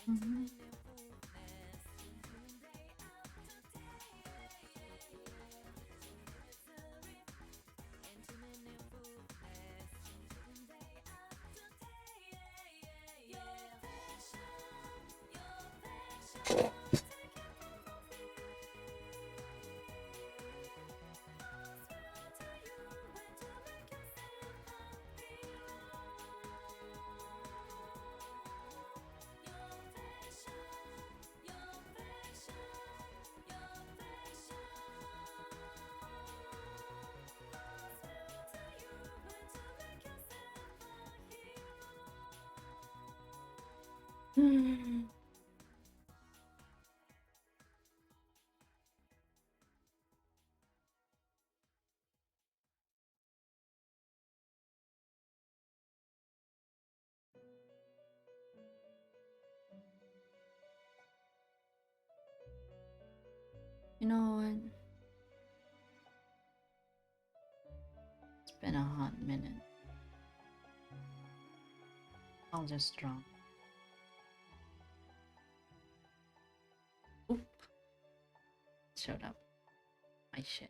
Mhm. You know what? It's been a hot minute. I'll just draw. Oop, showed up. My shit.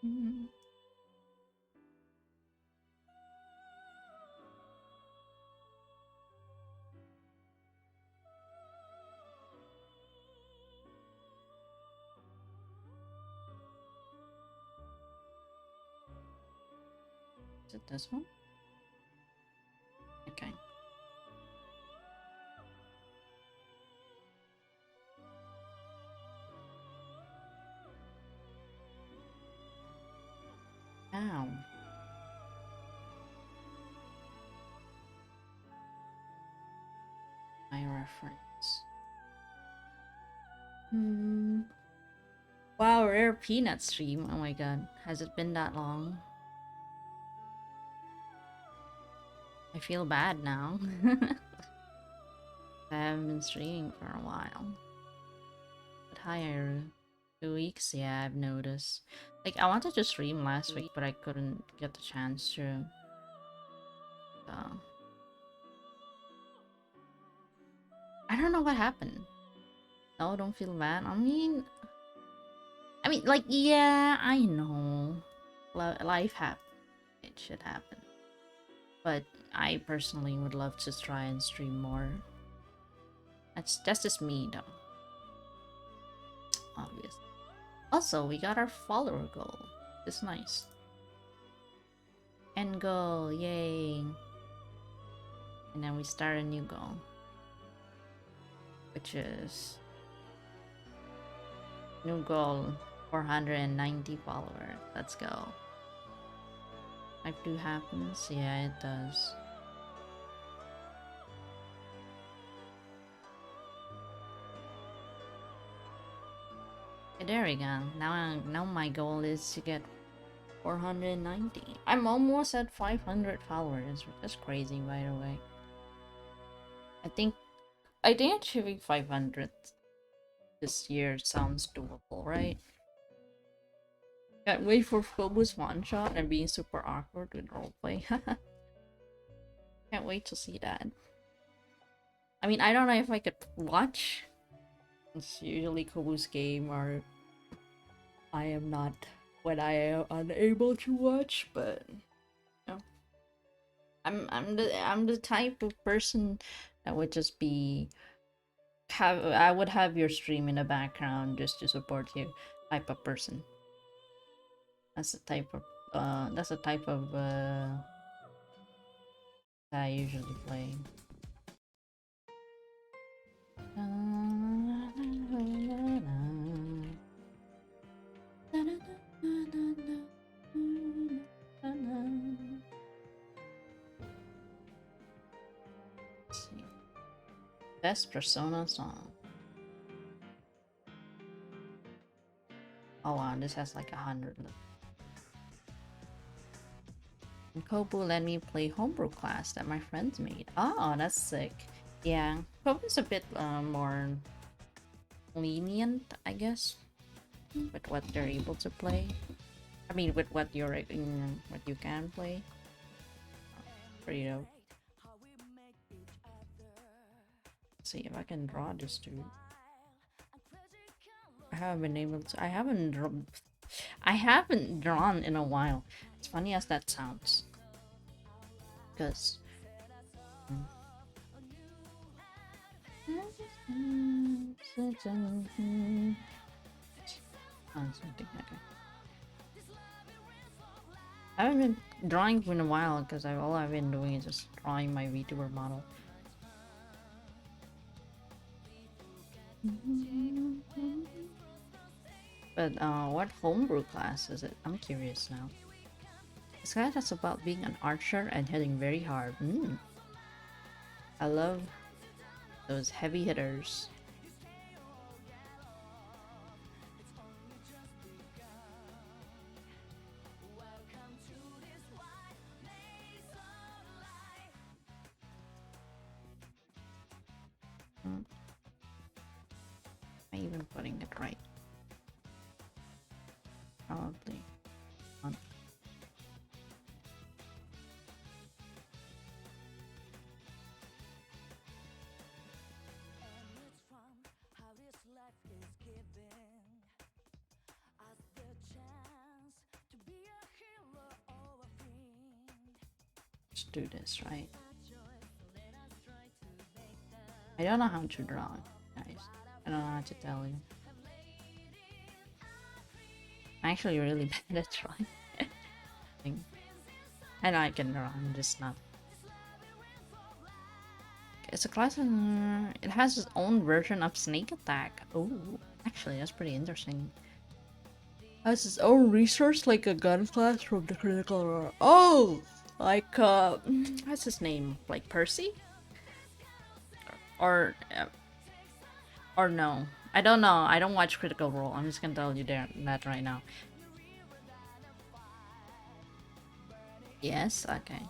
Mhm. Is it this one? Okay. Ow. My reference. Hmm. Wow, rare peanut stream. Oh my god. Has it been that long? I feel bad now. I haven't been streaming for a while. But hi, Aru. 2 weeks? Yeah, I've noticed. Like, I wanted to stream last week, but I couldn't get the chance to. So, I don't know what happened. No, don't feel bad. I mean, like, yeah, I know. Life happens. It should happen. But I personally would love to try and stream more. That's just me, though. Obviously. Also, we got our follower goal. It's nice. End goal, yay! And then we start a new goal, which is new goal 490 followers. Let's go. Type 2 happens? Yeah, it does. Okay, there we go. Now my goal is to get 490. I'm almost at 500 followers, which is crazy, by the way. I think achieving 500 this year sounds doable, right? Can't wait for Phobos one shot and being super awkward with roleplay. Can't wait to see that. I mean, I don't know if I could watch. It's usually Kobu's game, or I am not when I am unable to watch. But you know, I'm the type of person that would just be I would have your stream in the background just to support you type of person. That's the type of that I usually play. Let's see. Best Persona song. Oh wow, this has like 100. And Kobu let me play homebrew class that my friends made. Oh, that's sick. Yeah, Kobu's a bit more lenient, I guess, with what they're able to play. I mean, with what what you can play. Pretty dope. See if I can draw this dude. I haven't been able to. I haven't drawn in a while. As funny as that sounds, because. Oh, something. Okay. I haven't been drawing in a while because all I've been doing is just drawing my VTuber model. But what homebrew class is it? I'm curious now. This guy that's about being an archer and hitting very hard. I love those heavy hitters. Am I even putting it right? Probably. Let's do this, right? I don't know how to draw, guys. I don't know how to tell you. I'm actually really bad at drawing. I know I can draw, I'm just not. It's a class and it has its own version of Snake Attack. Oh, actually, that's pretty interesting. Has its own resource like a gun class from the Critical Role. Oh, like what's his name? Like Percy? Or no? I don't know. I don't watch Critical Role. I'm just gonna tell you that right now. Yes. Okay.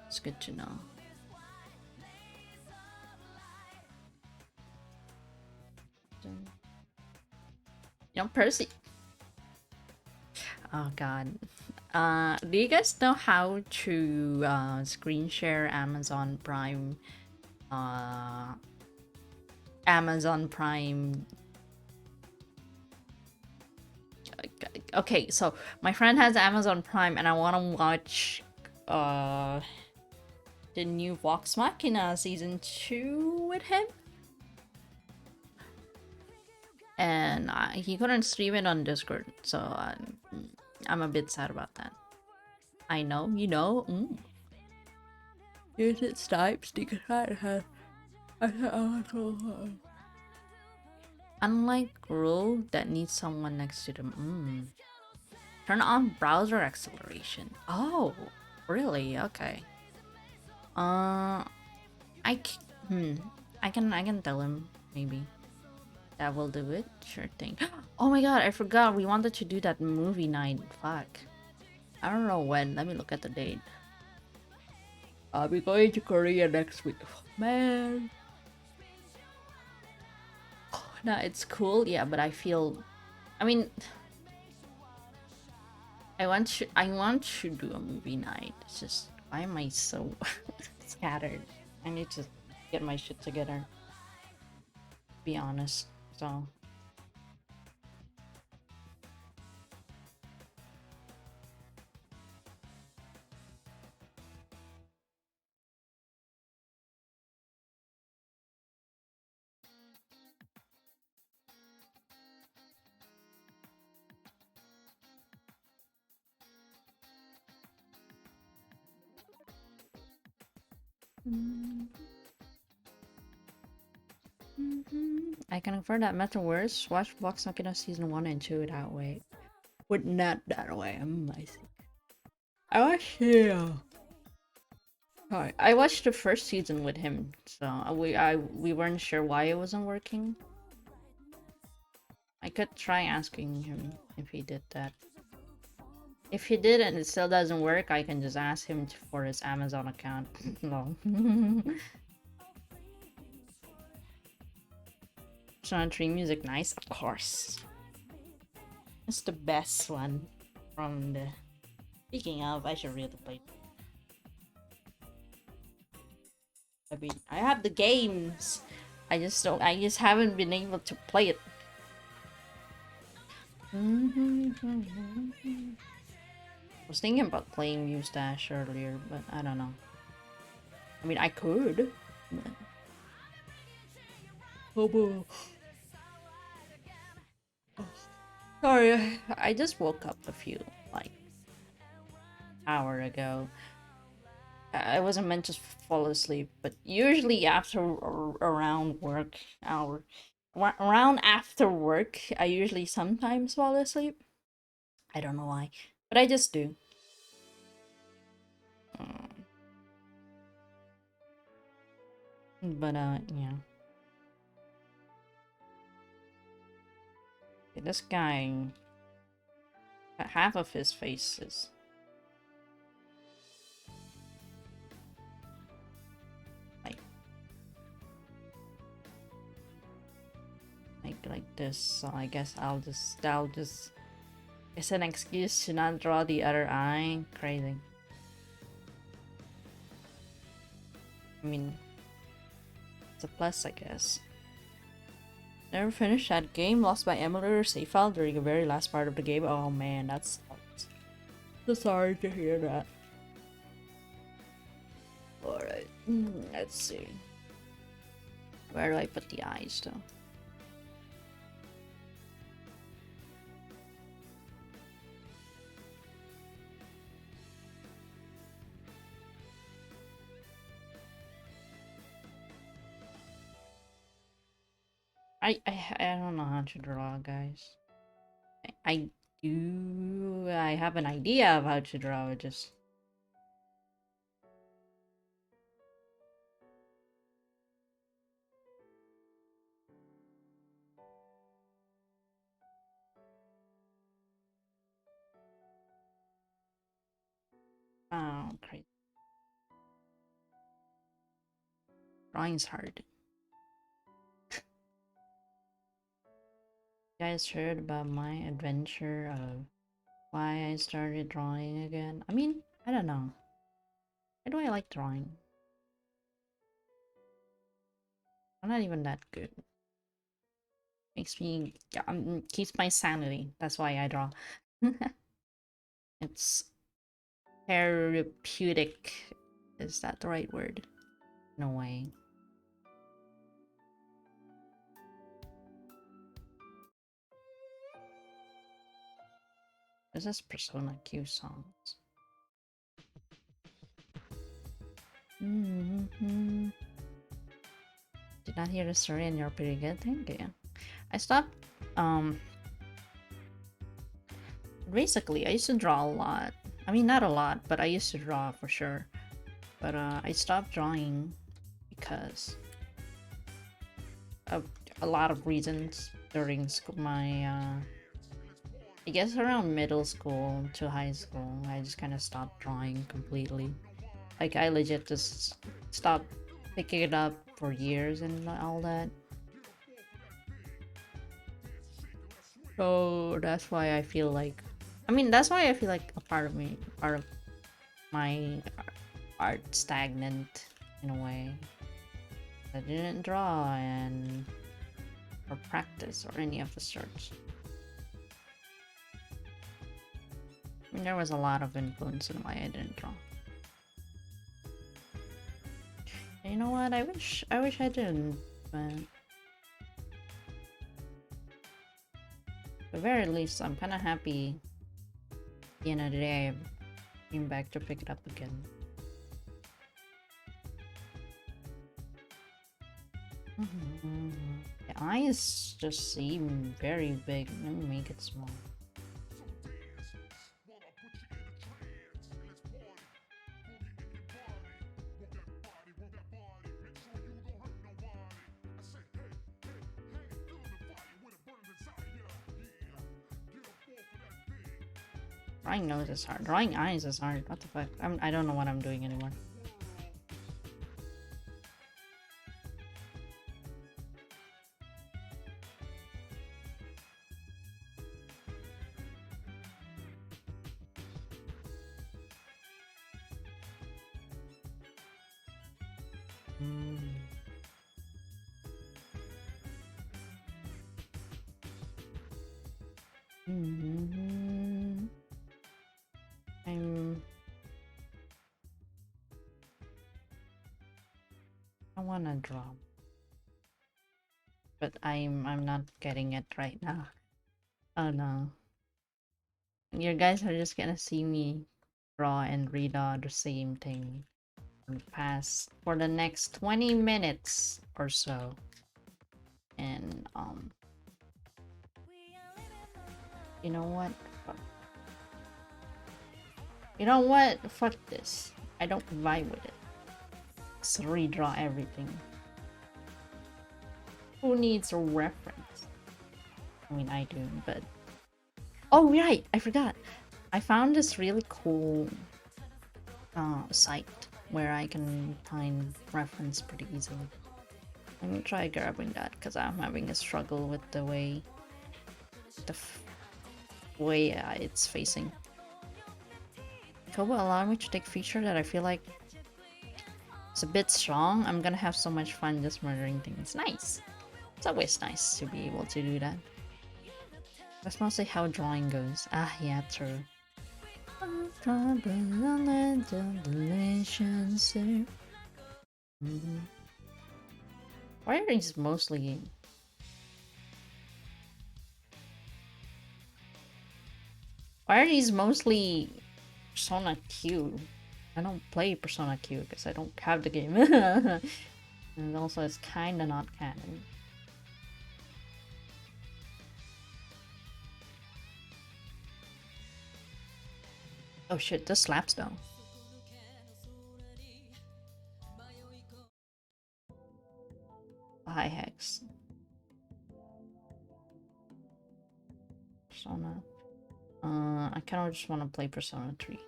It's good to know. You know, Percy. Oh god. Do you guys know how to screen share Amazon Prime? Amazon Prime. Okay, so my friend has Amazon Prime, and I want to watch the new Vox Machina season 2 with him. And he couldn't stream it on Discord, so I'm a bit sad about that. I know, you know. Use it Snipes, unlike rule that needs someone next to them. Turn on browser acceleration. Oh, really? Okay. I can tell him maybe. That will do it. Sure thing. Oh my god, I forgot. We wanted to do that movie night. Fuck. I don't know when. Let me look at the date. I'll be going to Korea next week. Man. No, it's cool. Yeah, but I feel... I mean... I want to do a movie night. It's just... Why am I so scattered? I need to get my shit together. Be honest. So... I can infer that Metaverse. Watch Vox Machina season 1 and 2 that way. Would not that way. I see. I watched I watched the first season with him, so we weren't sure why it wasn't working. I could try asking him if he did that. If he did and it still doesn't work, I can just ask him for his Amazon account. No. Persona 3 music nice? Of course. It's the best one from the... Speaking of, I should really play. I mean, I have the games. I just haven't been able to play it. I was thinking about playing Mustache earlier, but I don't know. I mean, I could. But... Oh boy. Sorry, I just woke up a few, like, hour ago. I wasn't meant to fall asleep, but usually after around work hour, around after work, I usually sometimes fall asleep. I don't know why, but I just do. But yeah. This guy, half of his face is like this, so I guess I'll just it's an excuse to not draw the other eye. Crazy. I mean, it's a plus, I guess. Never finished that game. Lost my emulator save file during the very last part of the game. Oh man, that's so sorry to hear that. Alright, let's see. Where do I put the eyes though? I don't know how to draw, guys. I have an idea of how to draw it, just oh crazy. Drawing's hard. You guys heard about my adventure of why I started drawing again? I mean, I don't know. Why do I like drawing? I'm not even that good. Makes me keeps my sanity. That's why I draw. It's therapeutic. Is that the right word? No way. This is Persona Q songs. Did not hear the story and you're pretty good. Thank you. I stopped basically I used to draw a lot. I mean, not a lot, but I used to draw for sure. But I stopped drawing because of a lot of reasons during school. I guess around middle school to high school, I just kind of stopped drawing completely. Like, I legit just stopped picking it up for years and all that. So that's why I feel like, I mean, that's why I feel like a part of my art stagnant in a way. I didn't draw or practice or any of the sorts. I mean, there was a lot of influence in why I didn't draw. And you know what? I wish I didn't, but at the very least, I'm kind of happy. At the end of the day, I came back to pick it up again. The eyes just seem very big. Let me make it small. Drawing nose is hard. Drawing eyes is hard. What the fuck? I don't know what I'm doing anymore. I'm I wanna draw, but I'm not getting it right now. Oh no. You guys are just gonna see me draw and read the same thing for the next 20 minutes or so. And you know what? You know what? Fuck this. I don't vibe with it. Let's redraw everything. Who needs a reference? I mean, I do, but... Oh, right! I forgot. I found this really cool site where I can find reference pretty easily. Let me try grabbing that because I'm having a struggle with the way it's facing. Kobo allow me to take feature that I feel like it's a bit strong. I'm gonna have so much fun just murdering things. Nice. It's always nice to be able to do that. That's mostly how drawing goes. Ah, yeah, true. Why are these mostly... Why are these mostly Persona Q? I don't play Persona Q because I don't have the game. And also it's kinda not canon. Oh shit, this slaps though. High hex. Persona. I kind of just want to play Persona 3.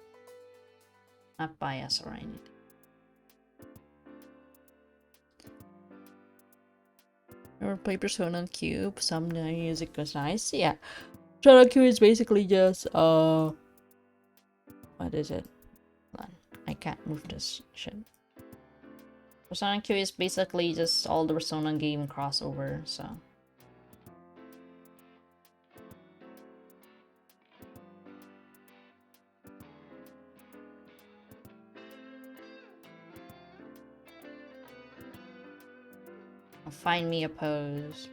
Not bias or anything. Or play Persona Q. Some music goes nice. Yeah. Persona Q is basically just what is it? Hold on. I can't move this shit. Persona Q is basically just all the Persona game crossover, so. Find me a pose.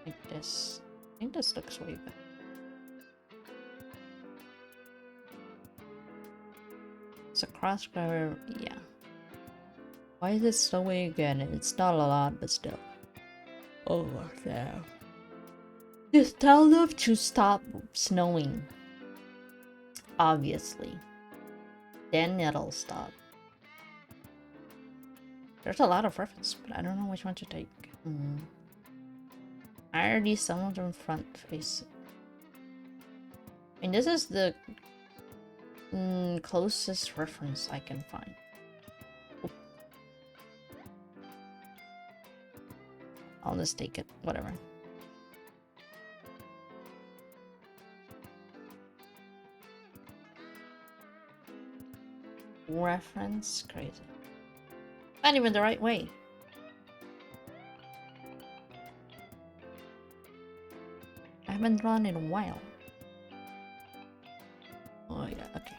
Like this. I think this looks way better. It's a cross cover, yeah. Why is it so way again? It's not a lot, but still. Oh, there. Just tell them to stop snowing. Obviously. Then it'll stop. There's a lot of reference, but I don't know which one to take. I already some of them front face. And this is the closest reference I can find. I'll just take it, whatever. Reference? Crazy. Not even the right way. I haven't drawn in a while. Oh yeah, okay.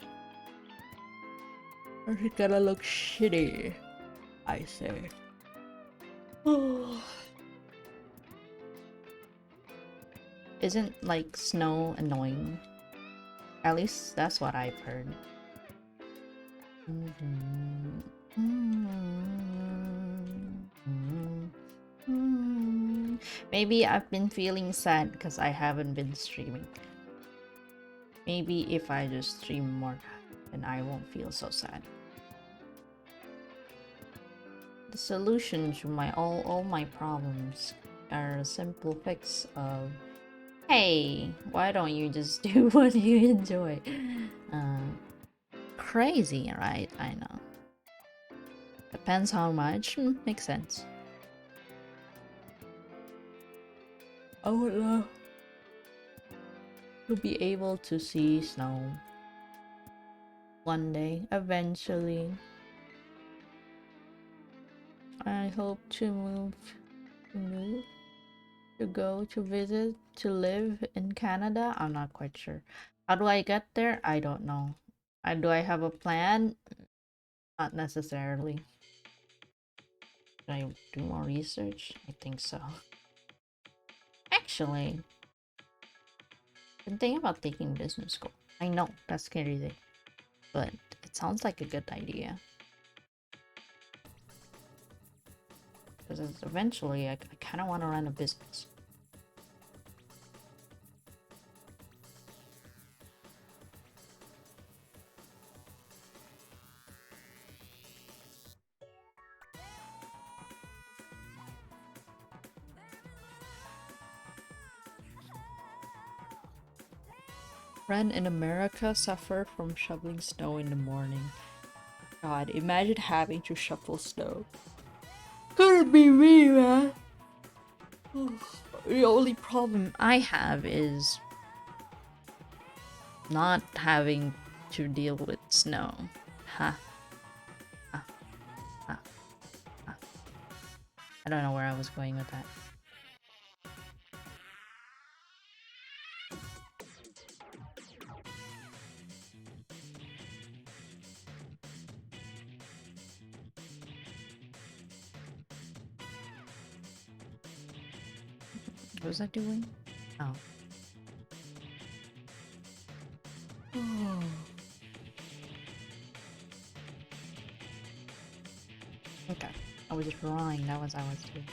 It's gonna look shitty, I say. Oh. Isn't like snow annoying? At least that's what I've heard. Maybe I've been feeling sad because I haven't been streaming. Maybe if I just stream more, then I won't feel so sad. The solution to all my problems are a simple fix of, hey, why don't you just do what you enjoy? Crazy, right? I know. Depends how much. Makes sense. I would love to be able to see snow one day, eventually. I hope to go to visit, to live in Canada. I'm not quite sure. How do I get there? I don't know. Do I have a plan? Not necessarily. Should I do more research? I think so. Actually, I'm thinking about taking business school. I know, that's crazy. But it sounds like a good idea. Because eventually, I kind of want to run a business. Friend in America suffer from shoveling snow in the morning. God, imagine having to shovel snow. Couldn't be me, man. The only problem I have is not having to deal with snow. Ha. Ha. Ha. Ha. I don't know where I was going with that. What was I doing? Oh. Okay. I was drawing. That was I was doing.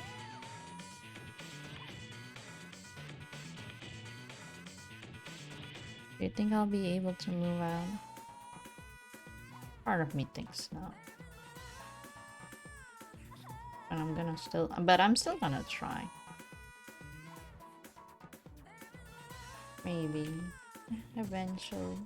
Do you think I'll be able to move out? Part of me thinks no. And I'm still gonna try. Maybe. Eventually.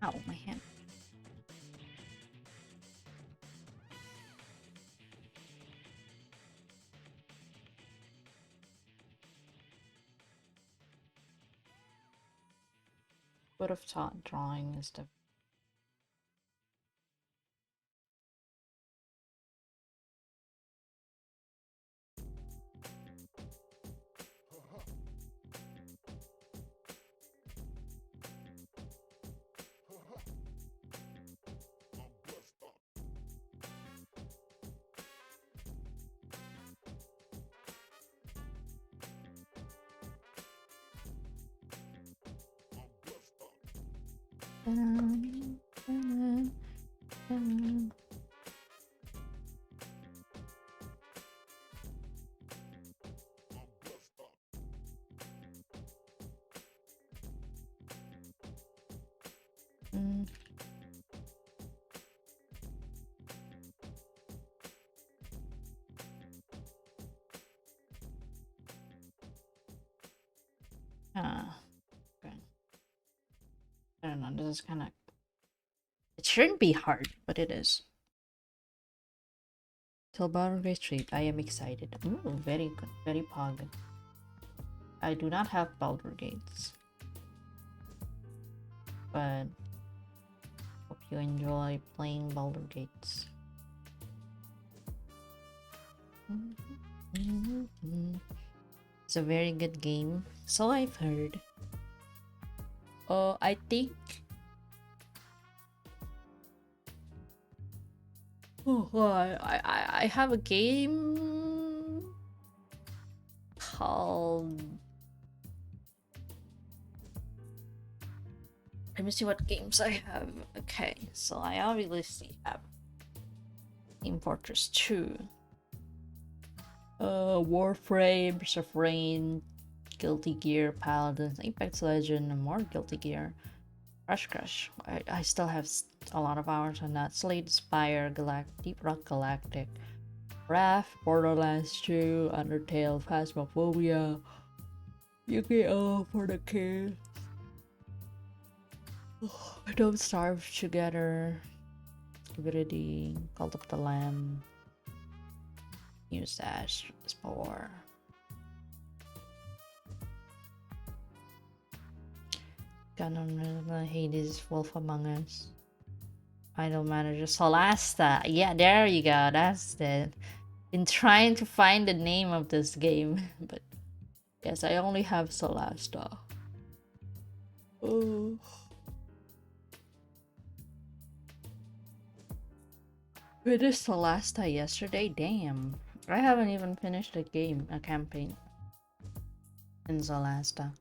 Ow, my hand. Would have taught drawing is different. Okay. I don't know, this is kind of... It shouldn't be hard, but it is. Till Baldur's Gate 3, I am excited. Ooh, very good, very pog. I do not have Baldur's Gates. But hope you enjoy playing Baldur's Gates. It's a very good game, so I've heard. I think... I have a game called Let me see what games I have. Okay, so I obviously have Team Fortress 2, Warframe, Rain, Guilty Gear, Paladins, Apex Legend, and more Guilty Gear. Crush. I still have a lot of hours on that. Slade Spire, Deep Rock Galactic, Wrath, Borderlands 2, Undertale, Phasmophobia, Yu-Gi-Oh! For the kids. Don't Starve Together, Divinity, Cult of the Lamb, Mustache, Spore. Gunner, Hades, Wolf Among Us, Idol Manager, Solasta. Yeah, there you go. That's it. Been trying to find the name of this game, but yes, I only have Solasta. Oh. Finished Solasta yesterday? Damn. I haven't even finished a campaign in Solasta.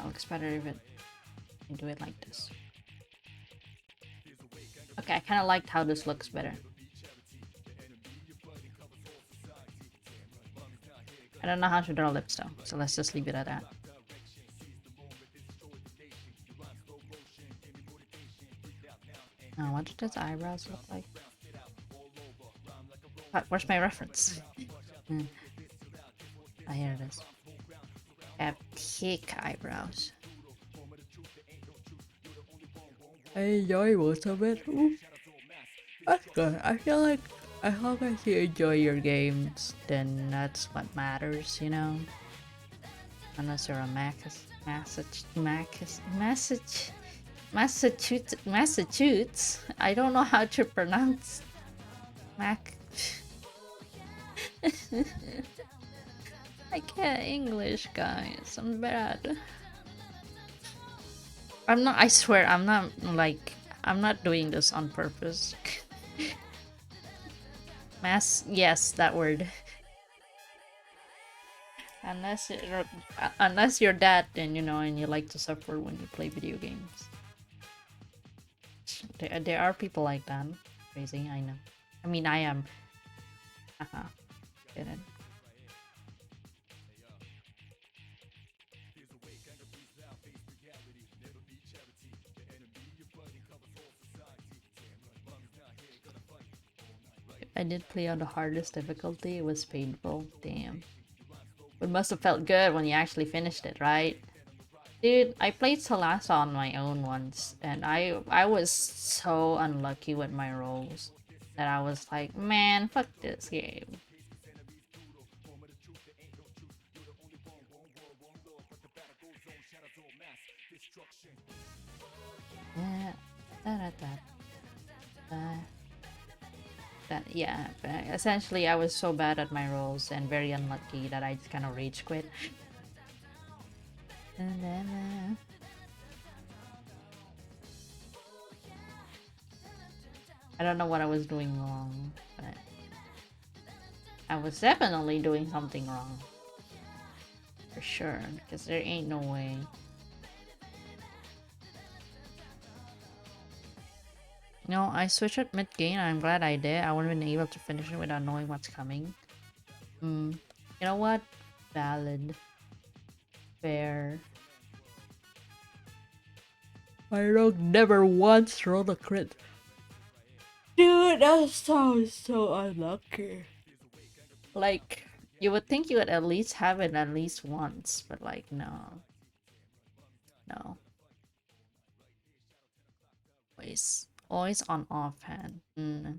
Looks better if I do it like this. Okay, I kind of liked how this looks better. I don't know how to draw lips though, so let's just leave it at that. What did his eyebrows look like? Where's my reference? Oh, here it is. Epic eyebrows. I enjoy most of it. Ooh. That's good. I feel like as long as you enjoy your games, then that's what matters, you know? Unless you're a Massachusetts. I don't know how to pronounce Mac. I can't English, guys. I'm bad. I swear, I'm not doing this on purpose. Yes, that word. Unless you're that, then you know, and you like to suffer when you play video games. There are people like that. Crazy, I know. I mean, I am. Get it. I did play on the hardest difficulty. It was painful. Damn. It must have felt good when you actually finished it, right? Dude, I played Solasta on my own once, and I was so unlucky with my rolls that I was like, man, fuck this game. Yeah, essentially I was so bad at my rolls and very unlucky that I just kind of rage quit. I don't know what I was doing wrong, but I was definitely doing something wrong. For sure, because there ain't no way. You know, I switched it mid-game and I'm glad I did. I wouldn't have been able to finish it without knowing what's coming. You know what? Valid. Fair. My rogue never once rolled a crit. Dude, that sounds so unlucky. Like, you would think you would at least have it at least once, but like, no. No. Always on offhand. Let's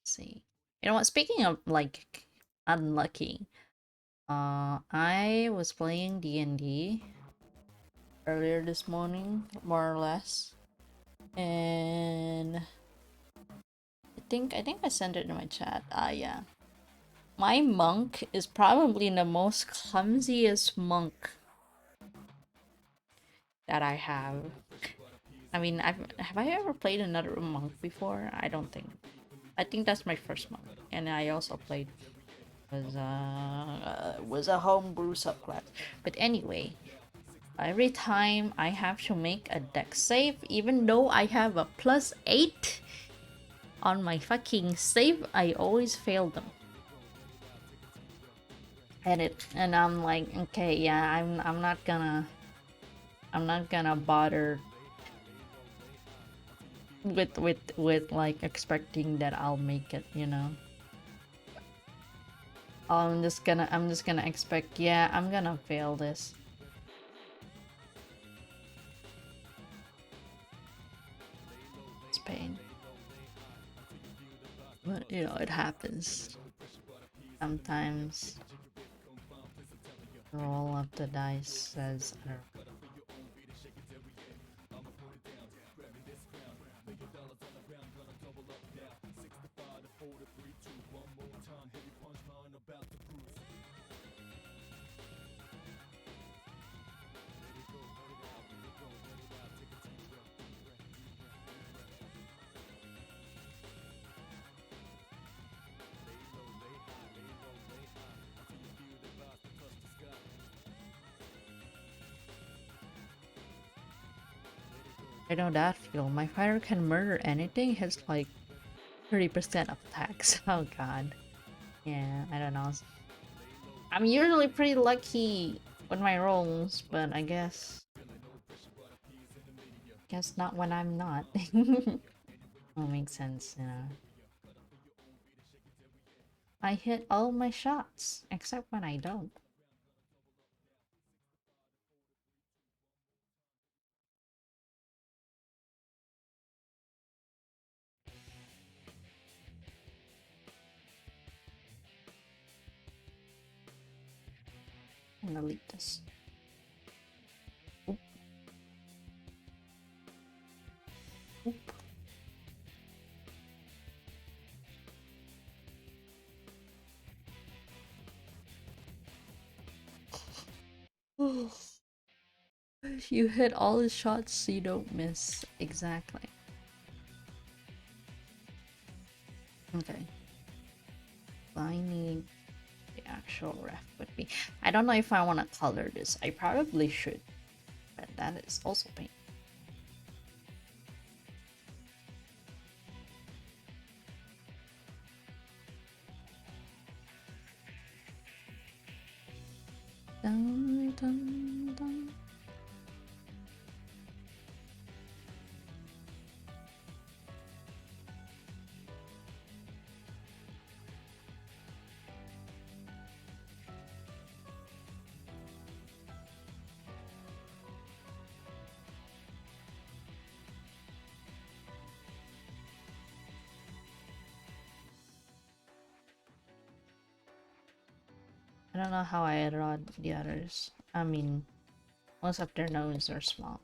see. You know what? Speaking of like unlucky, I was playing D&D earlier this morning, more or less, and I think I sent it in my chat. Yeah. My monk is probably the most clumsiest monk that I have. I mean, have I ever played another monk before? I don't think. I think that's my first monk, and I also played was a homebrew subclass. But anyway, every time I have to make a deck save, even though I have a +8 on my fucking save, I always fail them. And I'm like, okay, yeah, I'm not gonna bother with like expecting that I'll make it, you know. I'm just gonna expect, yeah, I'm gonna fail this. It's pain. But you know, it happens. Sometimes roll of the dice says I don't know. I know that feel. My fighter can murder anything, has like 30% of attacks. Oh god. Yeah, I don't know. I'm usually pretty lucky with my rolls, but I guess not when I'm not. That makes sense, you know. I hit all my shots, except when I don't. I'm gonna delete this. Oop. Oop. You hit all the shots so you don't miss. Exactly. Okay. I need the actual ref with me. I don't know if I want to color this. I probably should. But that is also pain. Dun, dun, dun. I don't know how I draw the others. I mean, most of their noses are small.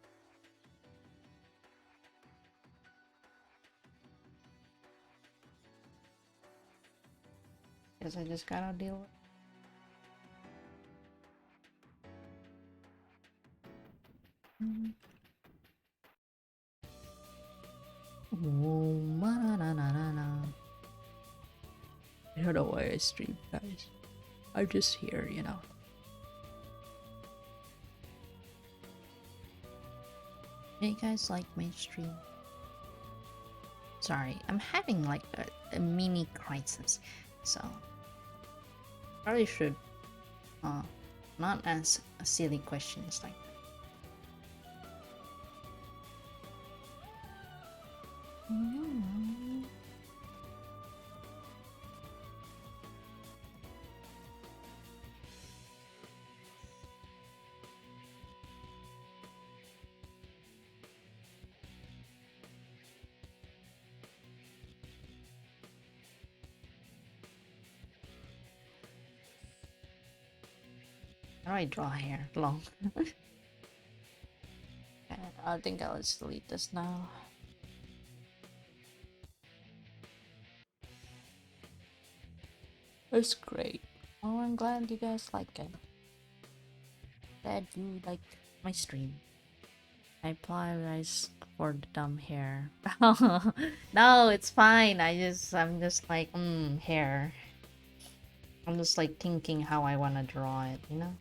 Guess I just gotta deal with. I don't know why I stream, guys. I'm just here, you know. You guys like my stream? Sorry, I'm having like a mini crisis, so probably should not ask silly questions like that. How do I draw hair? Long. Okay, I think I'll just delete this now. It's great. Oh, I'm glad you guys like it. Glad you like my stream. I apologize for the dumb hair. No, it's fine. I'm just like, hair. I'm just like thinking how I want to draw it, you know?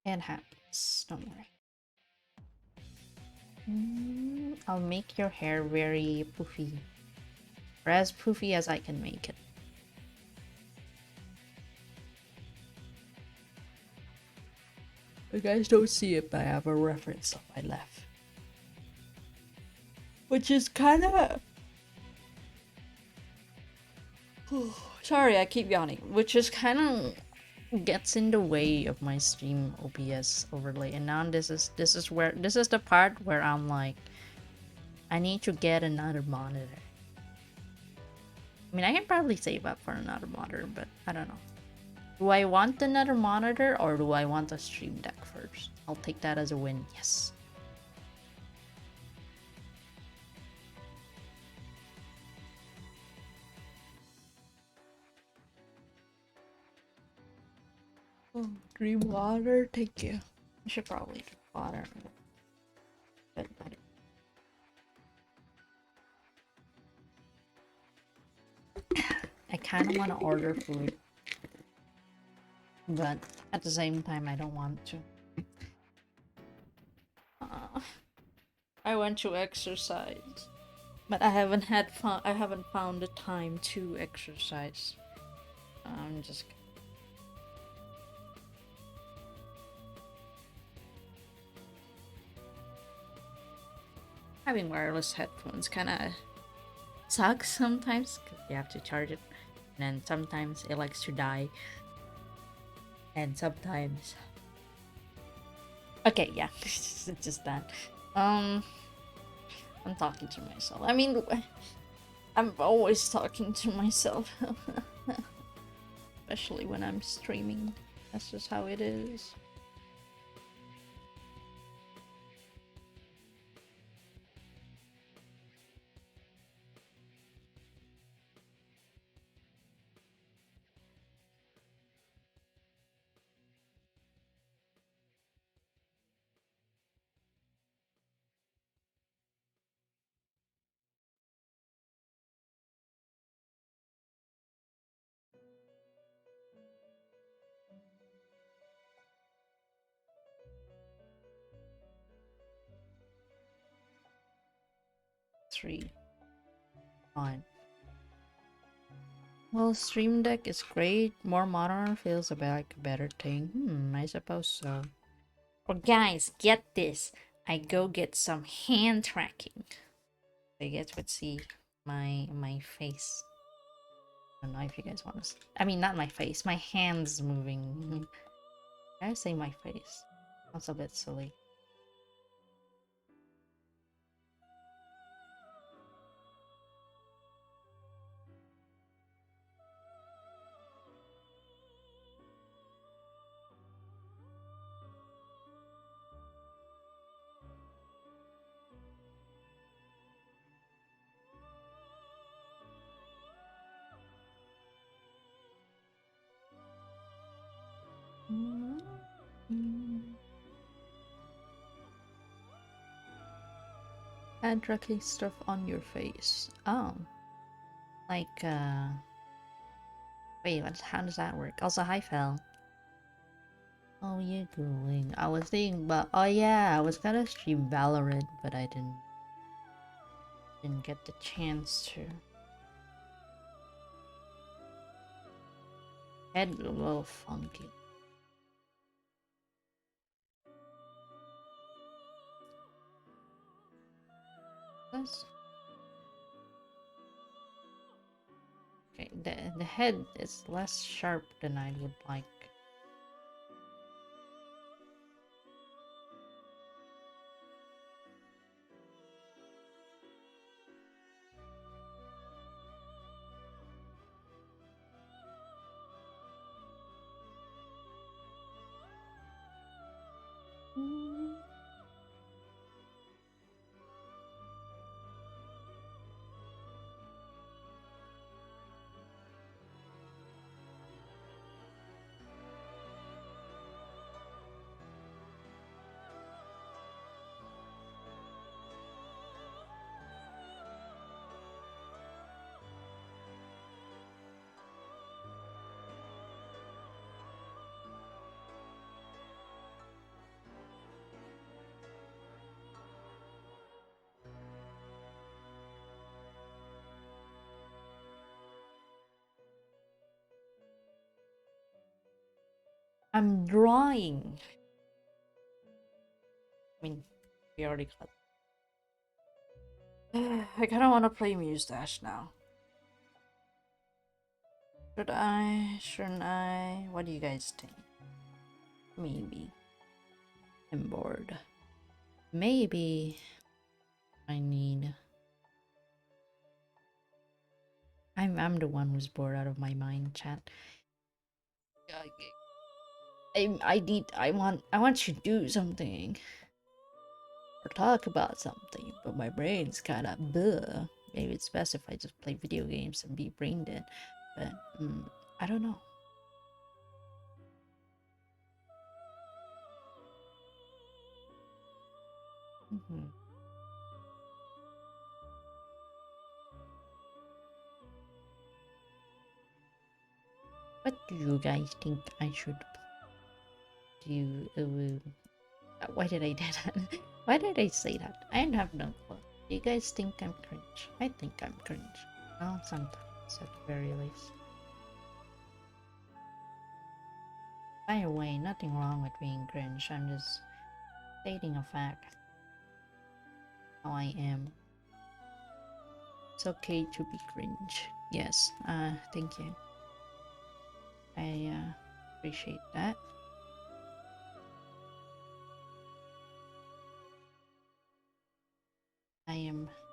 It happens. Don't worry. I'll make your hair very poofy. Or as poofy as I can make it. You guys don't see it, but I have a reference on my left. Which is kinda... Sorry, I keep yawning. Which is kinda gets in the way of my stream OBS overlay. And now this is the part where I'm like, I need to get another monitor. I mean, I can probably save up for another monitor, but I don't know. Do I want another monitor or do I want a stream deck first? I'll take that as a win, yes. Oh, drink water, thank you. I should probably drink water. But I kind of want to order food. But at the same time, I don't want to. I want to exercise. But I haven't found the time to exercise. I'm just having wireless headphones kind of sucks sometimes because you have to charge it, and then sometimes it likes to die, and sometimes. Okay, yeah, it's just that. I'm talking to myself. I mean, I'm always talking to myself, especially when I'm streaming. That's just how it is. Three. Fine. Well, Stream Deck is great. More modern feels like a better thing. I suppose so. Or guys, get this. I go get some hand tracking. I guess would see my face. I don't know if you guys want to see. I mean, not my face. My hands moving. I say my face. That's a bit silly. Hand tracking stuff on your face. Oh. Like, wait, how does that work? Also, hi, Fel. How you doing? I was thinking about, oh yeah, I was gonna stream Valorant, but I didn't get the chance to. Head a little funky. That's... Okay, the head is less sharp than I would like. I'm drawing. I mean, we already got. I kind of want to play Mustache now. Should I? Shouldn't I? What do you guys think? Maybe. I'm bored. Maybe I need. I'm the one who's bored out of my mind, chat. I want to do something or talk about something, but my brain's kind of bleh. Maybe it's best if I just play video games and be brain dead, but I don't know. What do you guys think I should do? Why did I do that? Why did I say that? I have no clue. Do you guys think I'm cringe? I think I'm cringe. Well, sometimes, at the very least. By the way, nothing wrong with being cringe. I'm just stating a fact. How I am. It's okay to be cringe. Yes, thank you. I appreciate that.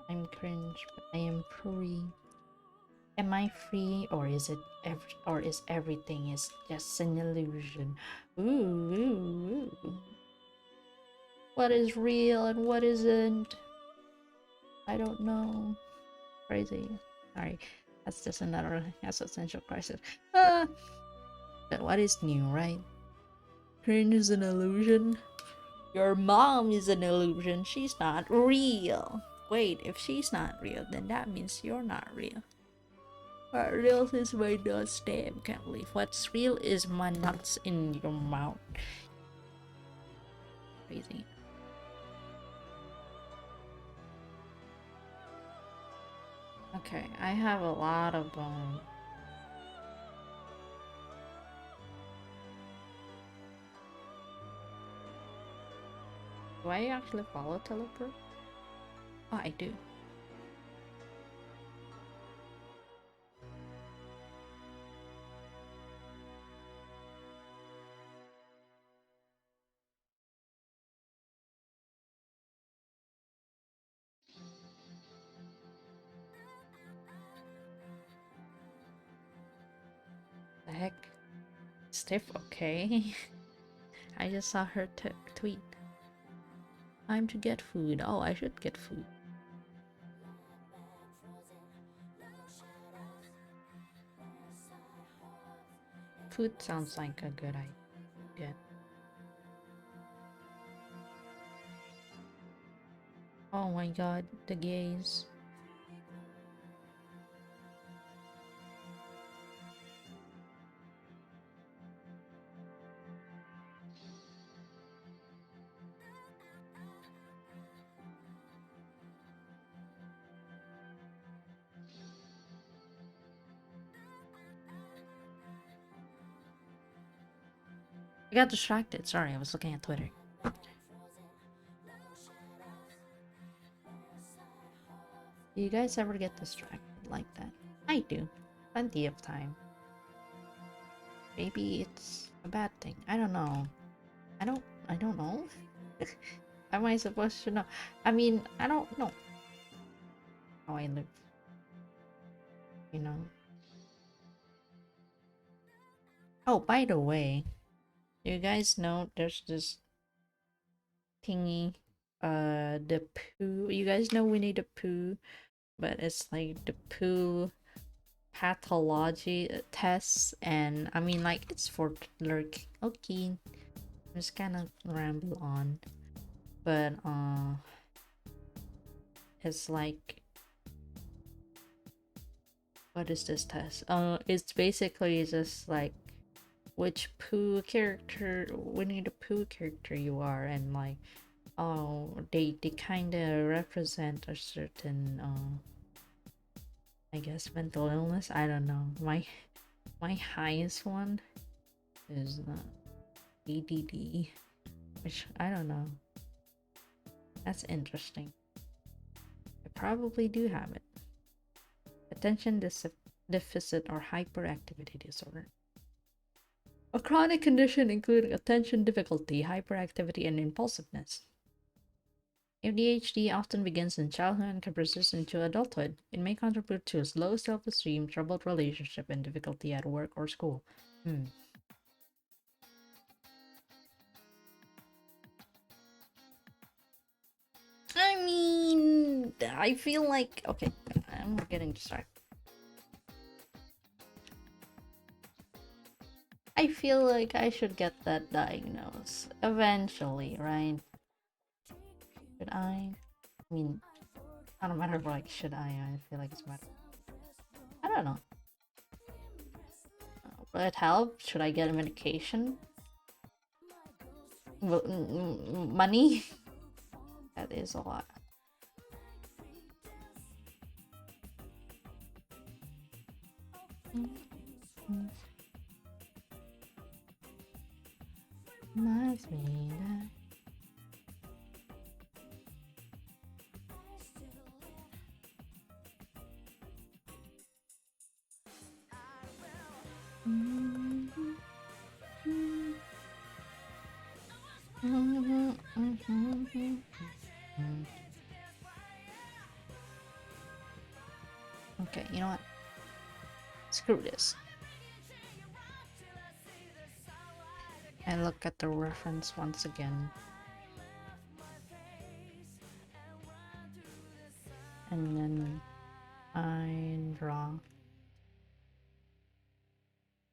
I'm cringe, but I am free. Am I free, or is everything is just an illusion? Ooh. What is real and what isn't? I don't know. Crazy. Sorry, that's just another existential crisis. But what is new, right? Cringe is an illusion. Your mom is an illusion. She's not real. Wait, if she's not real, then that means you're not real. What real is my nuts? Damn, can't believe what's real is my nuts in your mouth. Crazy. Okay, I have a lot of do I actually follow Telepro? Oh, I do. The heck? Stiff, okay. I just saw her tweet. Time to get food. Oh, I should get food. Food sounds like a good idea. Oh my god, the gays. I got distracted. Sorry, I was looking at Twitter. Do you guys ever get distracted like that? I do. Plenty of time. Maybe it's a bad thing. I don't know. I don't know. How am I supposed to know? I mean, I don't know how I live. You know. Oh, by the way, you guys know there's this thingy, the Pooh. You guys know Winnie the Pooh, but it's like the Pooh pathology tests, and I mean, like, it's for lurking. Okay, I'm just kind of ramble on, but it's like, what is this test? It's basically just like which Pooh character, Winnie the Pooh character you are, and like, oh, they kind of represent a certain I guess mental illness. I don't know. My highest one is ADD, which I don't know. That's interesting. I probably do have it. Attention deficit or hyperactivity disorder. A chronic condition including attention difficulty, hyperactivity, and impulsiveness. ADHD often begins in childhood and can persist into adulthood. It may contribute to low self-esteem, troubled relationship, and difficulty at work or school. I mean, I feel like... Okay, I'm getting distracted. I feel like I should get that diagnosed eventually, right? Should I? I mean, not a matter of like, should I feel like it's a matter. I don't know. Will it help? Should I get a medication? Money? That is a lot. Reminds me that... Okay, you know what? Screw this. I look at the reference once again. And then I draw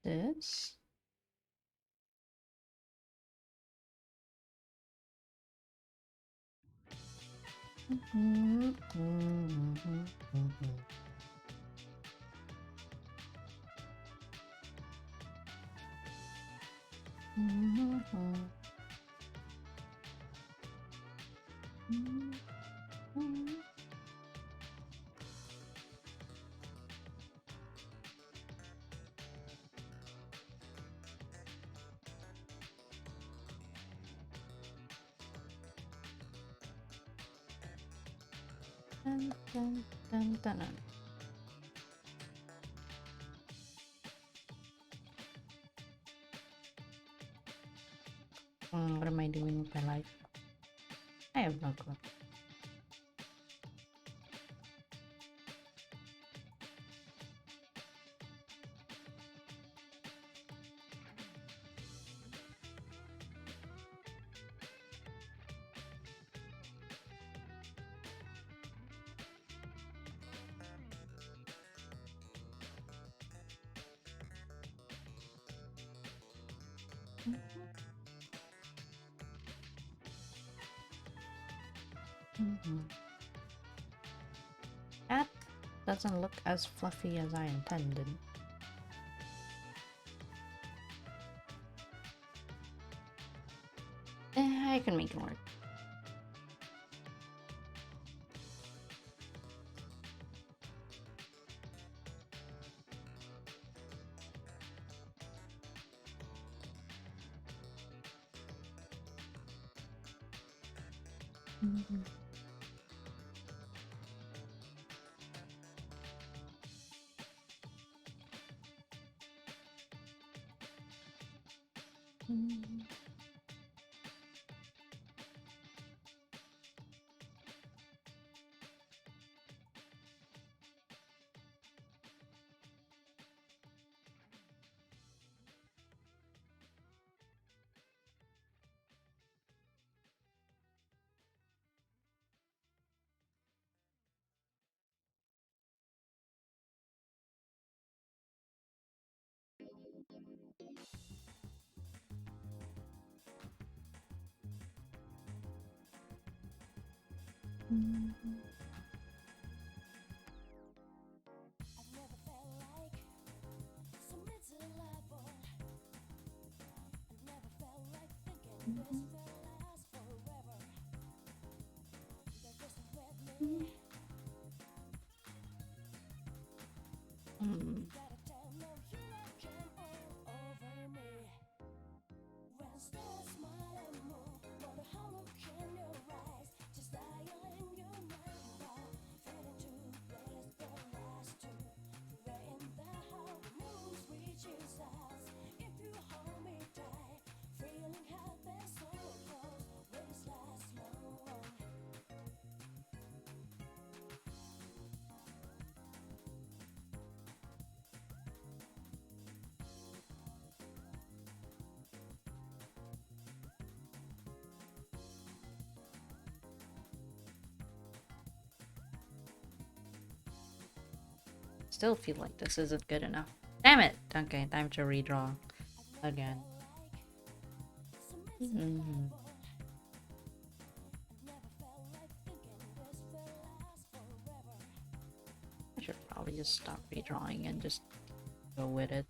this. Dun, dun, dun, dun, dun. What am I doing with my life? I have no clue. That doesn't look as fluffy as I intended. I can make it work. Still feel like this isn't good enough. Damn it! Okay, time to redraw again. I should probably just stop redrawing and just go with it.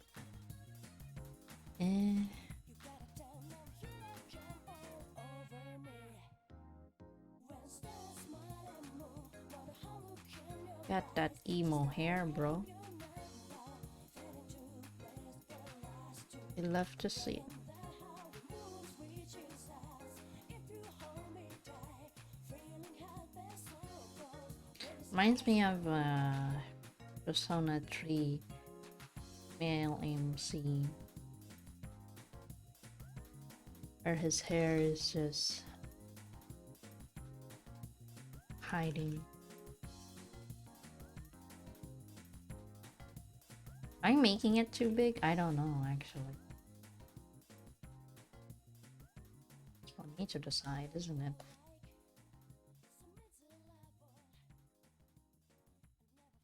Got that emo hair, bro. You love to see it. Reminds me of Persona 3 male MC, where his hair is just hiding. Am I making it too big? I don't know, actually. It's for me to decide, isn't it?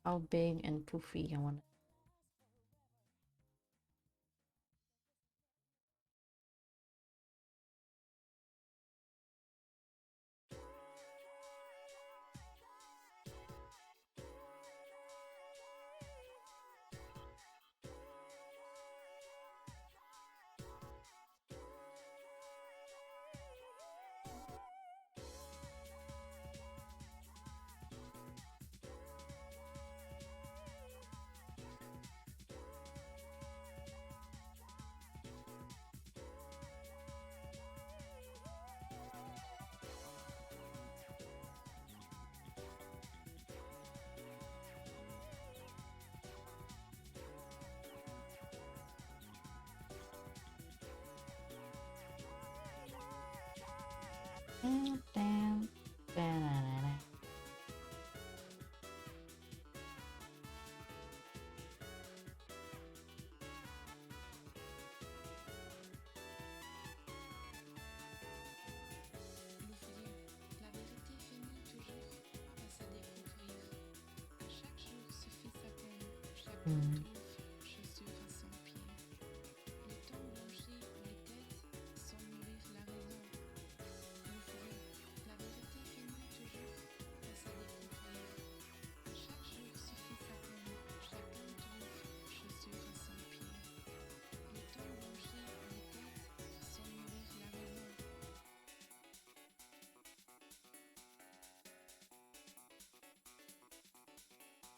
How big and poofy I want it. Damn.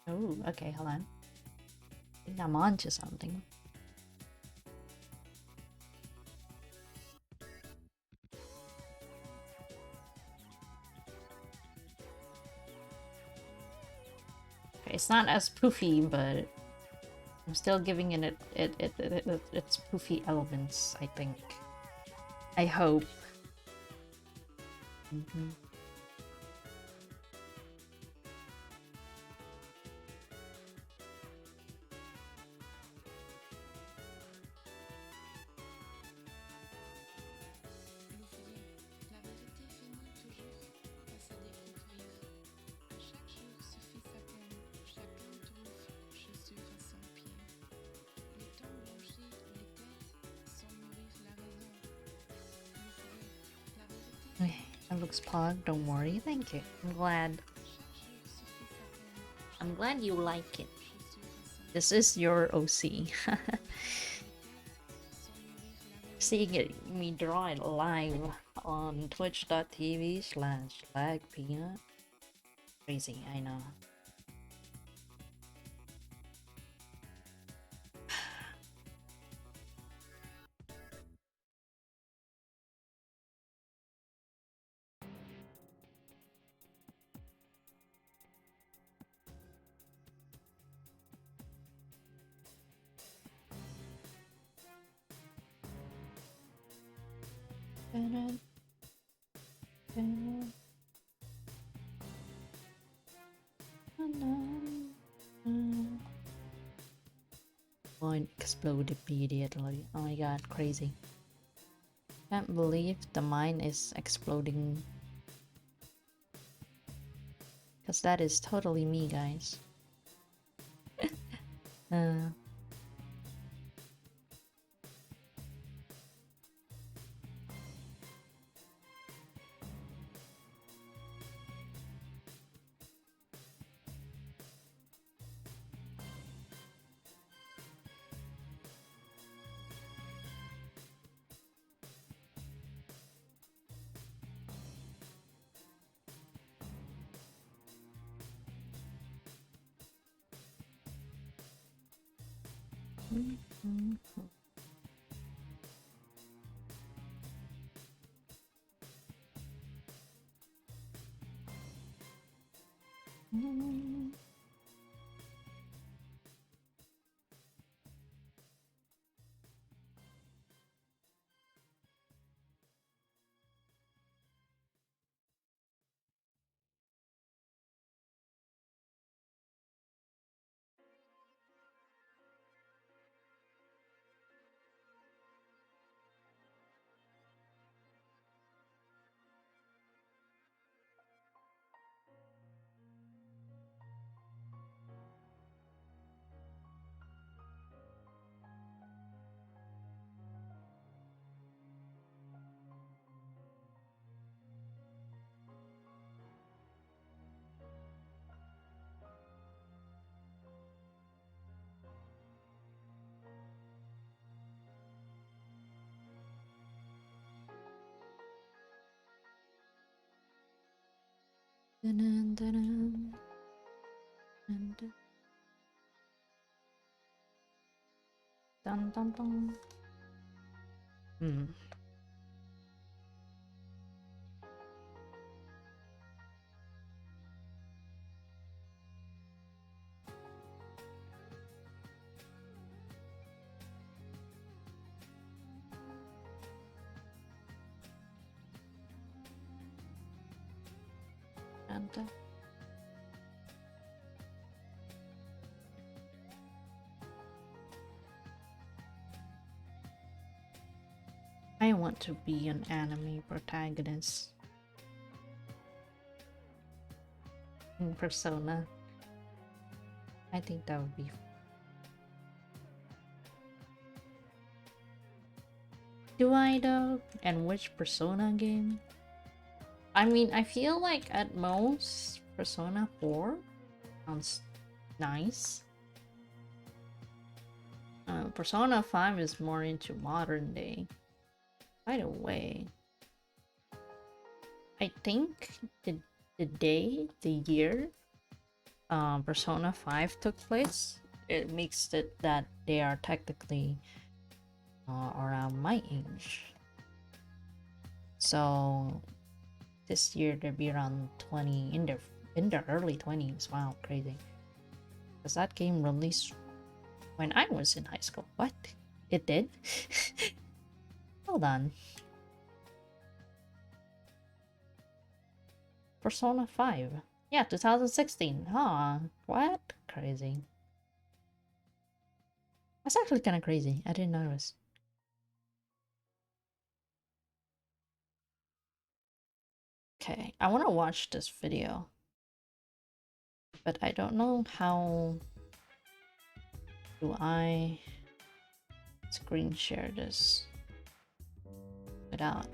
Oh, okay, hold on. I think I'm on to something. Okay, it's not as poofy, but I'm still giving it its poofy elements, I think. I hope. That looks pog, don't worry, thank you. I'm glad you like it. This is your OC. Seeing it, me draw it live on twitch.tv/lagpeanut. Crazy, I know. Mine exploded immediately. Oh my god, crazy. Can't believe the mine is exploding. Because that is totally me, guys. Uh, dun, dun, dun, dun, dun, dun, dun. Hmm. Dun, dun. I want to be an anime protagonist in Persona. I think that would be. Do I though? And which Persona game? I mean, I feel like at most Persona 4 sounds nice. Persona 5 is more into modern day. By the way, I think the year Persona 5 took place, it makes it that they are technically around my age. So this year they'll be around 20 in their early 20s. Wow, crazy. Because that game released when I was in high school. What? It did? Hold on. Persona 5. Yeah, 2016. Huh. What? Crazy. That's actually kind of crazy. I didn't notice. Okay, I want to watch this video. But I don't know how do I screen share this without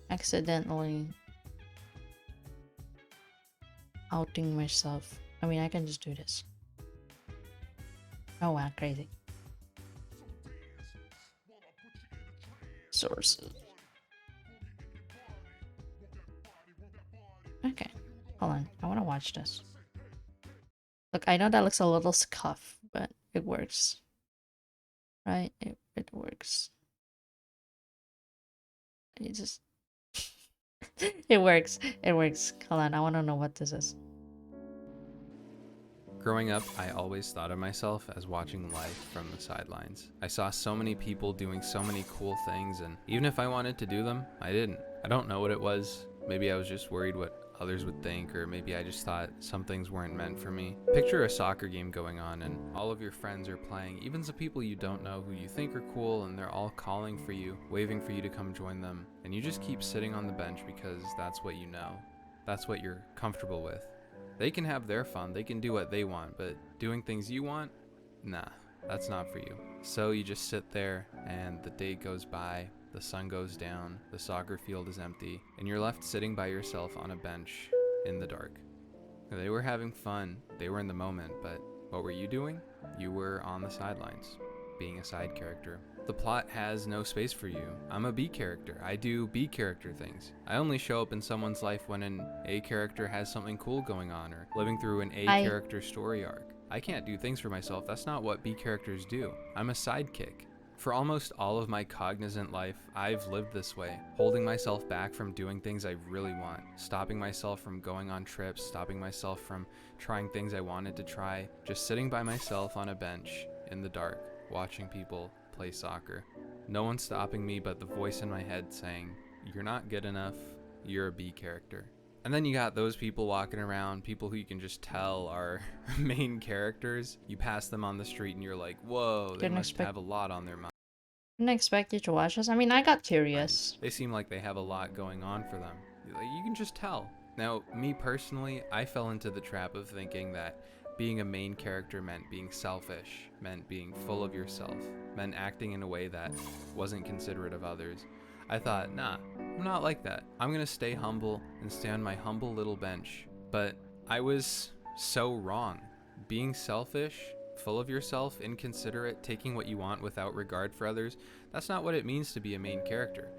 accidentally outing myself. I mean, I can just do this. Oh wow, crazy. Sources. Okay, hold on. I want to watch this. Look, I know that looks a little scuffed, but it works. Right? It works. It just... it works. It works. Hold on, I want to know what this is. Growing up, I always thought of myself as watching life from the sidelines. I saw so many people doing so many cool things, and even if I wanted to do them, I didn't. I don't know what it was. Maybe I was just worried what others would think, or maybe I just thought some things weren't meant for me. Picture a soccer game going on and all of your friends are playing, even some people you don't know who you think are cool, and they're all calling for you, waving for you to come join them, and you just keep sitting on the bench because that's what you know. That's what you're comfortable with. They can have their fun, they can do what they want, but doing things you want, nah, that's not for you. So you just sit there and the day goes by, the sun goes down, the soccer field is empty, and you're left sitting by yourself on a bench in the dark. They were having fun, they were in the moment, but what were you doing? You were on the sidelines, being a side character. The plot has no space for you. I'm a B character. I do B character things. I only show up in someone's life when an A character has something cool going on or living through an A character story arc. I can't do things for myself. That's not what B characters do. I'm a sidekick. For almost all of my cognizant life, I've lived this way, holding myself back from doing things I really want, stopping myself from going on trips, stopping myself from trying things I wanted to try, just sitting by myself on a bench in the dark, watching people play soccer. No one stopping me but the voice in my head saying, "You're not good enough, you're a B character." And then you got those people walking around, people who you can just tell are main characters. You pass them on the street and you're like, whoa, they must have a lot on their mind. Didn't expect you to watch this. I mean, I got curious. They seem like they have a lot going on for them. You can just tell. Now, me personally, I fell into the trap of thinking that being a main character meant being selfish, meant being full of yourself, meant acting in a way that wasn't considerate of others. I thought, nah, I'm not like that. I'm gonna stay humble and stay on my humble little bench. But I was so wrong. Being selfish, full of yourself, inconsiderate, taking what you want without regard for others, that's not what it means to be a main character.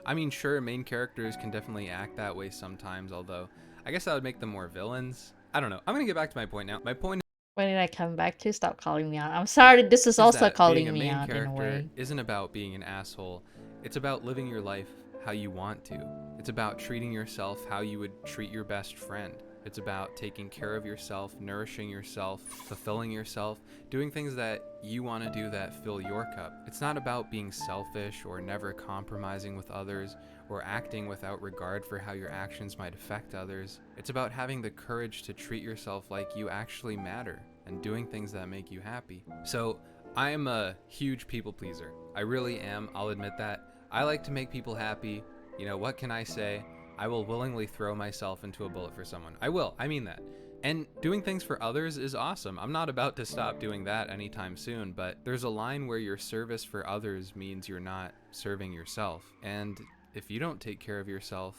I mean, sure, main characters can definitely act that way sometimes, although I guess that would make them more villains. I don't know. I'm gonna get back to my point now. My point When did I come back to? Stop calling me out. I'm sorry, this is also calling me out in a way. Isn't about being an asshole. It's about living your life how you want to. It's about treating yourself how you would treat your best friend. It's about taking care of yourself, nourishing yourself, fulfilling yourself, doing things that you want to do that fill your cup. It's not about being selfish or never compromising with others or acting without regard for how your actions might affect others. It's about having the courage to treat yourself like you actually matter and doing things that make you happy. So, I am a huge people pleaser. I really am, I'll admit that. I like to make people happy. You know, what can I say? I will willingly throw myself into a bullet for someone. I will, I mean that. And doing things for others is awesome. I'm not about to stop doing that anytime soon, but there's a line where your service for others means you're not serving yourself. And if you don't take care of yourself,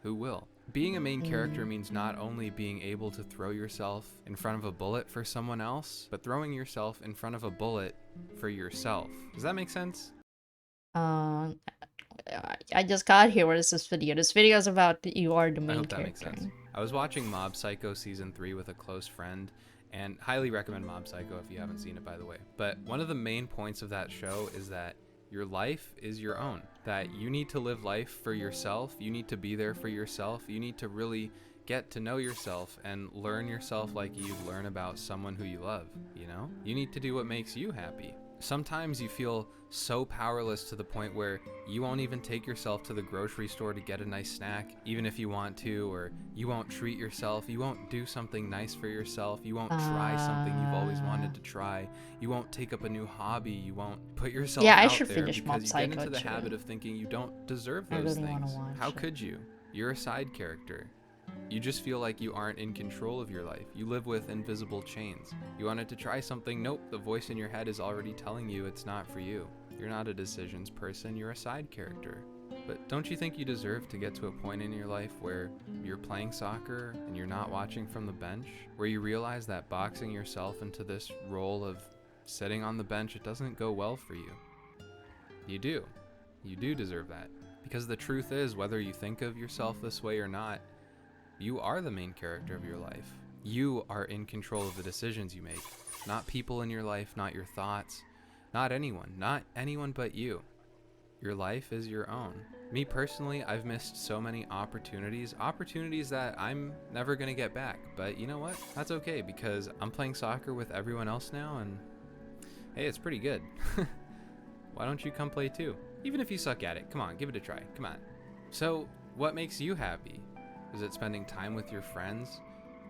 who will? Being a main character means not only being able to throw yourself in front of a bullet for someone else, but throwing yourself in front of a bullet for yourself. Does that make sense? I just got here. What is this video? This video is about you are the main I hope that character. makes sense. I was watching Mob Psycho Season 3 with a close friend, and highly recommend Mob Psycho if you haven't seen it, by the way. But one of the main points of that show is that your life is your own, that you need to live life for yourself, you need to be there for yourself, you need to really get to know yourself and learn yourself like you learn about someone who you love, you know? You need to do what makes you happy. Sometimes you feel so powerless to the point where you won't even take yourself to the grocery store to get a nice snack, even if you want to, or you won't treat yourself, you won't do something nice for yourself, you won't try something you've always wanted to try, you won't take up a new hobby, you won't put yourself out I should there finish Mob because you get Psycho into the too. habit of thinking you don't deserve I those really wanna things. watch How it. could you? You're a side character. You just feel like you aren't in control of your life. You live with invisible chains. You wanted to try something, nope, the voice in your head is already telling you it's not for you. You're not a decisions person, you're a side character. But don't you think you deserve to get to a point in your life where you're playing soccer and you're not watching from the bench? Where you realize that boxing yourself into this role of sitting on the bench, it doesn't go well for you. You do. You do deserve that. Because the truth is, whether you think of yourself this way or not, you are the main character of your life. You are in control of the decisions you make. Not people in your life, not your thoughts, not anyone but you. Your life is your own. Me personally, I've missed so many opportunities that I'm never gonna get back. But you know what? That's okay, because I'm playing soccer with everyone else now, and hey, it's pretty good. Why don't you come play too? Even if you suck at it, come on, give it a try, come on. So, what makes you happy? Is it spending time with your friends?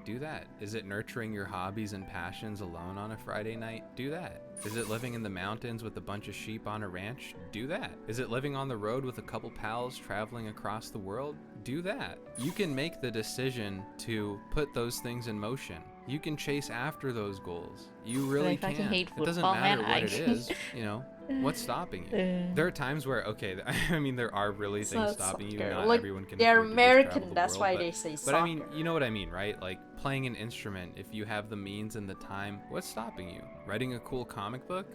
Do that. Is it nurturing your hobbies and passions alone on a Friday night? Do that. Is it living in the mountains with a bunch of sheep on a ranch? Do that. Is it living on the road with a couple pals traveling across the world? do that. You can make the decision to put those things in motion. You can chase after those goals. You But I really fucking can. hate It doesn't football, man. matter what it is, you know. What's stopping you? There are times where, okay, I mean, there are really It's things not stopping you. soccer. Not Look, everyone can they're afford to just travel American, the that's world, why but, they say but I mean, soccer. you know what I mean, right? Like playing an instrument, if you have the means and the time, what's stopping you? Writing a cool comic book?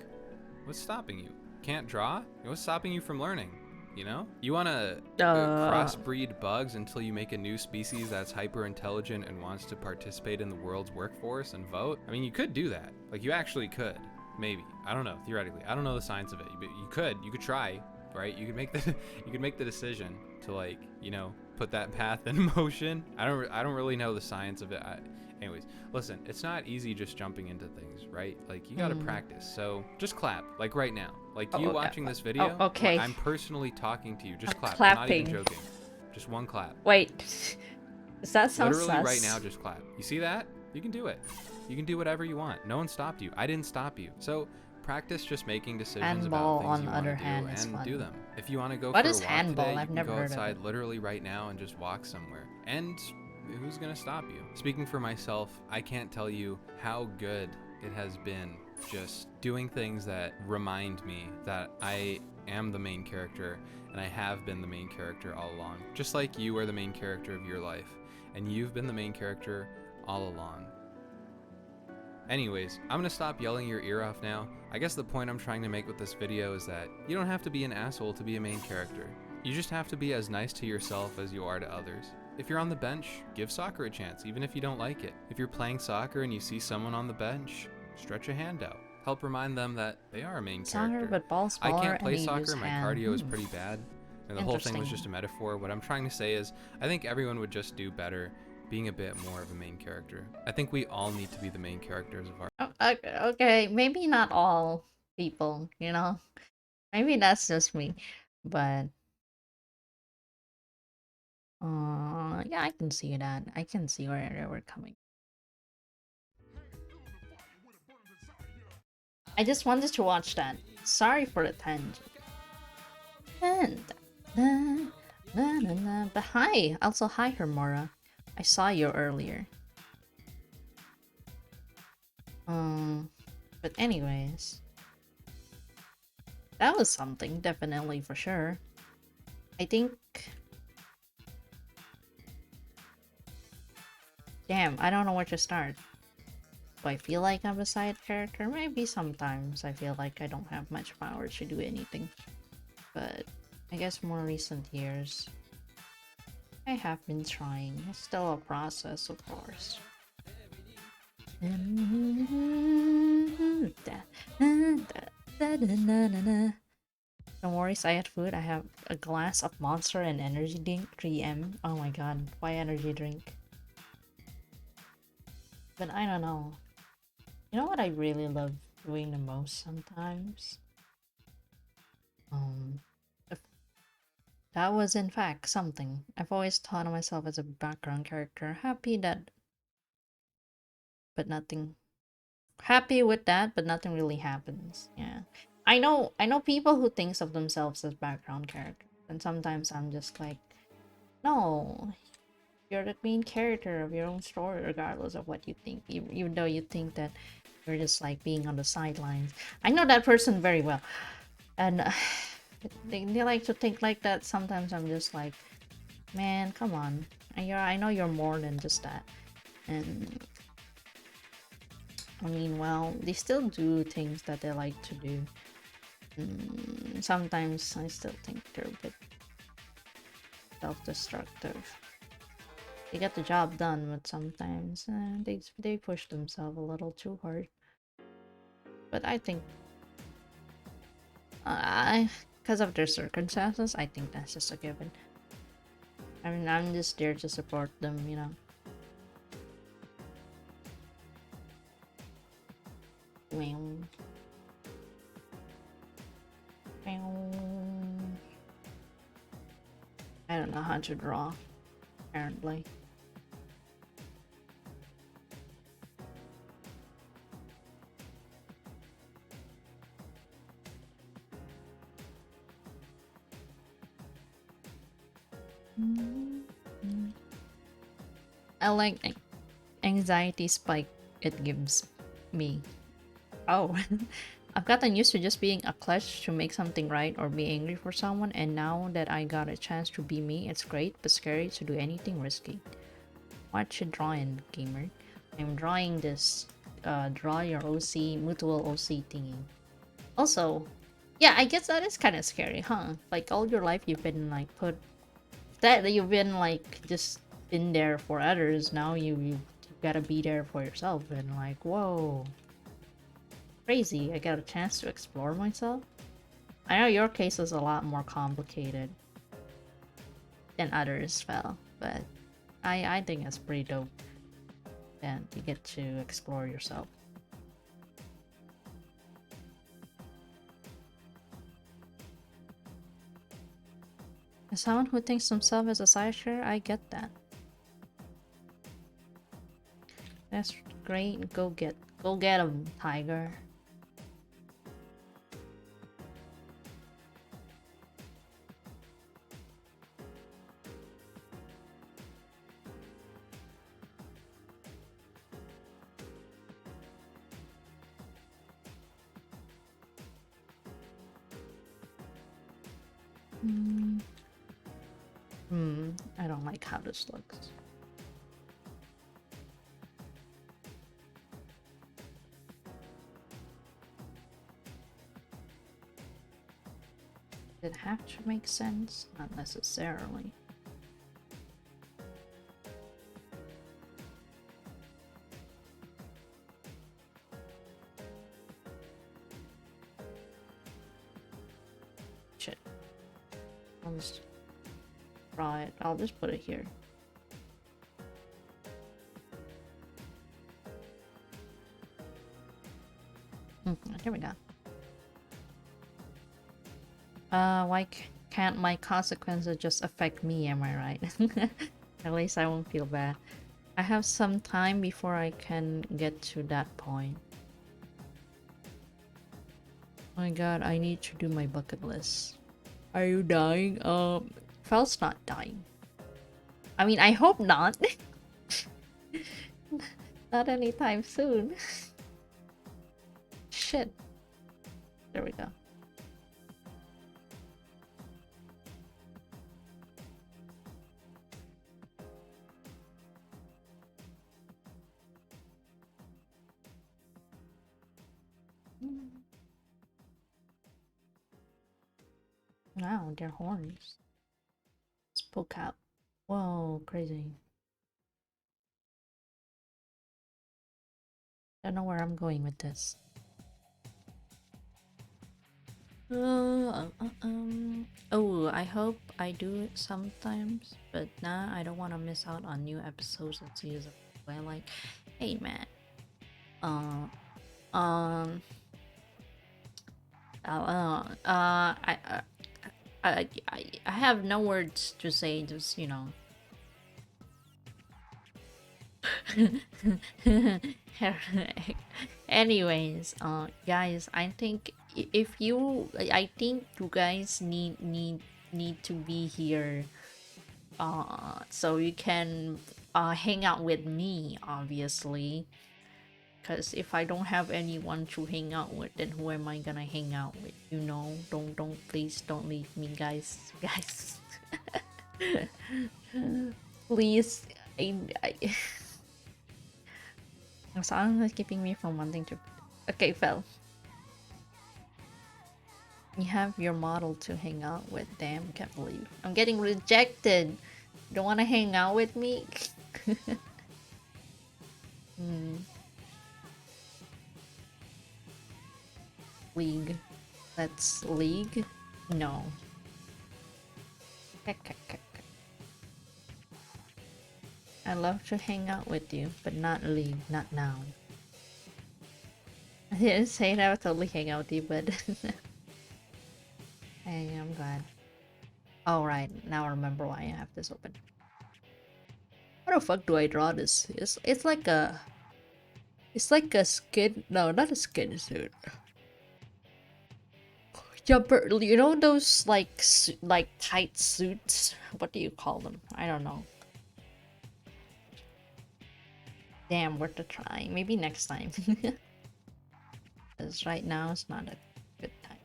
What's stopping you? Can't draw? What's stopping you from learning? You know? You want to crossbreed bugs until you make a new species that's hyper intelligent and wants to participate in the world's workforce and vote? I mean, you could do that. Like, you actually could. Maybe. I don't know, theoretically. I don't know the science of it, but you could try, right? You could make the decision to, like, you know, put that path in motion. I don't really know the science of it. Anyways, listen, it's not easy just jumping into things, right? Like, you gotta practice. So just clap, like right now. Like you watching this video, okay. I'm personally talking to you. Just clap. Clapping. I'm not even joking. Just one clap. Wait. Does that sound Literally sus? right now, just clap. You see that? You can do it. You can do whatever you want. No one stopped you. I didn't stop you. So practice just making decisions handball, about things on you the want other to do hand, is and fun. do them. If you want to go What for is a walk handball? today, I've you never can go heard of outside it. literally right now and just walk somewhere. And who's gonna stop you? Speaking for myself, I can't tell you how good it has been just doing things that remind me that I am the main character and I have been the main character all along. Just like you are the main character of your life and you've been the main character all along. Anyways, I'm gonna stop yelling your ear off now. I guess the point I'm trying to make with this video is that you don't have to be an asshole to be a main character. You just have to be as nice to yourself as you are to others. If you're on the bench, give soccer a chance, even if you don't like it. If you're playing soccer and you see someone on the bench, stretch a hand out. Help remind them that they are a main character. Soccer, but ball's I smaller can't play and you soccer, use my hand. cardio is pretty bad. And the whole thing was Interesting. just a metaphor. What I'm trying to say is, I think everyone would just do better being a bit more of a main character. I think we all need to be the main characters of our Okay, maybe not all people, you know? Maybe that's just me. But yeah, I can see that. I can see where they were coming. I just wanted to watch that. Sorry for the tangent. But hi! Also hi, Hermora. I saw you earlier. But anyways. That was something, definitely, for sure. I think... Damn, I don't know where to start. Do I feel like I'm a side character? Maybe sometimes I feel like I don't have much power to do anything. But I guess more recent years, I have been trying. It's still a process, of course. Don't worry, I had food. I have a glass of Monster and energy drink, 3M. Oh my god, why energy drink? But I don't know. You know what I really love doing the most sometimes? If that was in fact something. I've always thought of myself as a background character. Happy with that, but nothing really happens. Yeah. I know people who thinks of themselves as background characters, and sometimes I'm just like, no, you're the main character of your own story, regardless of what you think. Even though you think that you're just like being on the sidelines. I know that person very well, and they like to think like that. Sometimes I'm just like, man, come on. I know you're more than just that, and I mean, well, they still do things that they like to do. Sometimes I still think they're a bit self-destructive. They get the job done, but sometimes they push themselves a little too hard. But I think, because of their circumstances, I think that's just a given. I mean, I'm just there to support them, you know. I don't know how to draw, apparently. I like anxiety spike it gives me. Oh, I've gotten used to just being a clutch to make something right or be angry for someone, and now that I got a chance to be me, it's great but scary to do anything risky. What you drawing, gamer? I'm drawing this draw your OC mutual OC thingy. Also, yeah, I guess that is kind of scary, huh? Like all your life you've been like put that you've been like just been there for others. Now you gotta be there for yourself, and like whoa, crazy. I got a chance to explore myself. I know your case is a lot more complicated than others, Fel, but I think it's pretty dope. And you get to explore yourself. As someone who thinks himself as a sideshow, I get that. That's great. Go get him, Tiger. I don't like how this looks. Does it have to make sense? Not necessarily. Shit. I'll just draw it. I'll just put it here. Here we go. Why can't my consequences just affect me, am I right? At least I won't feel bad. I have some time before I can get to that point. Oh my god, I need to do my bucket list. Are you dying? Fel's not dying. I mean, I hope not. Not anytime soon. Shit. There we go. Wow, they're horns. Let's poke out. Whoa, crazy. Don't know where I'm going with this. Oh, I hope I do it sometimes, but nah, I don't want to miss out on new episodes of season. Where like, hey man, uh, um, I have no words to say. Just you know. Anyways, guys, I think I think you guys need to be here, so you can hang out with me, obviously. Cause if I don't have anyone to hang out with, then who am I gonna hang out with? You know, please don't leave me, guys, guys. Please, I Someone is keeping me from wanting to. Okay, Fel. You have your model to hang out with. Damn, can't believe I'm getting rejected. Don't want to hang out with me? League. That's League? No. I love to hang out with you, but not League, not now. I didn't say that I would totally hang out with you, but hey, I'm glad. Oh right, now I remember why I have this open. How the fuck do I draw this? It's like a skin. No, not a skin suit. Jumper. You know those like tight suits? What do you call them? I don't know. Damn, worth a try. Maybe next time. Because right now it's not a good time.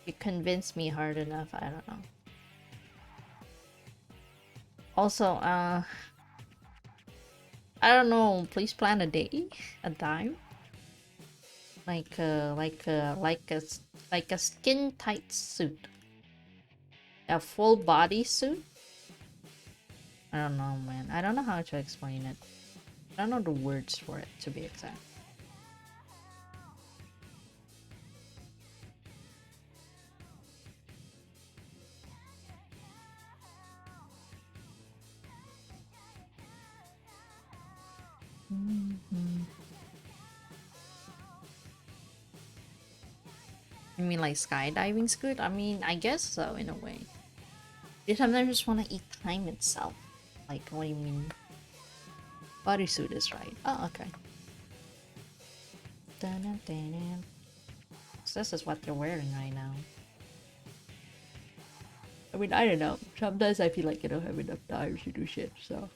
You convinced me hard enough, I don't know. Also, I don't know, please plan a day, a time. Like a skin tight suit. A full body suit? I don't know, man. I don't know how to explain it. I don't know the words for it, to be exact. I mean, like skydiving's good? I mean, I guess so, in a way. You sometimes just want to eat time itself. Like, what do you mean? Bodysuit is right. Oh, okay. So this is what they're wearing right now. I mean, I don't know. Sometimes I feel like I don't have enough time to do shit, so.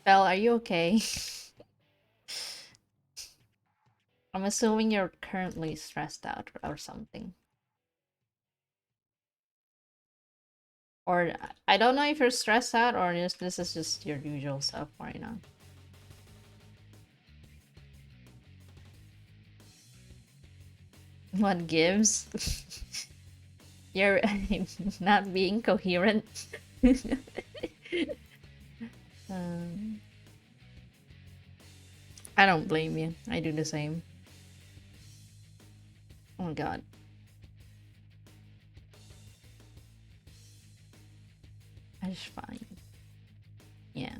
Belle, are you okay? I'm assuming you're currently stressed out or something. Or I don't know if you're stressed out or just this is just your usual stuff right now. What gives? You're not being coherent. um, I don't blame you. I do the same. Oh god. I just fine. Yeah.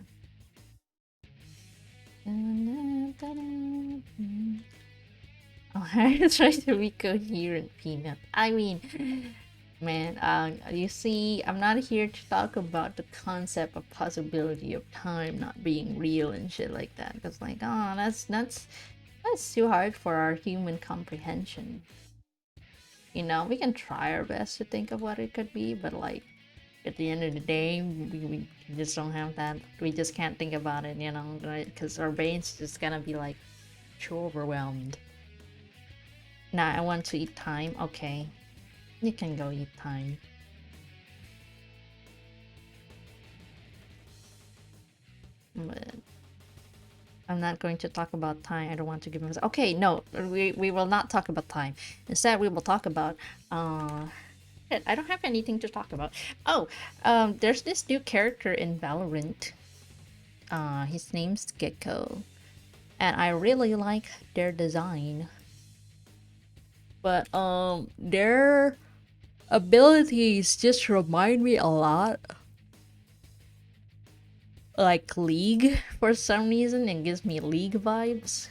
Oh, I try to be coherent, Peanut. I mean, man, you see, I'm not here to talk about the concept of possibility of time not being real and shit like that. Because, like, oh, that's too hard for our human comprehension. You know, we can try our best to think of what it could be, but like, at the end of the day, we just don't have that. We just can't think about it, you know, right? Because our brain's just gonna be like too overwhelmed. Now I want to eat time. Okay, you can go eat time. But I'm not going to talk about time. I don't want to give myself. Okay, no, we will not talk about time. Instead, we will talk about shit, I don't have anything to talk about. Oh, there's this new character in Valorant. His name's Gecko, and I really like their design. But their abilities just remind me a lot like League for some reason. It gives me League vibes.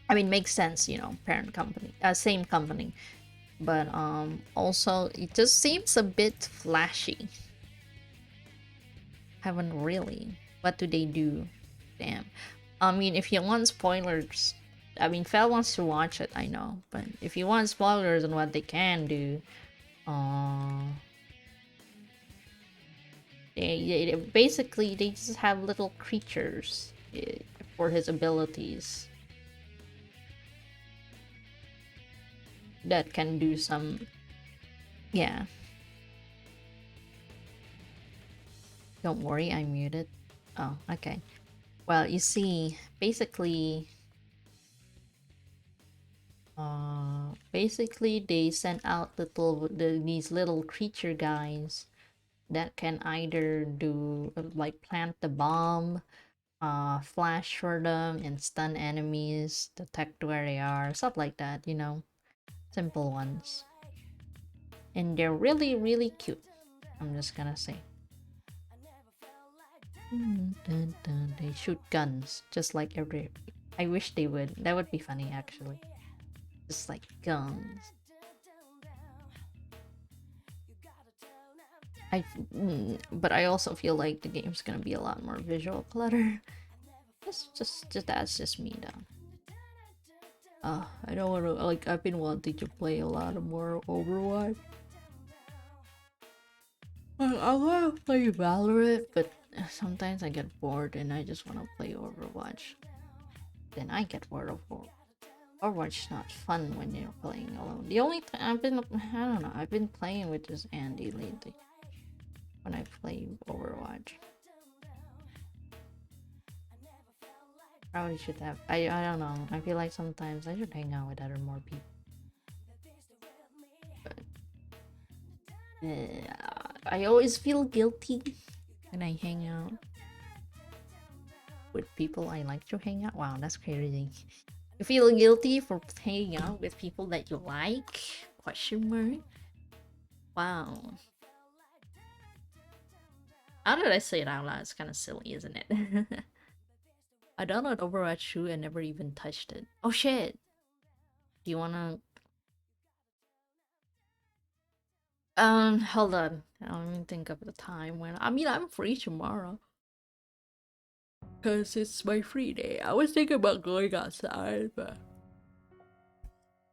I mean, makes sense, you know, parent company, same company, but also it just seems a bit flashy. Haven't really. What do they do? Damn. I mean, if you want spoilers, I mean, Fel wants to watch it, I know, but if you want spoilers on what they can do, uh, basically they just have little creatures for his abilities that can do some, yeah. Don't worry, I muted. Oh, okay. Well, you see, basically they sent out these little creature guys that can either do like plant the bomb, flash for them and stun enemies, detect where they are, stuff like that, you know, simple ones. And they're really, really cute. I'm just gonna say. Dun, dun, they shoot guns just like every. I wish they would. That would be funny, actually. Just like guns. But I also feel like the game's gonna be a lot more visual clutter. Just that's just me though. I don't want to like. I've been wanting to play a lot more Overwatch. I wanna play Valorant, but sometimes I get bored and I just wanna play Overwatch. Then I get bored of Overwatch. Not fun when you're playing alone. The only time I don't know, I've been playing with just Andy lately when I play Overwatch. Probably should have. I don't know. I feel like sometimes I should hang out with other more people. I always feel guilty when I hang out with people I like to hang out. Wow, that's crazy. You feel guilty for hanging out with people that you like? Question mark. Wow. How did I say it out loud? It's kind of silly, isn't it? I downloaded Overwatch 2 and never even touched it. Oh shit. Do you wanna hold on. I don't even think of the time when I'm free tomorrow. Cause it's my free day. I was thinking about going outside, but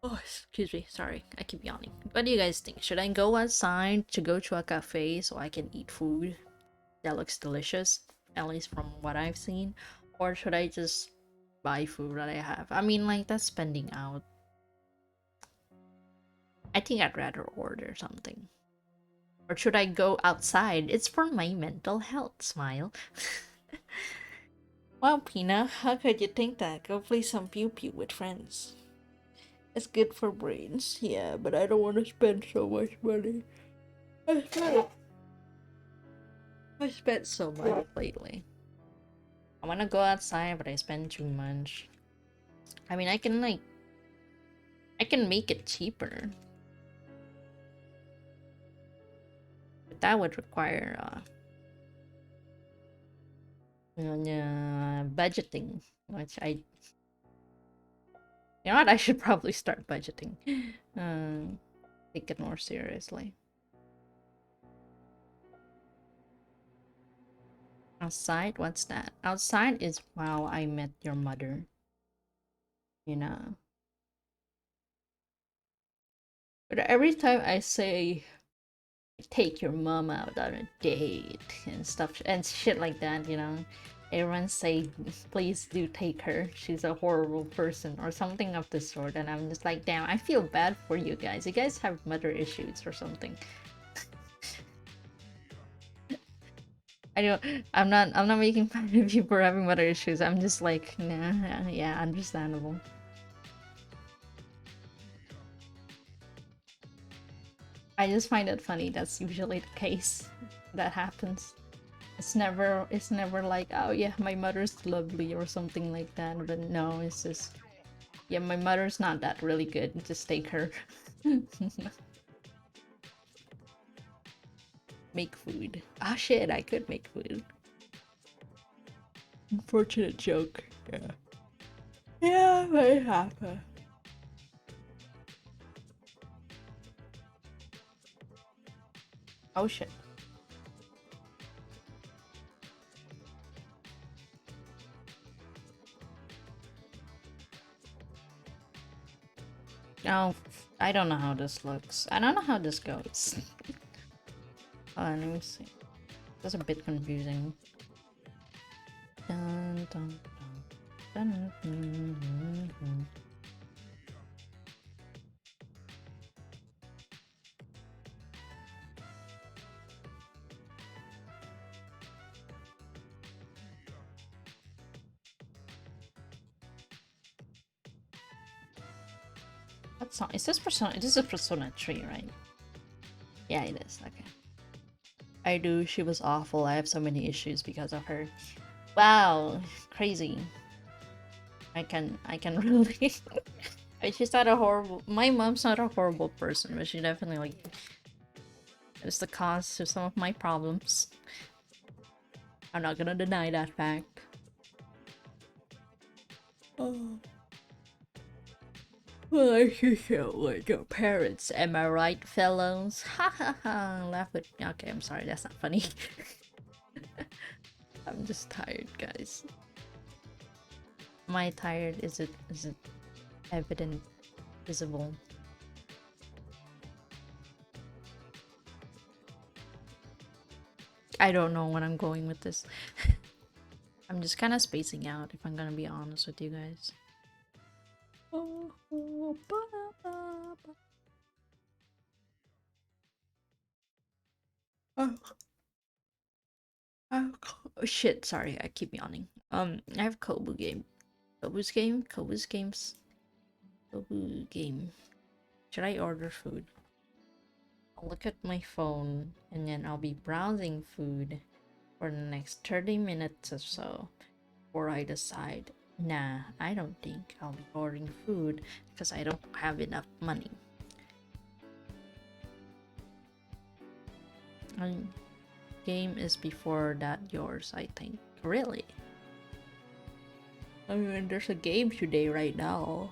oh, excuse me, sorry, I keep yawning. What do you guys think? Should I go outside to go to a cafe so I can eat food that looks delicious, at least from what I've seen? Or should I just buy food that I have? I mean, like, that's spending out. I think I'd rather order something. Or should I go outside? It's for my mental health, smile. Wow, Pina, how could you think that? Go play some pew pew with friends. It's good for brains, yeah, but I don't want to spend so much money. I spent so much lately. I want to go outside, but I spend too much. I mean, I can make it cheaper. But that would require, budgeting, which you know what, I should probably start budgeting. Take it more seriously. Outside? What's that? Outside is Wow, I Met Your Mother. You know. But every time I say take your mom out on a date and stuff and shit like that, you know, everyone say please do take her. She's a horrible person or something of the sort, and I'm just like, damn, I feel bad for you guys. You guys have mother issues or something. I know I'm not making fun of you for having mother issues. I'm just like, nah, yeah, understandable. I just find it funny. That's usually the case that happens. It's never like, oh yeah, my mother's lovely or something like that. But no, it's just, yeah, my mother's not that really good. Just take her. Make food. Ah shit, I could make food. Unfortunate joke. Yeah. Yeah, but it happened. Oh shit. Oh, I don't know how this looks. I don't know how this goes. Let me see. That's a bit confusing. Dun, dun, dun, dun, dun, dun, dun. What song? Is this Persona? This is a Persona 3, right? Yeah, it is. Okay. I do. She was awful. I have so many issues because of her. Wow, crazy. I can really. She's not a horrible. My mom's not a horrible person, but she definitely like is the cause of some of my problems. I'm not gonna deny that fact. Oh. Well, I should show like your parents. Am I right, fellows? Ha ha ha! Laugh at. Okay, I'm sorry. That's not funny. I'm just tired, guys. Am I tired? Is it evident, visible? I don't know when I'm going with this. I'm just kind of spacing out, if I'm gonna be honest with you guys. Oh shit, sorry, I keep yawning. I have Kobu game. Kobu's game? Kobu's games? Kobu game. Should I order food? I'll look at my phone and then I'll be browsing food for the next 30 minutes or so before I decide, nah, I don't think I'll be ordering food because I don't have enough money. Game is before that yours, I think. Really? I mean, there's a game today right now.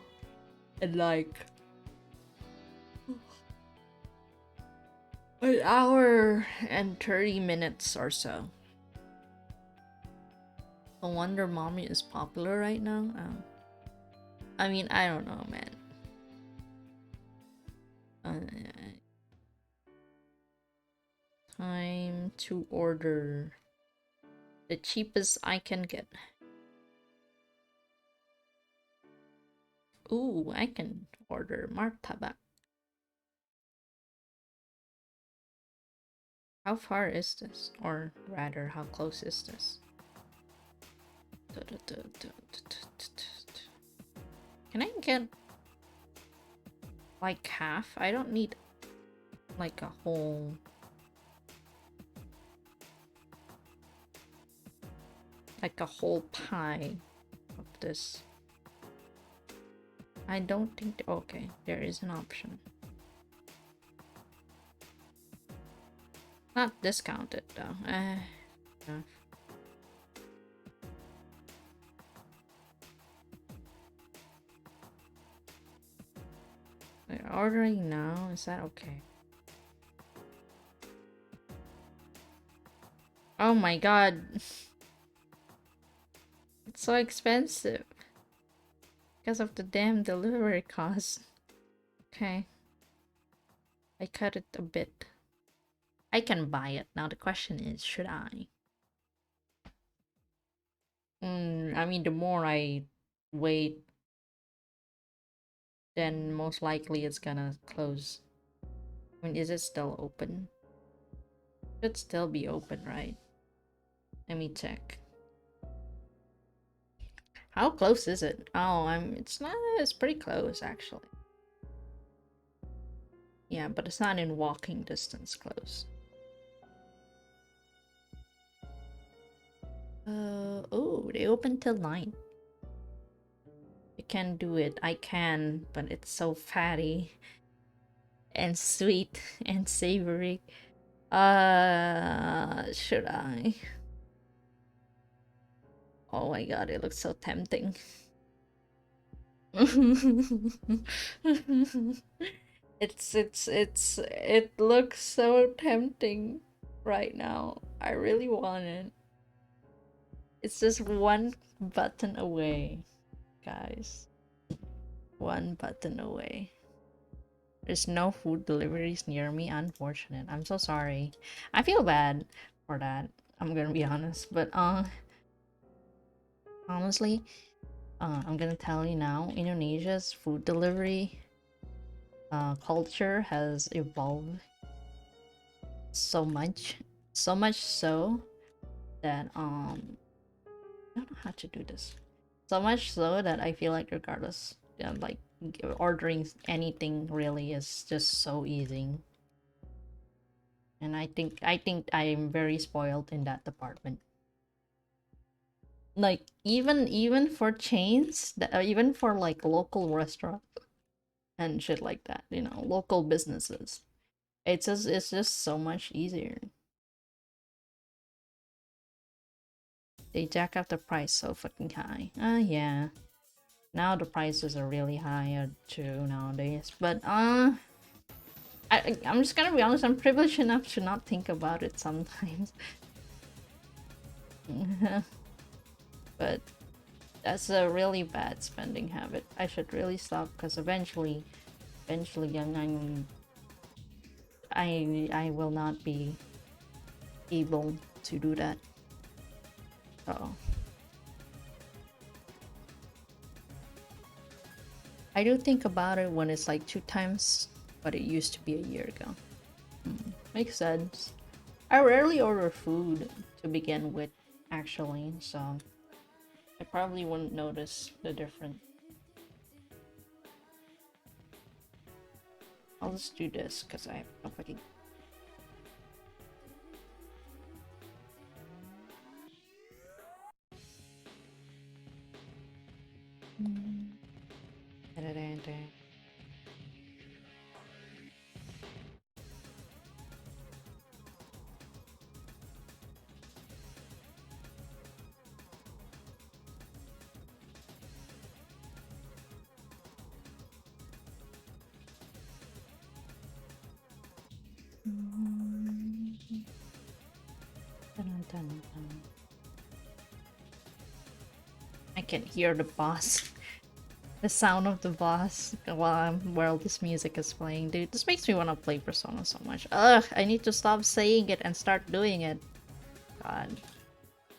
And like an hour and 30 minutes or so. No wonder Mommy is popular right now. Oh. I mean, I don't know, man. Time to order the cheapest I can get. Ooh, I can order martabak. How far is this? Or rather, how close is this? Can I get like half? I don't need like a whole... like a whole pie of this. I don't think... okay, there is an option. Not discounted though. Yeah. We're ordering now, is that okay? Oh my god. It's so expensive. Because of the damn delivery cost. Okay. I cut it a bit. I can buy it. Now the question is, should I? I mean, the more I wait, then most likely it's gonna close. I mean, is it still open? Should still be open, right? Let me check. How close is it? Oh, it's not, it's pretty close actually. Yeah, but it's not in walking distance close. Oh, they open till 9. I can do it. I can, but it's so fatty and sweet and savory. Should I? Oh my god, it looks so tempting. It looks so tempting right now. I really want it. It's just one button away, guys. One button away. There's no food deliveries near me, unfortunate. I'm so sorry. I feel bad for that. I'm gonna be honest, but honestly, I'm gonna tell you now, Indonesia's food delivery culture has evolved so much so that I don't know how to do this. So much so that I feel like regardless, like ordering anything really is just so easy. And I think I'm very spoiled in that department. Like even for chains, that even for like local restaurants and shit like that, you know, local businesses, it's just so much easier. They jack up the price so fucking high. Yeah. Now the prices are really high too nowadays. But I'm just gonna be honest, I'm privileged enough to not think about it sometimes. But that's a really bad spending habit. I should really stop because eventually I will not be able to do that. So I do think about it when it's like 2 times, but it used to be a year ago. Makes sense. I rarely order food to begin with, actually, so I probably wouldn't notice the difference. I'll just do this because I have no fucking. I can hear the boss. The sound of the boss while this music is playing. Dude, this makes me want to play Persona so much. Ugh, I need to stop saying it and start doing it. God.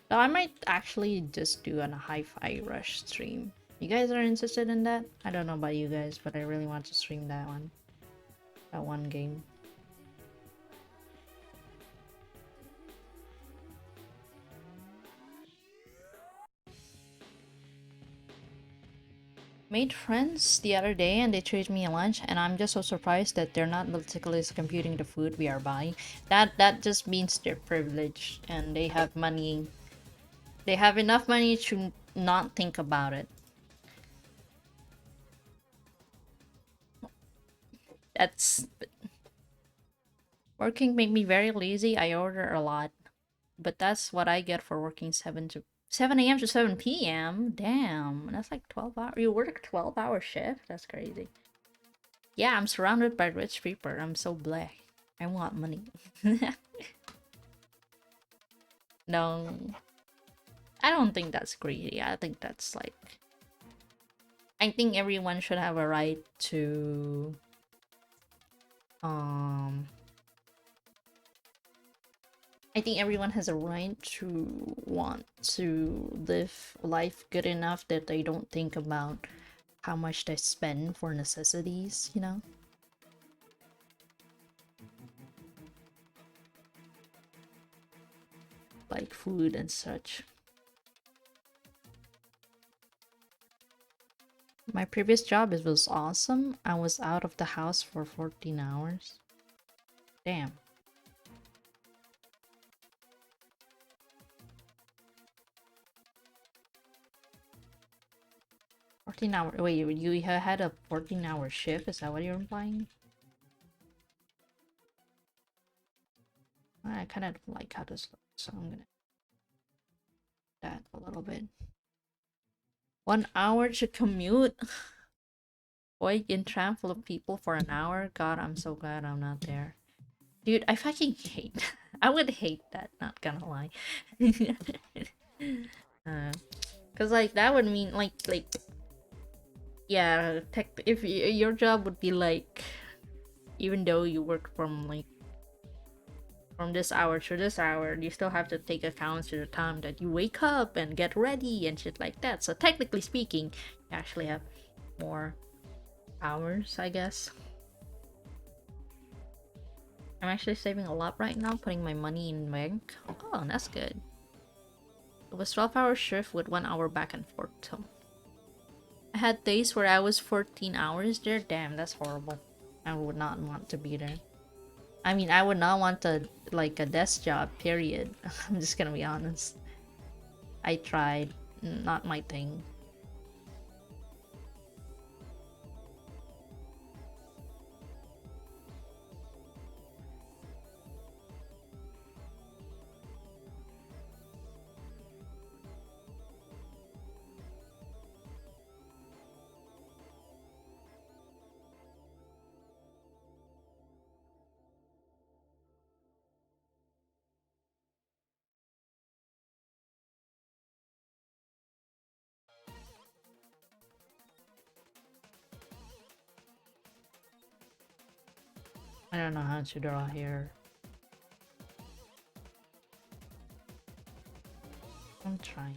So I might actually just do a Hi-Fi Rush stream. You guys are interested in that? I don't know about you guys, but I really want to stream that one. That one game. Made friends the other day and they treated me a lunch, and I'm just so surprised that they're not meticulously computing the food we are buying. That just means they're privileged and they have money. They have enough money to not think about it. That's working made me very lazy. I order a lot, but that's what I get for working 7 a.m. to 7 p.m. Damn, that's like 12 hours. You work a 12-hour shift? That's crazy. Yeah, I'm surrounded by rich people. I'm so black. I want money. No, I don't think that's greedy. I think that's like. I think everyone should have a right to. I think everyone has a right to want to live life good enough that they don't think about how much they spend for necessities, you know? Like food and such. My previous job, it was awesome. I was out of the house for 14 hours. Damn. 14 hour. Wait, you had a 14-hour shift? Is that what you're implying? I kind of don't like how this looks, so I'm gonna that a little bit. 1 hour to commute. Boy, in tram full of people for an hour. God, I'm so glad I'm not there. Dude, I fucking hate. I would hate that. Not gonna lie. Cause like that would mean like yeah, if your job would be like, even though you work from like from this hour to this hour, you still have to take account to the time that you wake up and get ready and shit like that. So technically speaking, you actually have more hours, I guess. I'm actually saving a lot right now, putting my money in bank. Oh, that's good. It was 12-hour shift with 1 hour back and forth. So I had days where I was 14 hours there. Damn, that's horrible. I would not want to be there. I mean, I would not want a desk job, period. I'm just gonna be honest. I tried. Not my thing. I don't know how to draw here. I'm trying.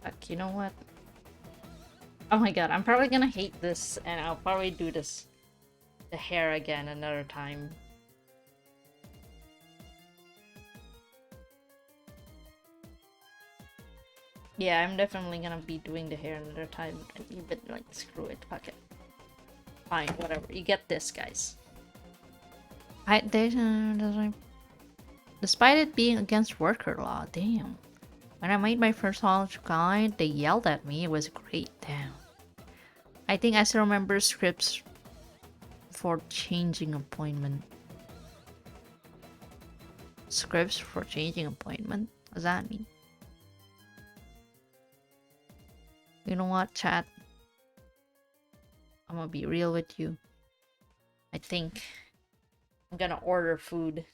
Fuck, you know what? Oh my god, I'm probably gonna hate this, and I'll probably do the hair again another time. Yeah, I'm definitely gonna be doing the hair another time, and even like screw it, fuck it. Fine, whatever. You get this, guys. Despite it being against worker law, damn. When I made my first college guide, they yelled at me. It was great, damn. I think I still remember scripts for changing appointment. Scripts for changing appointment? What does that mean? You know what, chat? I'm gonna be real with you. I think I'm gonna order food.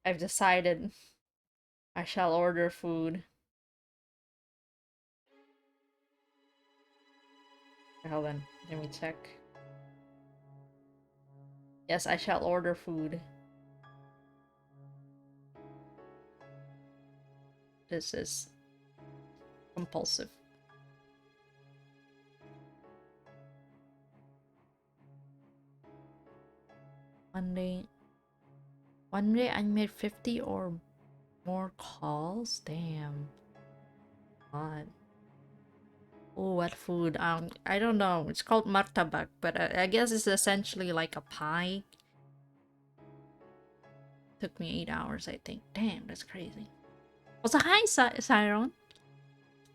I've decided I shall order food. Hold on, let me check. Yes, I shall order food. This is compulsive. One day I made 50 or more calls? Damn. God. Oh, what food? I don't know. It's called martabak, but I guess it's essentially like a pie. Took me 8 hours, I think. Damn, that's crazy. Also, hi, Siron.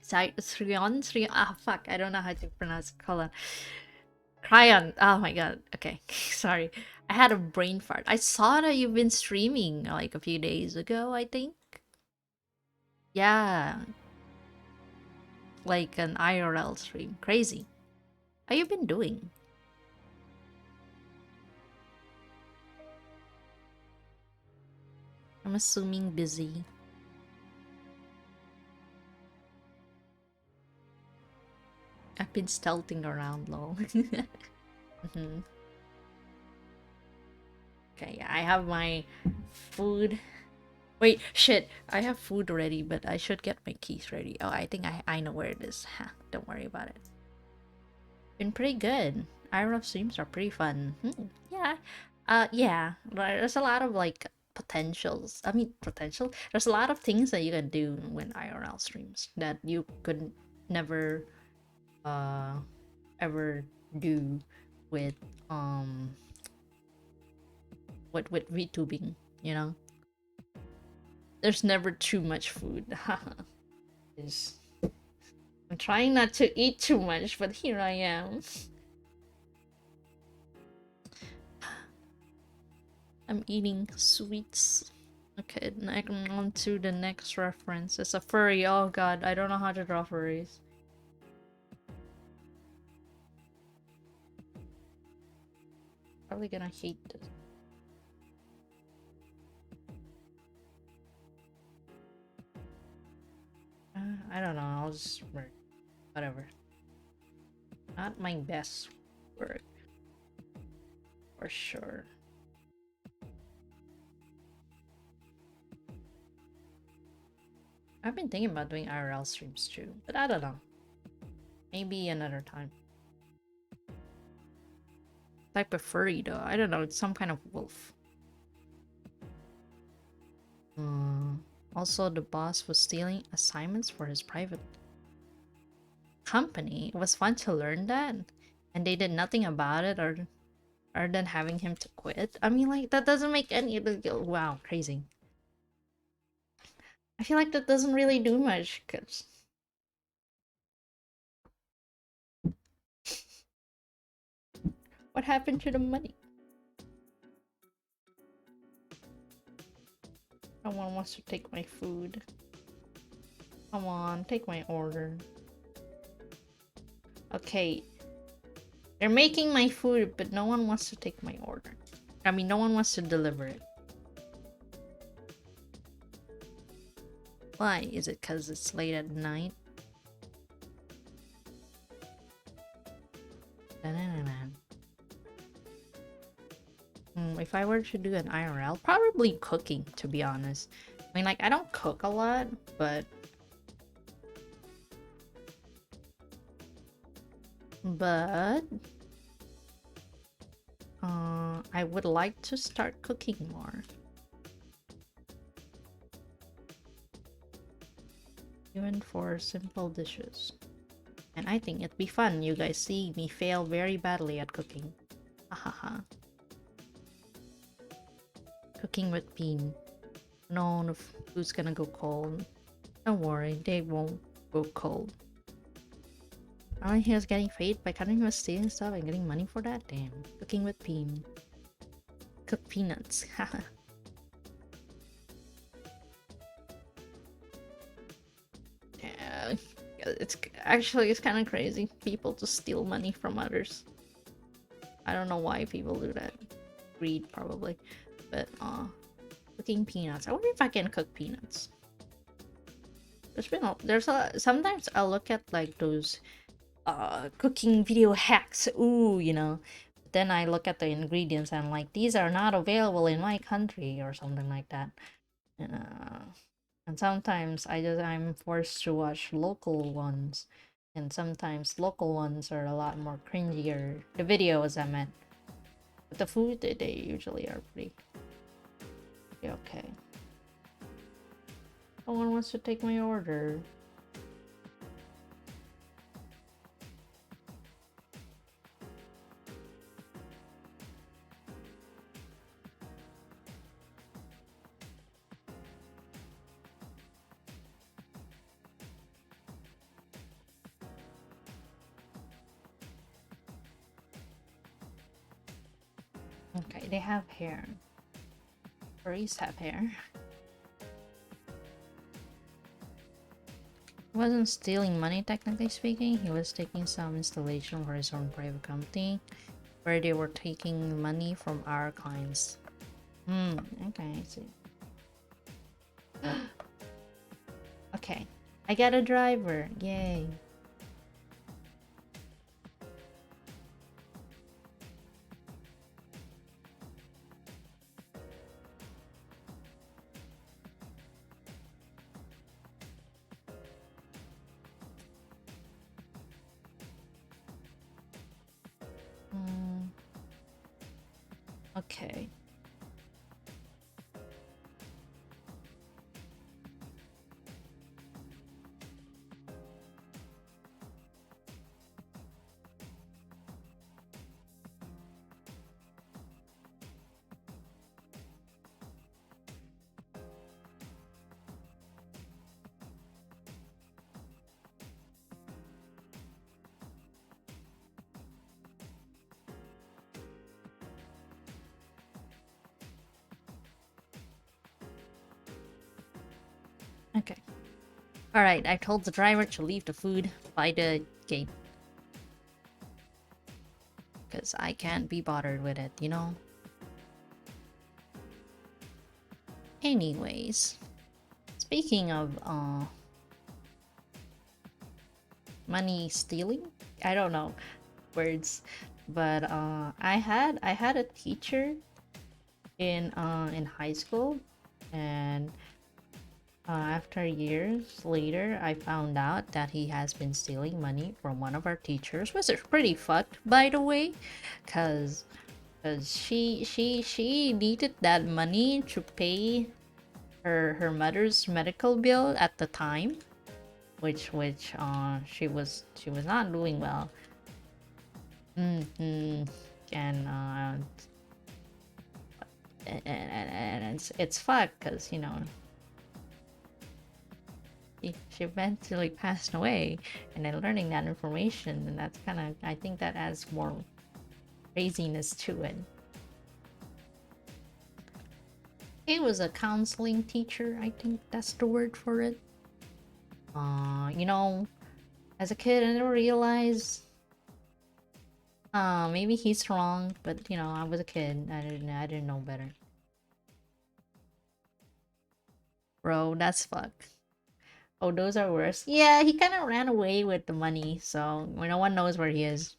Srion? Ah, fuck. I don't know how to pronounce it. Cryon. Oh my god. Okay. Sorry. I had a brain fart. I saw that you've been streaming like a few days ago, I think. Yeah. Like an IRL stream. Crazy. How you been doing? I'm assuming busy. I've been stealthing around, lol. Okay, yeah, I have my food. Wait, shit. I have food ready, but I should get my keys ready. Oh, I think I know where it is. Ha, don't worry about it. Been pretty good. IRL streams are pretty fun. Yeah. Yeah. There's a lot of like potentials. I mean, potential. There's a lot of things that you can do when IRL streams that you could never ever do with with VTubing, you know? There's never too much food. I'm trying not to eat too much, but here I am. I'm eating sweets. Okay, on to the next reference. It's a furry. Oh god, I don't know how to draw furries. Probably gonna hate this. I don't know, I'll just work. Whatever. Not my best work. For sure. I've been thinking about doing IRL streams too, but I don't know. Maybe another time. Type of furry though. I don't know, it's some kind of wolf. Also, the boss was stealing assignments for his private company. It was fun to learn that. And they did nothing about it other than having him to quit. I mean, like, that doesn't make any... Wow, crazy. I feel like that doesn't really do much, because... What happened to the money? Someone wants to take my food. Come on, take my order. Okay. They're making my food, but no one wants to take my order. I mean, no one wants to deliver it. Why? Is it because it's late at night? If I were to do an IRL, probably cooking, to be honest. I mean, like, I don't cook a lot, but... I would like to start cooking more. Even for simple dishes. And I think it'd be fun. You guys see me fail very badly at cooking. Hahaha. Cooking with bean. No, food's gonna go cold. Don't worry, they won't go cold. Aren't he was getting paid by cutting with stealing stuff and getting money for that? Damn. Cooking with bean. Cook peanuts. Haha. Yeah, it's kind of crazy. People just steal money from others. I don't know why people do that. Greed, probably. But cooking peanuts. I wonder if I can cook peanuts. Sometimes I'll look at like those cooking video hacks. Ooh, you know. But then I look at the ingredients and I'm like, these are not available in my country or something like that. And sometimes I'm forced to watch local ones, and sometimes local ones are a lot more cringier. The videos I meant, but the food they usually are pretty okay. No one wants to take my order. Okay, they have hair. Furries have hair. He wasn't stealing money, technically speaking. He was taking some installation for his own private company, where they were taking money from our clients. Okay, I see. Okay, I got a driver. Yay. Okay. Okay. Alright, I told the driver to leave the food by the gate. Because I can't be bothered with it, you know? Anyways. Speaking of, money stealing? I don't know words. But, I had a teacher in high school, and after years later, I found out that he has been stealing money from one of our teachers, which is pretty fucked, by the way, cause she needed that money to pay her mother's medical bill at the time, which she was not doing well. And it's fucked, cause you know. She eventually passed away, and then learning that information, and that's kind of, I think that adds more craziness to it. He was a counseling teacher, I think that's the word for it. You know, as a kid I never realized maybe he's wrong, but you know, I was a kid, I didn't know better. Bro, that's fucked. Oh, those are worse. Yeah, he kind of ran away with the money, so no one knows where he is.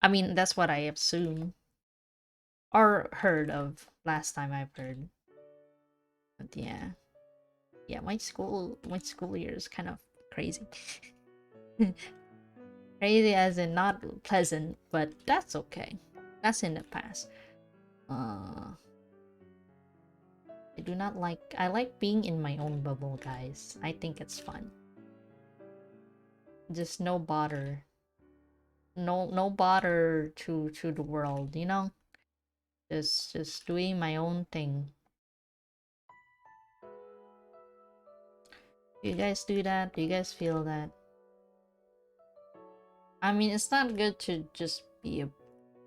I mean, that's what I assume or heard of last time I've heard. But yeah, yeah, my school year is kind of crazy. Crazy as in not pleasant, but that's okay. That's in the past. Uh, I do not like. I like being in my own bubble, guys. I think it's fun. Just no bother. No bother to the world, you know? Just doing my own thing. Do you guys do that? Do you guys feel that? I mean, it's not good to just be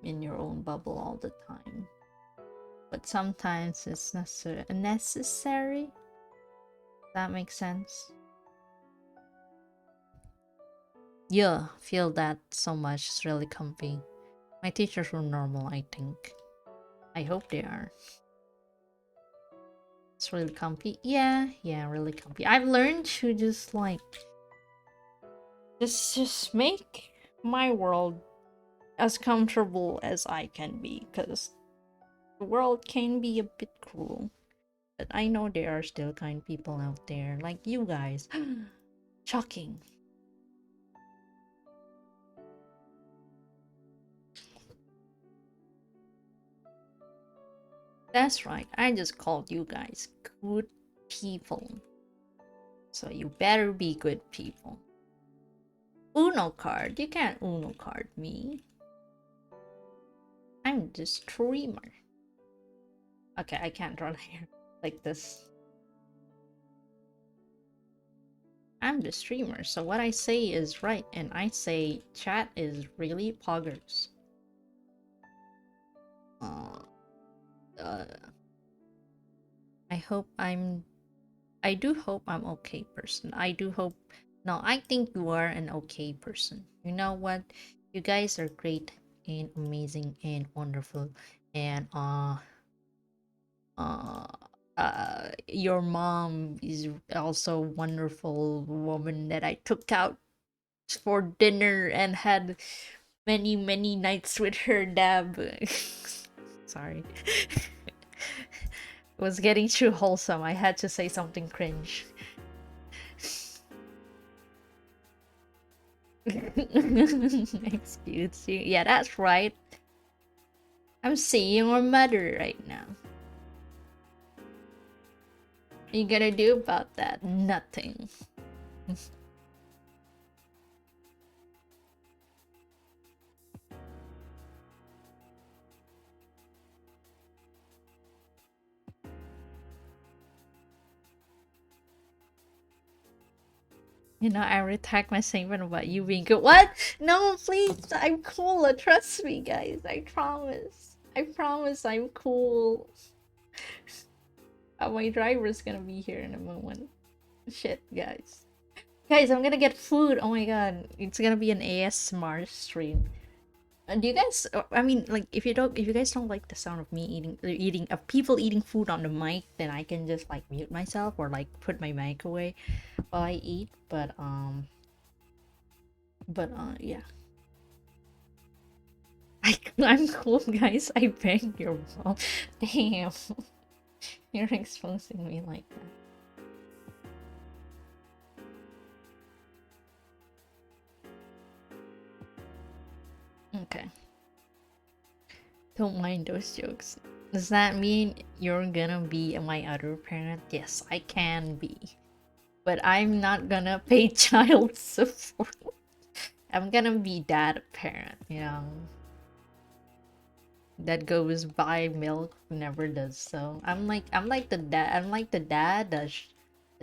in your own bubble all the time. But sometimes it's necessary. That makes sense. Yeah, feel that so much. It's really comfy. My teachers were normal, I think. I hope they are. It's really comfy. Yeah, really comfy. I've learned to just like just make my world as comfortable as I can be, because the world can be a bit cruel. But I know there are still kind people out there, like you guys. Shocking. That's right, I just called you guys good people. So you better be good people. Uno card? You can't Uno card me. I'm the streamer. Okay, I can't draw hair like this. I'm the streamer, so what I say is right, and I say chat is really poggers. Uh, uh, I hope I do hope I'm okay person. I do hope. No, I think you are an okay person. You know what? You guys are great and amazing and wonderful, and uh your mom is also a wonderful woman that I took out for dinner and had many nights with her dab. Sorry. It was getting too wholesome. I had to say something cringe. Excuse you. Yeah, that's right. I'm seeing your mother right now. What you gonna do about that? Nothing. You know, I retract my statement about you being good. What? No, please. I'm cool. Trust me, guys. I promise. I promise I'm cool. My driver's gonna be here in a moment. Shit, guys. Guys, I'm gonna get food. Oh my god. It's gonna be an ASMR stream. Do you guys? I mean, like, if you guys don't like the sound of me of people eating food on the mic, then I can just like mute myself or like put my mic away while I eat. Yeah. I'm cool, guys. I beg your mom. Damn, you're exposing me like that. Okay. Don't mind those jokes. Does that mean you're gonna be my other parent? Yes, I can be. But I'm not gonna pay child support. I'm gonna be that parent, you know, that goes buy milk, never does so. I'm like the dad, the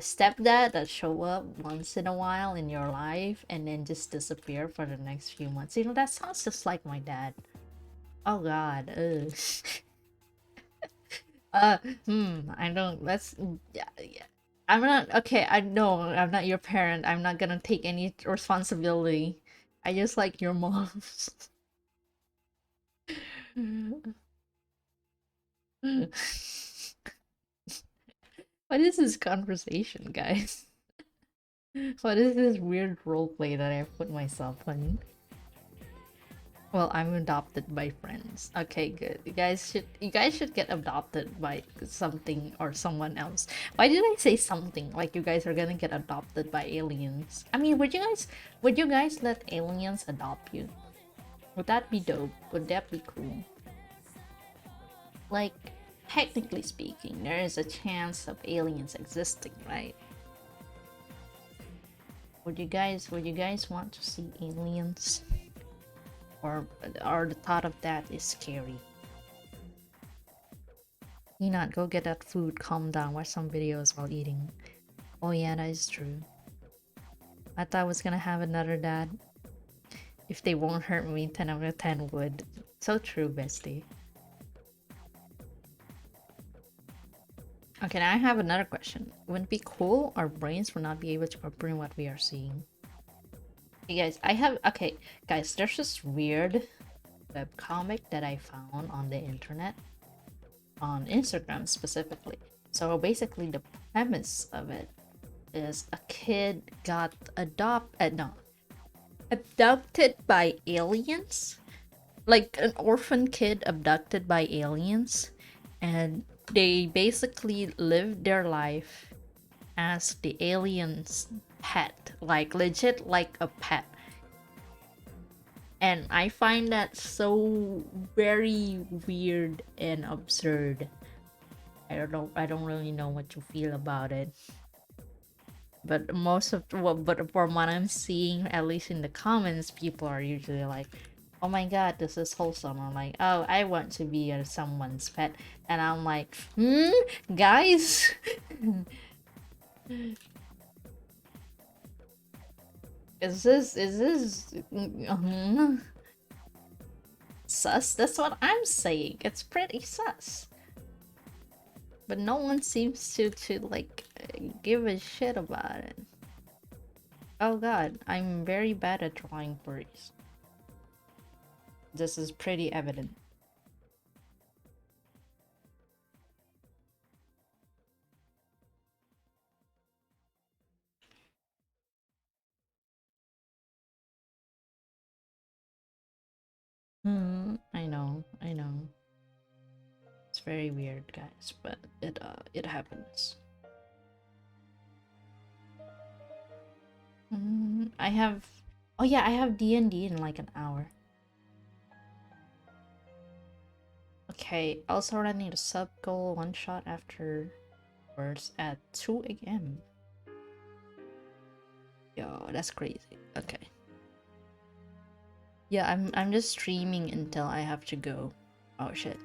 stepdad that show up once in a while in your life and then just disappear for the next few months. You know, that sounds just like my dad. Oh god. Ugh. uh I don't yeah. I'm not okay. I know I'm not your parent. I'm not gonna take any responsibility. I just like your mom. What is this conversation, guys? What is this weird roleplay that I put myself in? Well, I'm adopted by friends. Okay, good. You guys should get adopted by something or someone else. Why did I say something? Like you guys are gonna get adopted by aliens. I mean, would you guys let aliens adopt you? Would that be dope? Would that be cool? Like, technically speaking, there is a chance of aliens existing, right? Would you guys want to see aliens? Or the thought of that is scary. Not go get that food, calm down, watch some videos while eating. Oh yeah, that is true. I thought I was gonna have another dad. If they won't hurt me, 10 out of 10 would. So true, bestie. Okay, now I have another question. Wouldn't it be cool our brains would not be able to comprehend what we are seeing? Hey guys, okay, guys, there's this weird webcomic that I found on the internet, on Instagram specifically. So basically, the premise of it is a kid got adopted by aliens, like an orphan kid abducted by aliens, and they basically lived their life as the aliens' pet, like legit like a pet. And I find that so very weird and absurd. I don't really know what to feel about it. But but from what I'm seeing, at least in the comments, people are usually like, "Oh my god, this is wholesome." I'm like, "Oh, I want to be someone's pet," and I'm like, guys." Is this sus? That's what I'm saying. It's pretty sus. But no one seems to like give a shit about it. Oh god, I'm very bad at drawing furries. This is pretty evident. I know, I know. It's very weird, guys, but it happens. I have, oh yeah, I have D&D in like an hour. Okay, also I need a sub goal one shot afterwards at 2 a.m. Yo, that's crazy. Okay. Yeah, I'm just streaming until I have to go. Oh shit.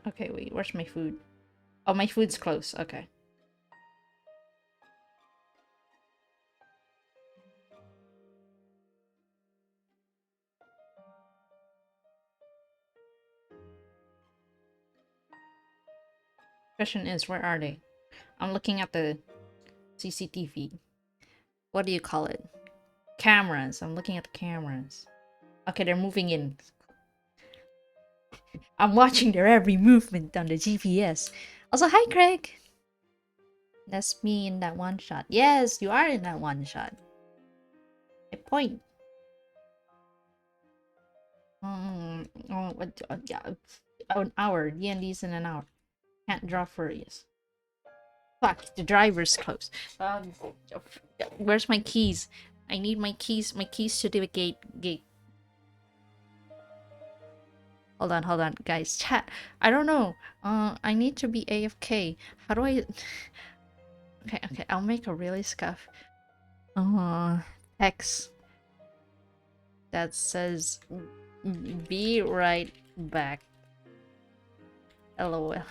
Okay, wait, where's my food? Oh, my food's close. Okay. Question is, where are they? I'm looking at the CCTV. What do you call it? Cameras. I'm looking at the cameras. Okay, they're moving in. I'm watching their every movement on the GPS. Also, hi, Craig. That's me in that one shot. Yes, you are in that one shot. A point. Yeah, an hour. D&D's in an hour. Can't draw furries. Fuck, the driver's close. Where's my keys? I need my keys. My keys to the gate. Hold on, guys. Chat. I don't know. I need to be AFK. How do I? Okay. I'll make a really scuff. Text that says, "Be right back." LOL.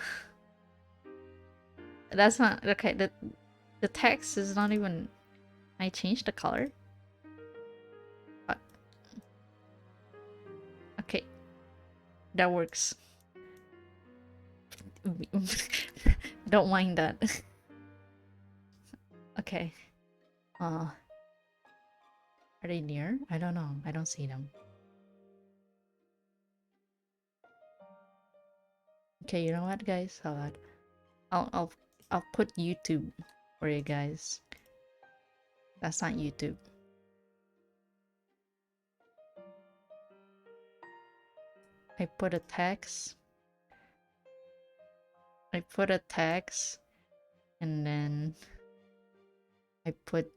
That's not okay. The text is not even. I changed the color. Okay, that works. Don't mind that. Okay. Are they near? I don't know. I don't see them. Okay, you know what, guys? How about I'll put YouTube for you guys. That's not YouTube. I put a text. I put a text, and then I put,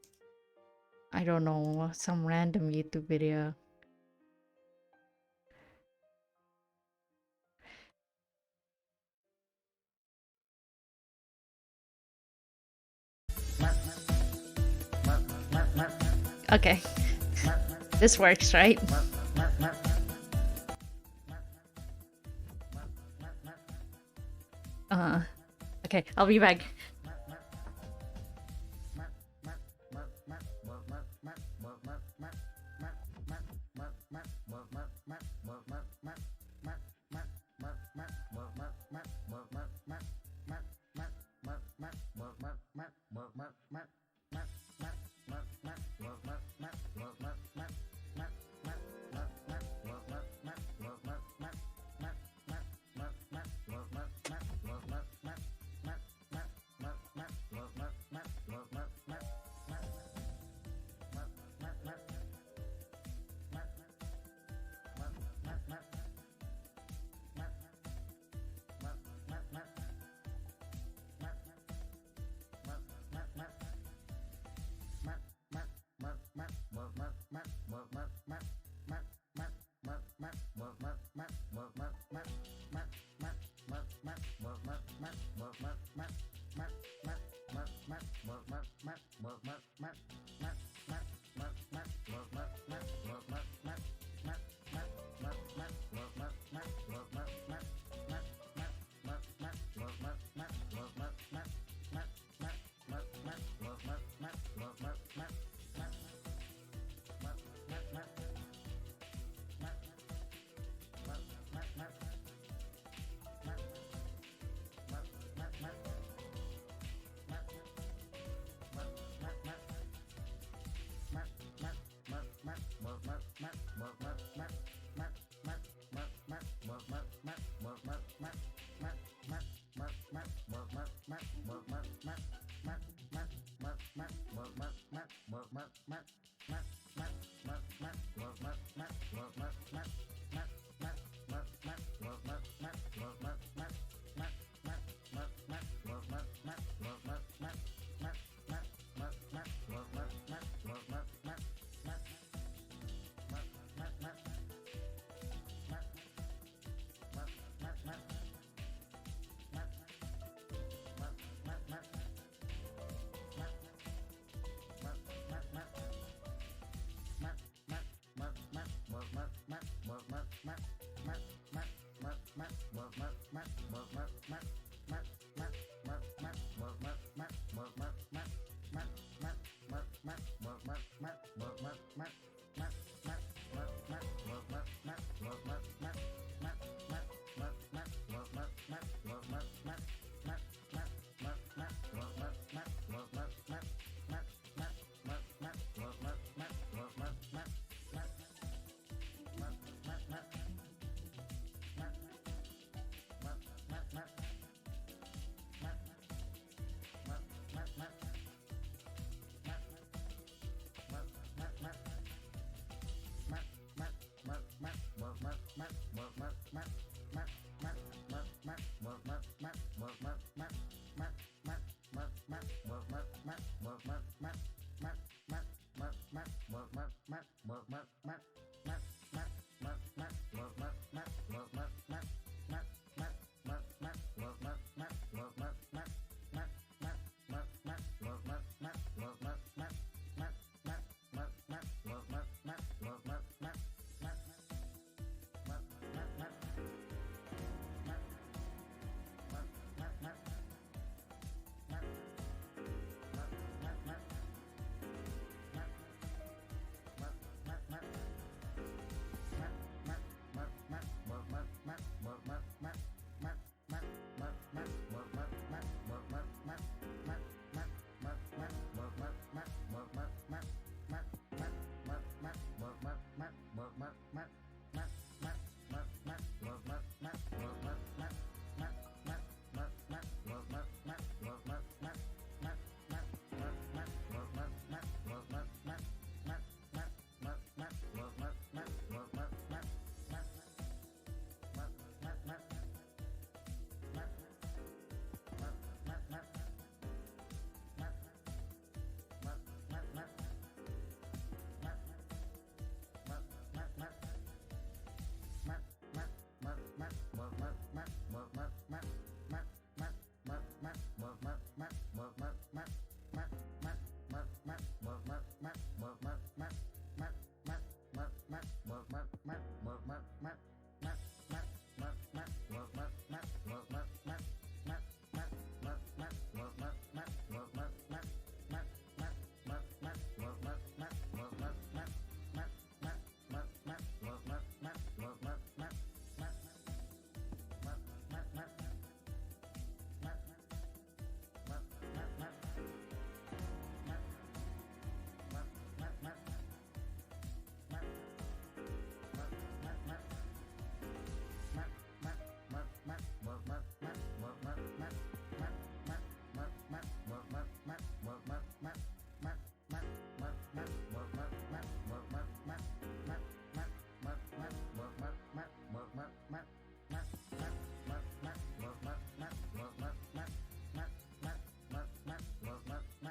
I don't know, some random YouTube video. Okay, this works, right? Okay, I'll be back.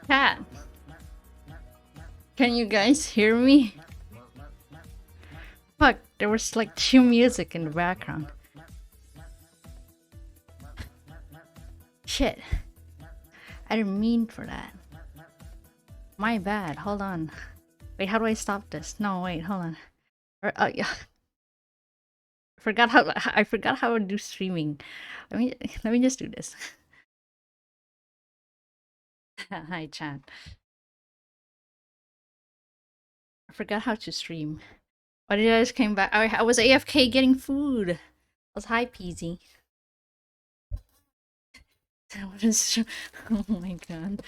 Cat, can you guys hear me? Fuck, there was like chill music in the background. Shit. I didn't mean for that. My bad, hold on. Wait, how do I stop this? No, wait, hold on. Yeah. I forgot how to do streaming. Let me just do this. Hi, chat. I forgot how to stream. Why did I just came back? I was AFK getting food. I was high peasy. Oh my god.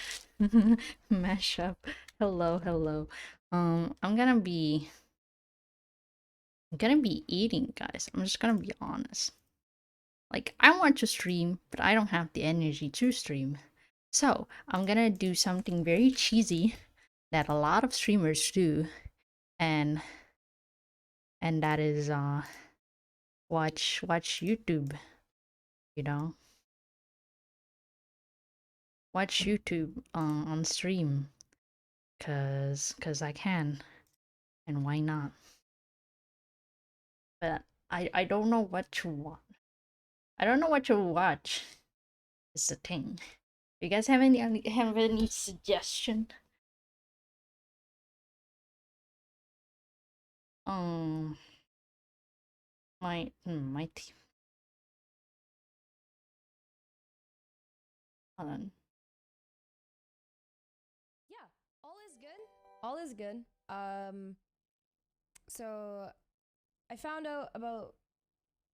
Mashup. Hello, hello. I'm gonna be eating, guys. I'm just gonna be honest. Like, I want to stream, but I don't have the energy to stream. So, I'm gonna do something very cheesy that a lot of streamers do, and that is watch YouTube, you know? Watch YouTube on stream, cause I can, and why not? But I don't know what to watch. I don't know what to watch. Is the thing. You guys have any suggestion? Um, my team. Hold on. Yeah, all is good. All is good. So I found out about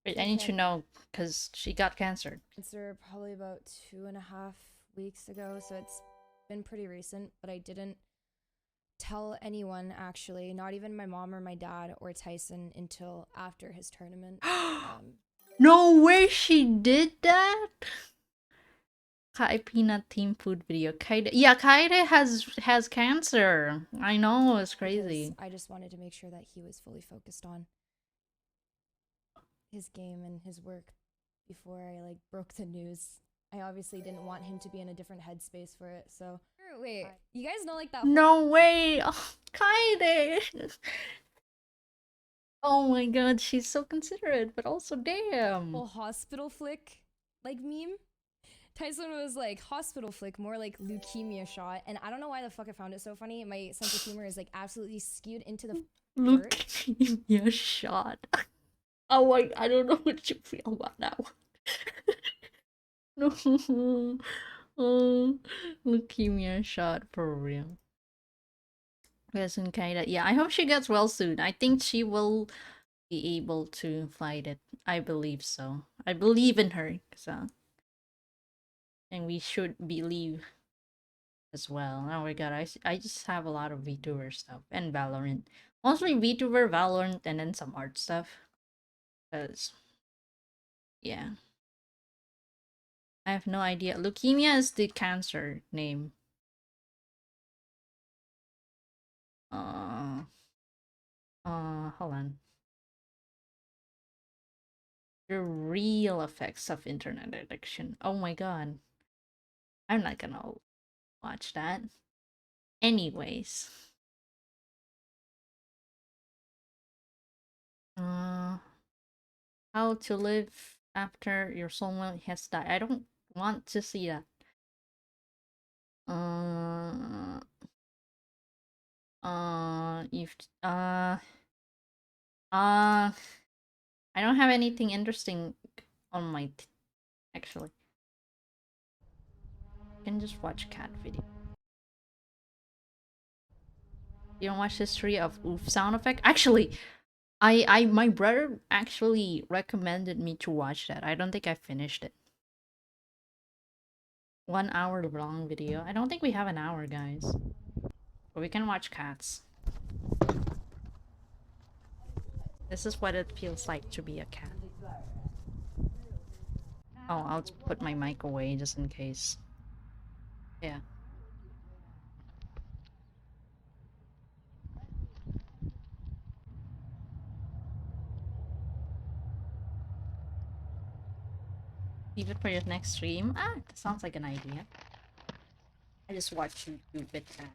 Wait, I need to know because she got cancer. cancer probably about 2.5 weeks ago, so it's been pretty recent, but I didn't tell anyone actually, not even my mom or my dad or Tyson until after his tournament. No way she did that! Kai Peanut team food video. Kaide, yeah, Kaide has cancer. I know, it's crazy. I just wanted to make sure that he was fully focused on his game and his work before I like broke the news. I obviously didn't want him to be in a different headspace for it, so wait, you guys know like that No way! Oh, Kaide! Oh my god, she's so considerate, but also damn. whole hospital flick like meme? Tyson was like, hospital flick, more like leukemia shot, and I don't know why the fuck I found it so funny. My sense of humor is like absolutely skewed into the leukemia shot. Oh, I don't know what you feel about that one. No. Oh, leukemia shot for real. Yes, and kinda. Yeah, I hope she gets well soon. I think she will be able to fight it. I believe so. I believe in her. So, and we should believe as well. Oh my god, I just have a lot of VTuber stuff and Valorant. Mostly VTuber, Valorant, and then some art stuff. Cause, yeah. I have no idea. Leukemia is the cancer name. Hold on. The real effects of internet addiction. Oh my god. I'm not gonna watch that. Anyways. How to live after your soulmate has died. I don't want to see that. If I don't have anything interesting on my actually. You can just watch cat video. You don't watch history of oof sound effect? Actually, my brother actually recommended me to watch that. I don't think I finished it. 1 hour long video. I don't think we have an hour, guys. But we can watch cats. This is what it feels like to be a cat. Oh, I'll put my mic away just in case. Yeah. Leave it for your next stream. Ah, that sounds like an idea. I just watch YouTube with cat.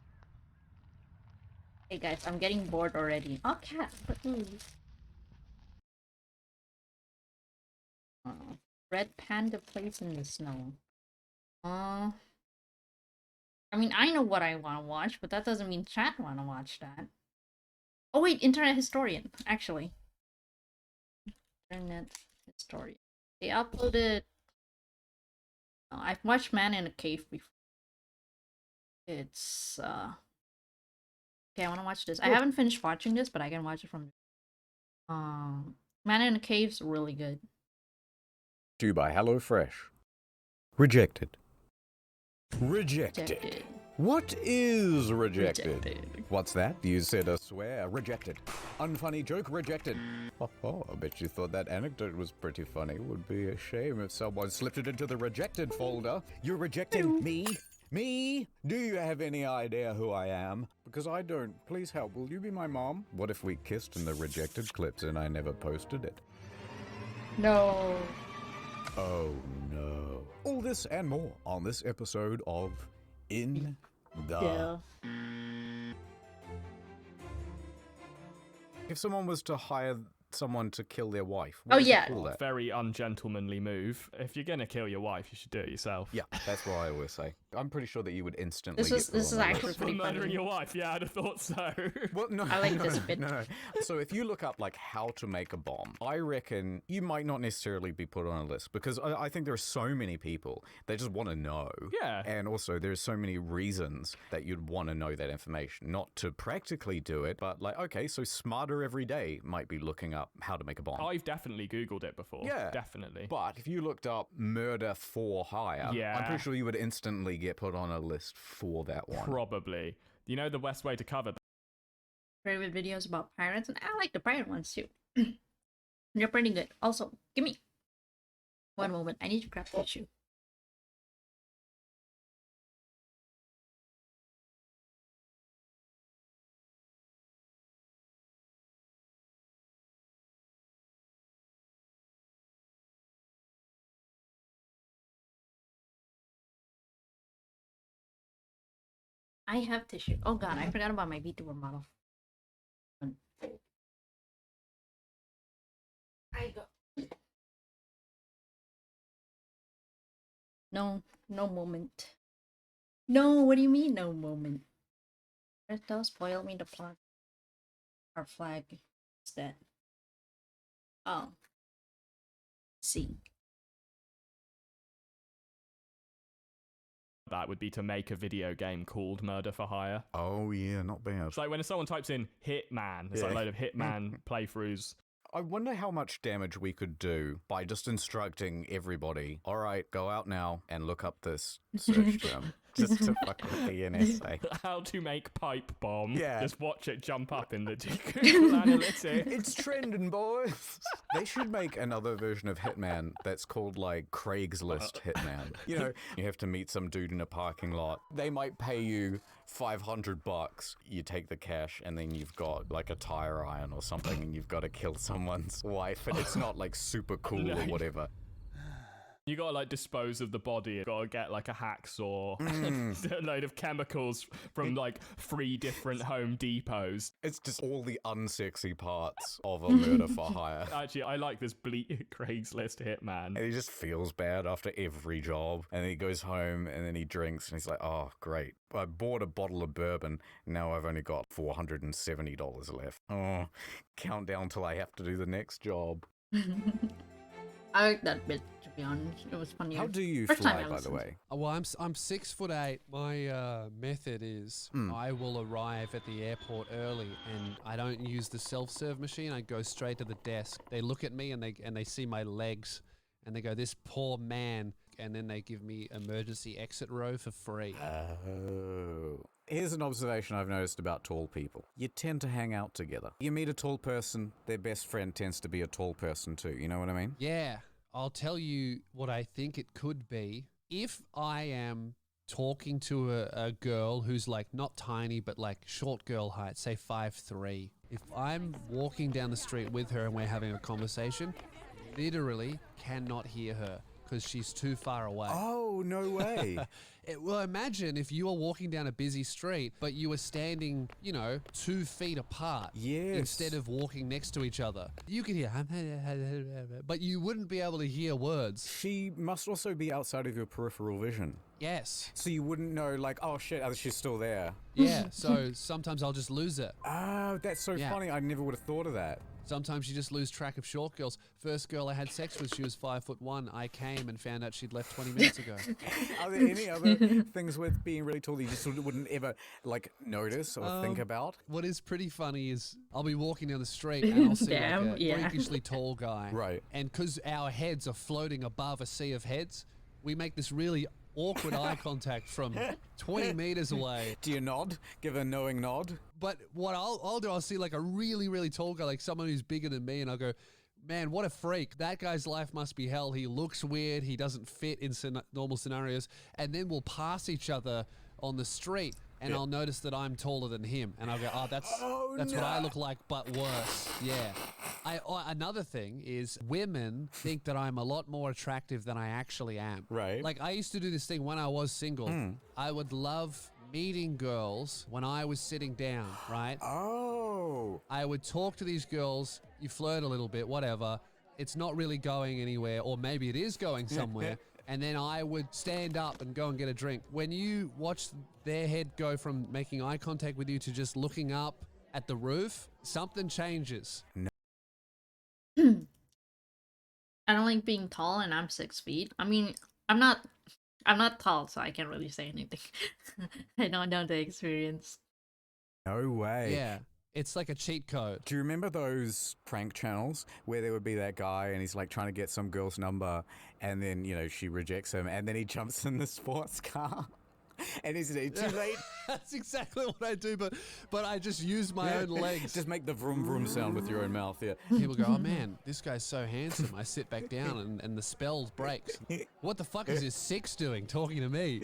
Hey guys, I'm getting bored already. Oh, cat, but move. Red panda plays in the snow. I mean, I know what I want to watch, but that doesn't mean chat want to watch that. Oh wait, Internet Historian, actually. Internet Historian. They uploaded... Oh, I've watched Man in a Cave before. It's, okay, I want to watch this. I haven't finished watching this, but I can watch it from... Man in a Cave's really good. To you by HelloFresh. Rejected. Rejected. Rejected. What is rejected? Rejected. What's that? You said a swear. Rejected. Unfunny joke. Rejected. Oh, I bet you thought that anecdote was pretty funny. Would be a shame if someone slipped it into the rejected folder. You're rejecting me? Me? Do you have any idea who I am? Because I don't. Please help. Will you be my mom? What if we kissed in the rejected clips and I never posted it? No. Oh no. All this and more on this episode of In the... Yeah. If someone was to hire someone to kill their wife, Oh, what would you yeah. call that? Very ungentlemanly move. If you're gonna kill your wife, you should do it yourself. Yeah, that's what I always say. I'm pretty sure that you would instantly This get put is on the actually list. For pretty murdering funny. your wife, yeah, I'd have thought so. Well, no, I like no, this no, bit. No. So if you look up like how to make a bomb, I reckon you might not necessarily be put on a list because I think there are so many people that just want to know. Yeah. And also there's so many reasons that you'd want to know that information. Not to practically do it, but like, okay, so Smarter Every Day might be looking up how to make a bomb. I've definitely Googled it before. Yeah. Definitely. But if you looked up murder for hire, Yeah. I'm pretty sure you would instantly get put on a list for that one. Probably. You know the best way to cover that? Favorite videos about pirates, and I like the pirate ones too. They're pretty good. Also, give me one moment. I need to grab tissue. I have tissue. Oh god, I forgot about my VTuber model. I go. No, no moment. No, what do you mean no moment? Don't spoil me the plot. Our flag is dead. Oh. See. That would be to make a video game called Murder for Hire. Oh yeah, not bad. It's like when someone types in Hitman, there's like a load of Hitman playthroughs. I wonder how much damage we could do by just instructing everybody, all right, go out now and look up this search term. Just to fuck with the NSA. How to make pipe bomb. Yeah. Just watch it jump up in the Google Analytics. It's trending, boys. They should make another version of Hitman that's called like Craigslist Hitman. You know, you have to meet some dude in a parking lot. They might pay you $500. You take the cash and then you've got like a tire iron or something and you've got to kill someone's wife and it's not like super cool or whatever. You gotta like dispose of the body. You gotta get like a hacksaw, a load of chemicals from like 3 different Home Depots. It's just all the unsexy parts of a murder for hire. Actually, I like this bleak Craigslist Hitman. And he just feels bad after every job. And then he goes home and then he drinks and he's like, oh, great. I bought a bottle of bourbon. Now I've only got $470 left. Oh, count down till I have to do the next job. I like that bit, to be honest. It was funny. How do you First time fly, I by the listened. way? Well, I'm 6'8". My method is I will arrive at the airport early, and I don't use the self-serve machine. I go straight to the desk. They look at me and they see my legs, and they go, "This poor man," and then they give me emergency exit row for free. Oh. Here's an observation I've noticed about tall people. You tend to hang out together. You meet a tall person, their best friend tends to be a tall person too. You know what I mean? Yeah, I'll tell you what I think it could be. If I am talking to a girl who's like not tiny, but like short girl height, say 5'3", if I'm walking down the street with her and we're having a conversation, literally cannot hear her because she's too far away. Oh, no way. Well, imagine if you were walking down a busy street, but you were standing, 2 feet apart. Yes. Instead of walking next to each other. You could hear, but you wouldn't be able to hear words. She must also be outside of your peripheral vision. Yes. So you wouldn't know, like, oh shit, she's still there. Yeah, so sometimes I'll just lose it. Oh, that's so Yeah. funny. I never would have thought of that. Sometimes you just lose track of short girls. First girl I had sex with, she was 5'1". I came and found out she'd left 20 minutes ago. Are there any other things with being really tall that you just sort of wouldn't ever, like, notice or think about? What is pretty funny is I'll be walking down the street and I'll see Damn, like a yeah. freakishly tall guy. Right. And because our heads are floating above a sea of heads, we make this really awkward eye contact from 20 meters away. Do you nod? Give a knowing nod? But what I'll do, I'll see like a really, really tall guy, like someone who's bigger than me, and I'll go, man, what a freak. That guy's life must be hell. He looks weird. He doesn't fit in normal scenarios. And then we'll pass each other on the street, and I'll notice that I'm taller than him. And I'll go, oh, that's what I look like, but worse. Yeah. Another thing is women think that I'm a lot more attractive than I actually am. Right. Like I used to do this thing when I was single. I would love meeting girls when I was sitting down, right? Oh. I would talk to these girls, you flirt a little bit, whatever. It's not really going anywhere, or maybe it is going somewhere. And then I would stand up and go and get a drink. When you watch their head go from making eye contact with you to just looking up at the roof, something changes. I don't like being tall, and I'm 6 feet. I mean, I'm not tall, so I can't really say anything. I don't know the experience. No way. Yeah. It's like a cheat code. Do you remember those prank channels where there would be that guy and he's like trying to get some girl's number and then, she rejects him and then he jumps in the sports car and isn't it too late? That's exactly what I do, but I just use my own legs. Just make the vroom vroom sound with your own mouth, yeah. People go, oh man, this guy's so handsome. I sit back down and the spell breaks. What the fuck is this 6 doing talking to me?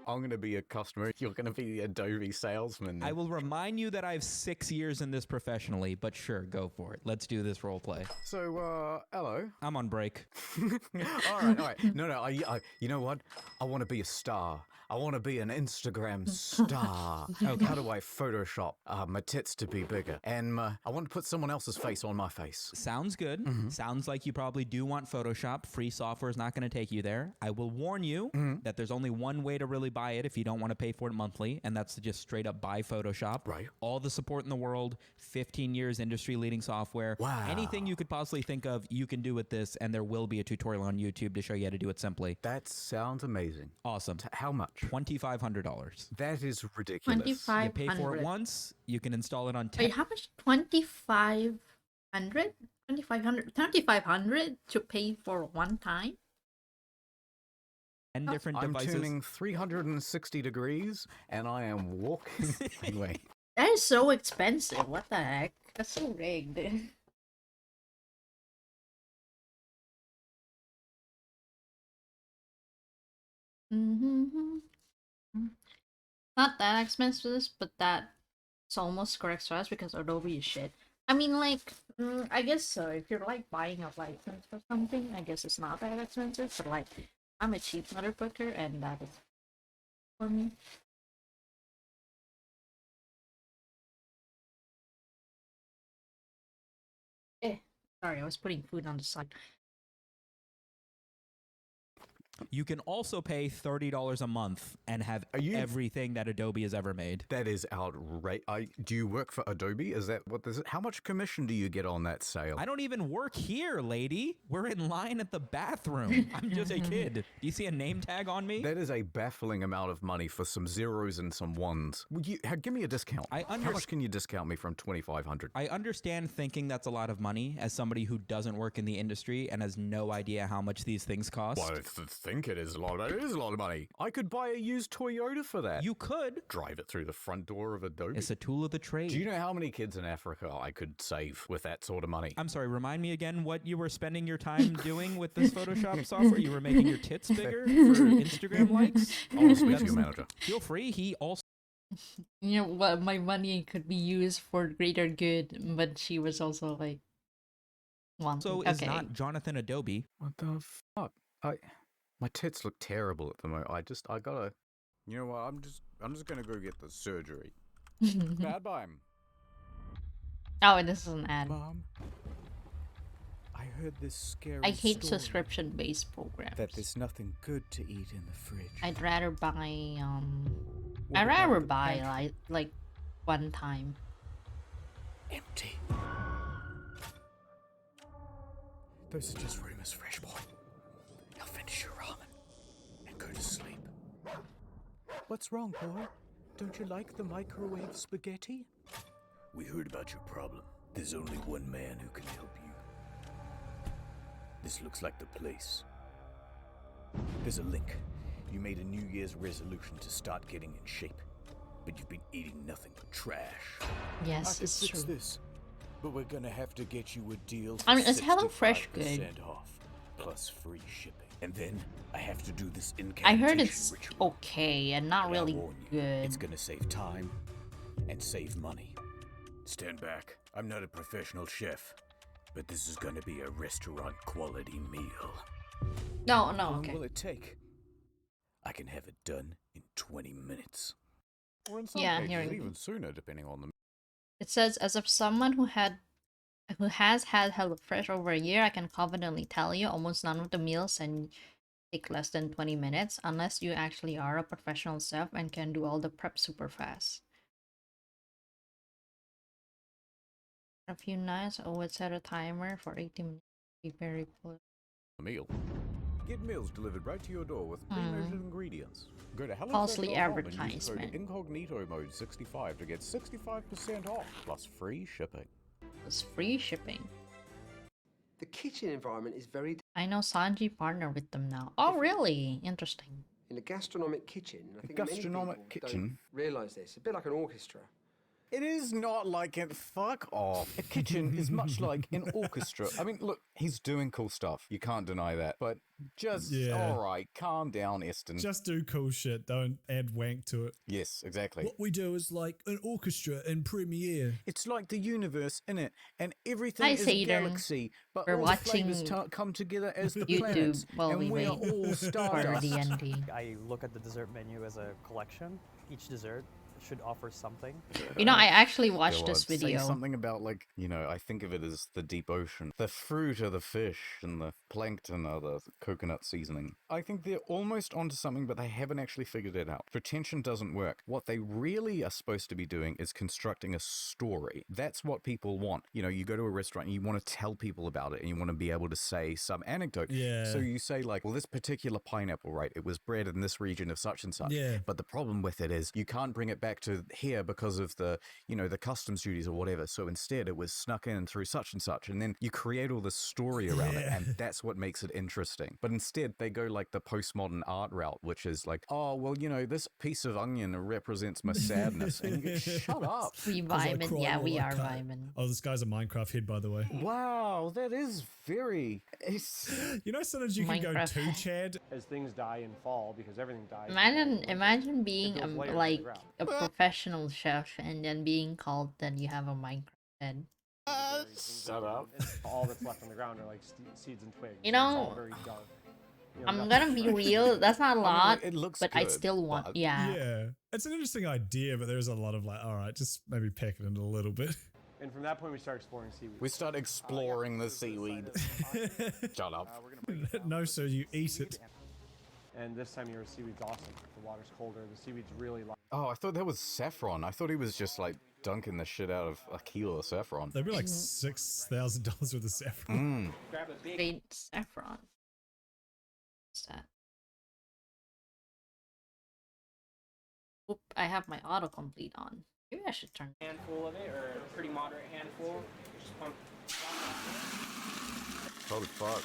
I'm going to be a customer. You're going to be the Adobe salesman. I will remind you that I have 6 years in this professionally, but sure, go for it. Let's do this role play. So, hello. I'm on break. all right. No, I you know what? I want to be a star. I want to be an Instagram star. Okay. How do I Photoshop my tits to be bigger? And I want to put someone else's face on my face. Sounds good. Sounds like you probably do want Photoshop. Free software is not going to take you there. I will warn you that there's only one way to really buy it if you don't want to pay for it monthly, and that's to just straight up buy Photoshop. Right. All the support in the world, 15 years industry-leading software. Wow. Anything you could possibly think of, you can do with this, and there will be a tutorial on YouTube to show you how to do it simply. That sounds amazing. Awesome. How much? $2,500. That is ridiculous. 25. You pay for it once, you can install it on 10. Wait, how much? 2,500? 2,500 to pay for one time? 10 different I'm devices. tuning 360 degrees, and I am walking anyway. That is so expensive. What the heck? That's so rigged. Not that expensive, but that's almost correct for us because Adobe is shit. I mean, like, I guess so. If you're like buying a license or something, I guess it's not that expensive. But like, I'm a cheap motherfucker, and that is for me. Sorry, I was putting food on the side. You can also pay $30 a month and have everything that Adobe has ever made. That is outrageous. Do you work for Adobe? Is that what this is? How much commission do you get on that sale? I don't even work here, lady. We're in line at the bathroom. I'm just a kid. Do you see a name tag on me? That is a baffling amount of money for some zeros and some ones. Would you give me a discount? How much can you discount me from 2,500? I understand thinking that's a lot of money as somebody who doesn't work in the industry and has no idea how much these things cost. Well, I think it is a lot. It is a lot of money. I could buy a used Toyota for that. You could. Drive it through the front door of Adobe. It's a tool of the trade. Do you know how many kids in Africa I could save with that sort of money? I'm sorry, remind me again what you were spending your time doing with this Photoshop software? You were making your tits bigger for Instagram likes? I'll speak to your manager. Feel free. He also You know what? My money could be used for greater good, but she was also like One. So okay. is not Jonathan Adobe. What the fuck? My tits look terrible at the moment. I gotta. You know what? I'm just gonna go get the surgery. Bad time. Oh, this is an ad. Mom, I heard this scary I hate story subscription-based programs. that there's nothing good to eat in the fridge. I'd rather buy What I'd about rather the buy pantry? like one time. Empty. Those are just rumors, fresh boy. Now finish your ramen and go to sleep. What's wrong, boy? Don't you like the microwave spaghetti? We heard about your problem. There's only one man who can help you. This looks like the place. There's a link. You made a New Year's resolution to start getting in shape, but you've been eating nothing but trash. Yes, I can it's fix true. this, but we're gonna have to get you a deal for I mean, is HelloFresh 65% good? off, plus free shipping. And then I have to do this I incantation heard it's ritual. okay and not But I really warn you, good. It's gonna save time and save money. Stand back. I'm not a professional chef, but this is gonna be a restaurant quality meal. No, How long okay. will it take? I can have it done in 20 minutes. Or in some Yeah, cases, here we go. even sooner, depending on the. It says, as of someone who has had HelloFresh over a year, I can confidently tell you almost none of the meals and take less than 20 minutes, unless you actually are a professional chef and can do all the prep super fast. A few nights, I would set a timer for 80 minutes. Be very close. meal. Get meals delivered right to your door with pre-measured ingredients. Go to Falsely HelloFresh.com and use code advertisement. Incognito Mode 65 to get 65% off plus free shipping. It's free shipping. The kitchen environment is very I know Sanji partner with them now. Oh, really? Interesting. in a gastronomic kitchen. I think gastronomic many people kitchen? don't realise this. A bit like an orchestra. It is not like it. Fuck off. A kitchen is much like an orchestra. I mean, look, he's doing cool stuff. You can't deny that. But just, Yeah. alright, calm down, Eston. Just do cool shit. Don't add wank to it. Yes, exactly. What we do is like an orchestra in Premiere. It's like the universe, innit? And everything Hi, is a Satan. galaxy. But We're all the flavors watching come together as the YouTube planets. while and we we are wait all for stardust. D&D. I look at the dessert menu as a collection. Each dessert should offer something. You know, I actually watched Go this on, video. Say something about, like, you know, I think of it as the deep ocean. The fruit are the fish, and the plankton are the coconut seasoning. I think they're almost onto something, but they haven't actually figured it out. Pretension doesn't work. What they really are supposed to be doing is constructing a story. That's what people want. You know, you go to a restaurant and you want to tell people about it, and you want to be able to say some anecdote. Yeah. So you say, like, well, this particular pineapple, right, it was bred in this region of such and such. Yeah. But the problem with it is you can't bring it back to here because of the, you know, the customs duties or whatever. So instead it was snuck in through such and such. And then you create all this story around it. Yeah. And that's what makes it interesting. But instead they go like the postmodern art route, which is like, oh, well, you know, this piece of onion represents my sadness. And you go, shut up. We 'Cause I vibing. cry Yeah, while we I are cut. vibing. Oh, this guy's a Minecraft head, by the way. Wow, that is very... You know, sometimes you can go Minecraft. too Chad. As things die and fall, because everything dies. Imagine being builds layers like underground. a professional chef and then being called that you have a Minecraft head. Shut up. All that's left on the ground are like seeds and twigs. You It's all know, very dark. You know, I'm nothing gonna be fresh. real. That's not a I mean, lot, like, it looks but I good, still want. but- Yeah. Yeah. It's an interesting idea, but there's a lot of like, all right, just maybe pack it in a little bit. And from that point, we start exploring seaweed. We start exploring the seaweed. Shut up. No, so you eat it. And this time of year, seaweed's awesome. The water's colder. The seaweed's really light. Oh, I thought that was saffron. I thought he was just like dunking the shit out of a kilo of saffron. They'd be like $6,000 worth of saffron. Great saffron. What's that? Oop, I have my autocomplete on. Maybe I should turn. Handful of it, or a pretty moderate handful. Just pump. Holy fuck.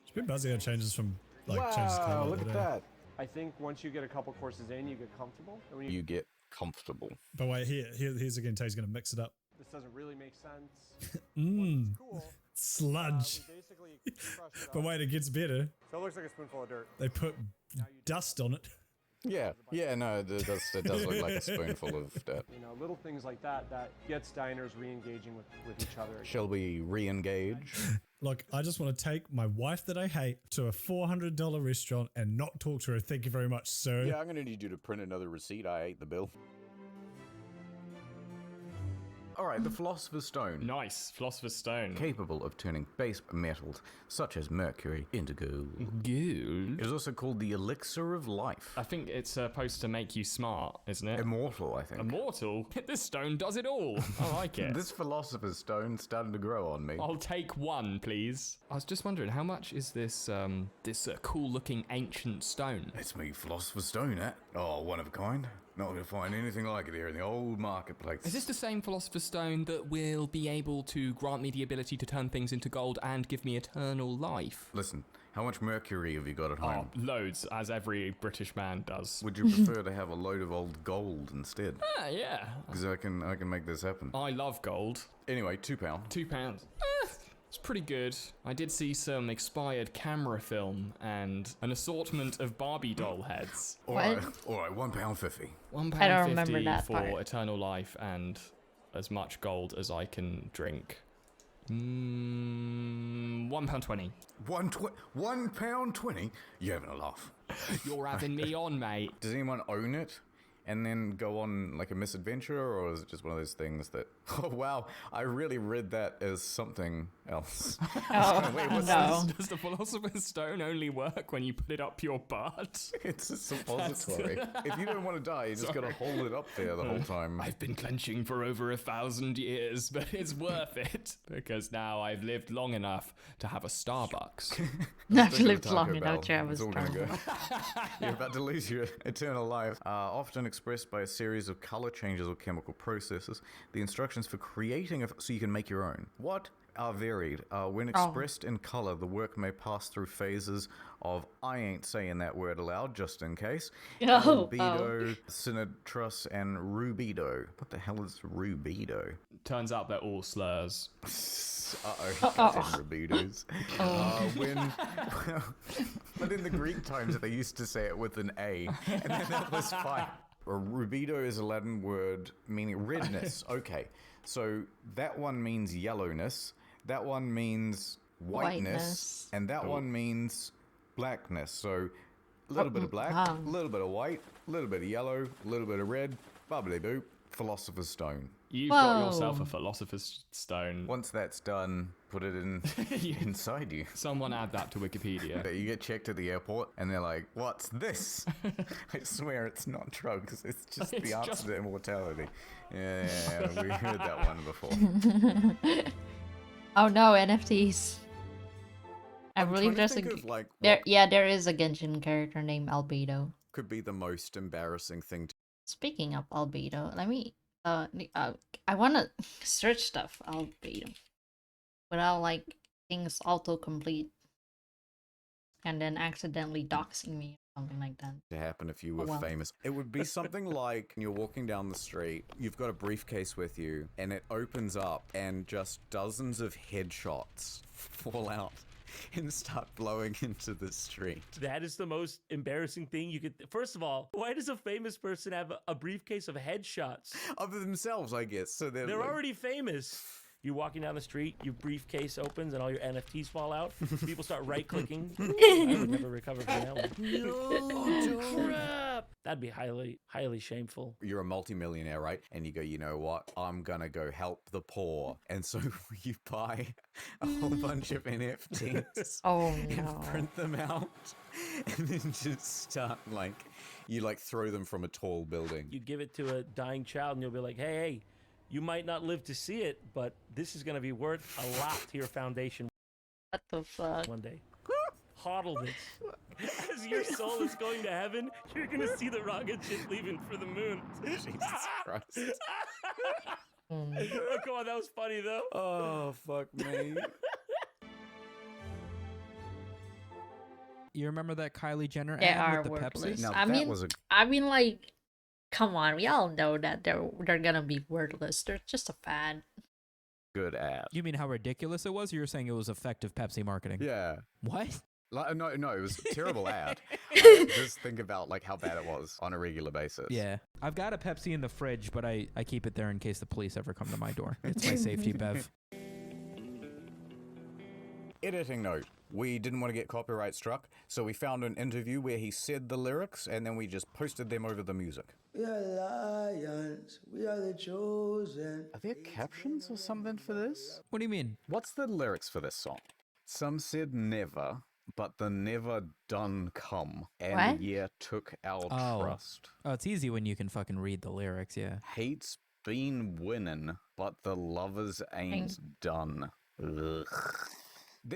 It's been buzzing how it changes from like changes color. Wow, look at that. I think once you get a couple courses in, you get comfortable. And when You get comfortable. But wait, here's again, Tay's gonna mix it up. this doesn't really make sense. Mmm. It's cool. Sludge. We basically crushed it But up. wait, it gets better. So it looks like a spoonful of dirt. They put dust on it. Yeah, no, it does look like a spoonful of dirt. You know, little things like that that gets diners re-engaging with each other. Shall we re-engage? Look, I just want to take my wife that I hate to a $400 restaurant and not talk to her. Thank you very much, sir. Yeah, I'm going to need you to print another receipt. I ate the bill. Alright, the Philosopher's Stone. Nice, Philosopher's Stone. Capable of turning base metals, such as mercury, into gold. Gold? It is also called the Elixir of Life. I think it's supposed to make you smart, isn't it? Immortal, I think. Immortal? This stone does it all. I like it. This Philosopher's Stone's starting to grow on me. I'll take one, please. I was just wondering, how much is this cool-looking ancient stone? It's me, Philosopher's Stone, eh? Oh, one of a kind. Not going to find anything like it here in the old marketplace. Is this the same Philosopher's Stone that will be able to grant me the ability to turn things into gold and give me eternal life? Listen, how much mercury have you got at home? Oh, loads, as every British man does. Would you prefer to have a load of old gold instead? Yeah. Because I can make this happen. I love gold. Anyway, £2. £2. It's pretty good. I did see some expired camera film and an assortment of Barbie doll heads. Alright, £1.50. £1.50 I don't remember that for part. eternal life and as much gold as I can drink. £1.20. £1.20? You're having a laugh. You're having me on, mate. Does anyone own it and then go on like a misadventure, or is it just one of those things that, oh wow, I really read that as something else? Oh, Wait, what's no. this? Does the Philosopher's Stone only work when you put it up your butt? It's a suppository. If you don't want to die, you just gotta hold it up there the whole time. I've been clenching for over 1,000 years, but it's worth it because now I've lived long enough to have a Starbucks. I've Think of lived Taco long Bell. enough to have a It's all gonna go. Starbucks. You're about to lose your eternal life. Often expressed by a series of color changes or chemical processes. The instructions for creating so you can make your own. What are varied. When expressed in color, the work may pass through phases of, I ain't saying that word aloud, just in case, albedo, sinitrus, and rubido. What the hell is rubido? Turns out they're all slurs. Rubidos. But in the Greek times, they used to say it with an A, and then that was fine. Rubido is a Latin word meaning redness. Okay, so that one means yellowness, that one means whiteness. And that one means blackness. So a little bit of black, a little bit of white, a little bit of yellow, a little bit of red, bubbly boop, Philosopher's Stone. You've got yourself a Philosopher's Stone. Once that's done, put it in inside you. Someone add that to Wikipedia. You get checked at the airport and they're like, what's this? I swear it's not drugs. It's just the answer to immortality. Yeah, we heard that one before. Oh no, NFTs. I believe there's there is a Genshin character named Albedo. Could be the most embarrassing thing. Speaking of Albedo, let me I wanna search stuff Albedo without like things autocomplete and then accidentally doxing me or something like that. To happen if you were famous. It would be something like you're walking down the street, you've got a briefcase with you, and it opens up and just dozens of headshots fall out and start blowing into the street. That is the most embarrassing thing you could. First of all, why does a famous person have a briefcase of headshots? Of themselves, I guess. So they're like... already famous. You're walking down the street, your briefcase opens, and all your NFTs fall out. People start right-clicking. I would never recover from that one. No, crap. That'd be highly, highly shameful. You're a multimillionaire, right? And you go, you know what? I'm gonna go help the poor. And so you buy a whole bunch of NFTs. Oh and no. print them out. And then just start you throw them from a tall building. You give it to a dying child and you'll be like, hey, you might not live to see it, but this is going to be worth a lot to your foundation. What the fuck? One day. Hodl this. As your soul is going to heaven, you're going to see the rocket ship leaving for the moon. Jesus Christ. Oh, come on, that was funny, though. Oh, fuck me. You remember that Kylie Jenner They ad are with the worthless. Pepsi? Now, I mean, like, come on, we all know that they're gonna be worthless. They're just a fad. Good ad. You mean how ridiculous it was? Or you're saying it was effective Pepsi marketing? Yeah. What? Like, no, it was a terrible ad. Just think about like how bad it was on a regular basis. Yeah. I've got a Pepsi in the fridge, but I keep it there in case the police ever come to my door. It's my safety bev. Editing note. We didn't want to get copyright struck, so we found an interview where he said the lyrics, and then we just posted them over the music. We are lions, we are the chosen. Are there captions or something for this? What do you mean? What's the lyrics for this song? Some said never, but the never done come, and What? the year took our trust. Oh, it's easy when you can fucking read the lyrics, yeah. Hate's been winning, but the lovers ain't done. Ugh.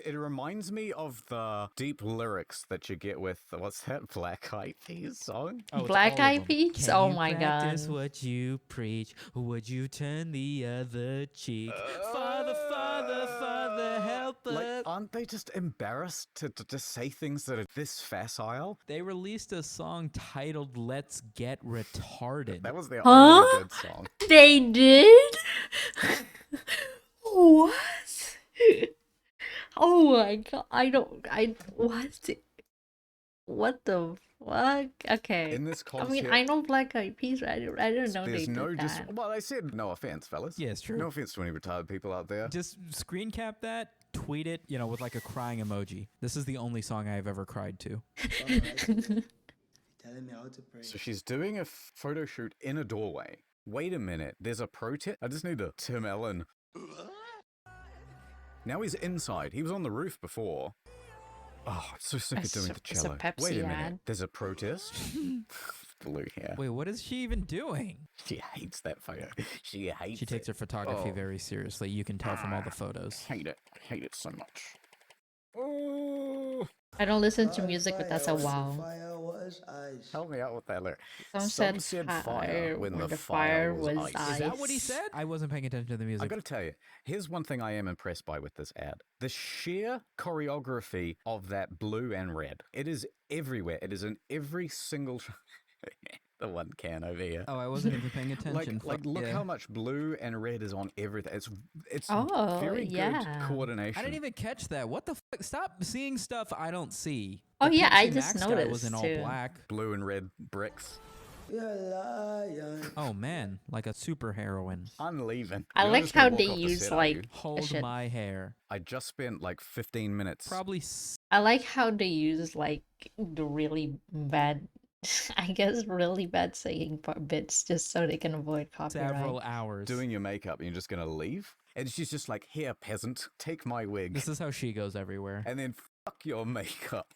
It reminds me of the deep lyrics that you get with, what's that, Black Eyed Peas song? Oh, it's Black all of Eyed them. Peas? Can Oh you my practice god. what you preach? Would you turn the other cheek? Father, Father, Father, help us. Like, aren't they just embarrassed to say things that are this facile? They released a song titled Let's Get Retarded. That was their Huh? only good song. They did? What? Oh my god, what the fuck? Okay. In this I mean, concept- I know Black Eyed Peas, I didn't know they There's did no that. well, I said no offense, fellas. Yeah, it's true. No offense to any retarded people out there. Just screen cap that, tweet it, with like a crying emoji. This is the only song I've ever cried to. Telling me how to pray. So she's doing a photo shoot in a doorway. Wait a minute, there's a protest? I just need to Tim Allen. Now he's inside. He was on the roof before. Oh, I'm so sick of It's doing a- the it's a cello. Pepsi Wait a minute, ad. there's a protest? Blue hair. Wait, what is she even doing? She hates that photo. She hates She takes her photography Oh. very seriously. You can tell from all the photos. Hate it. Hate it so much. Oh. I don't listen to music, but that's a wow. Fire was ice. Help me out with that lyric. Some said fire when when the the fire fire was was ice. Is that what he ice. said? I wasn't paying attention to the music. I gotta tell you, here's one thing I am impressed by with this ad. The sheer choreography of that blue and red. It is everywhere. It is in every single... the one can over here. Oh, I wasn't even paying attention. Like look Yeah. how much blue and red is on everything. It's Oh, very good yeah. coordination. I didn't even catch that. What the fuck? Stop seeing stuff I don't see. Oh, The yeah, I Pepsi just Max guy was noticed, in all too. black. Blue and red bricks. We are lions. Oh man, like a super heroine. I'm leaving. I You're like just gonna how walk they off the use, set, are like, you? Hold shit. my hair. I just spent like 15 minutes. Probably I like how they use like the really bad, I guess, really bad singing bits just so they can avoid copyright. several hours. doing your makeup and you're just gonna leave? And she's just like, here, peasant, take my wig. This is how she goes everywhere. And then fuck your makeup.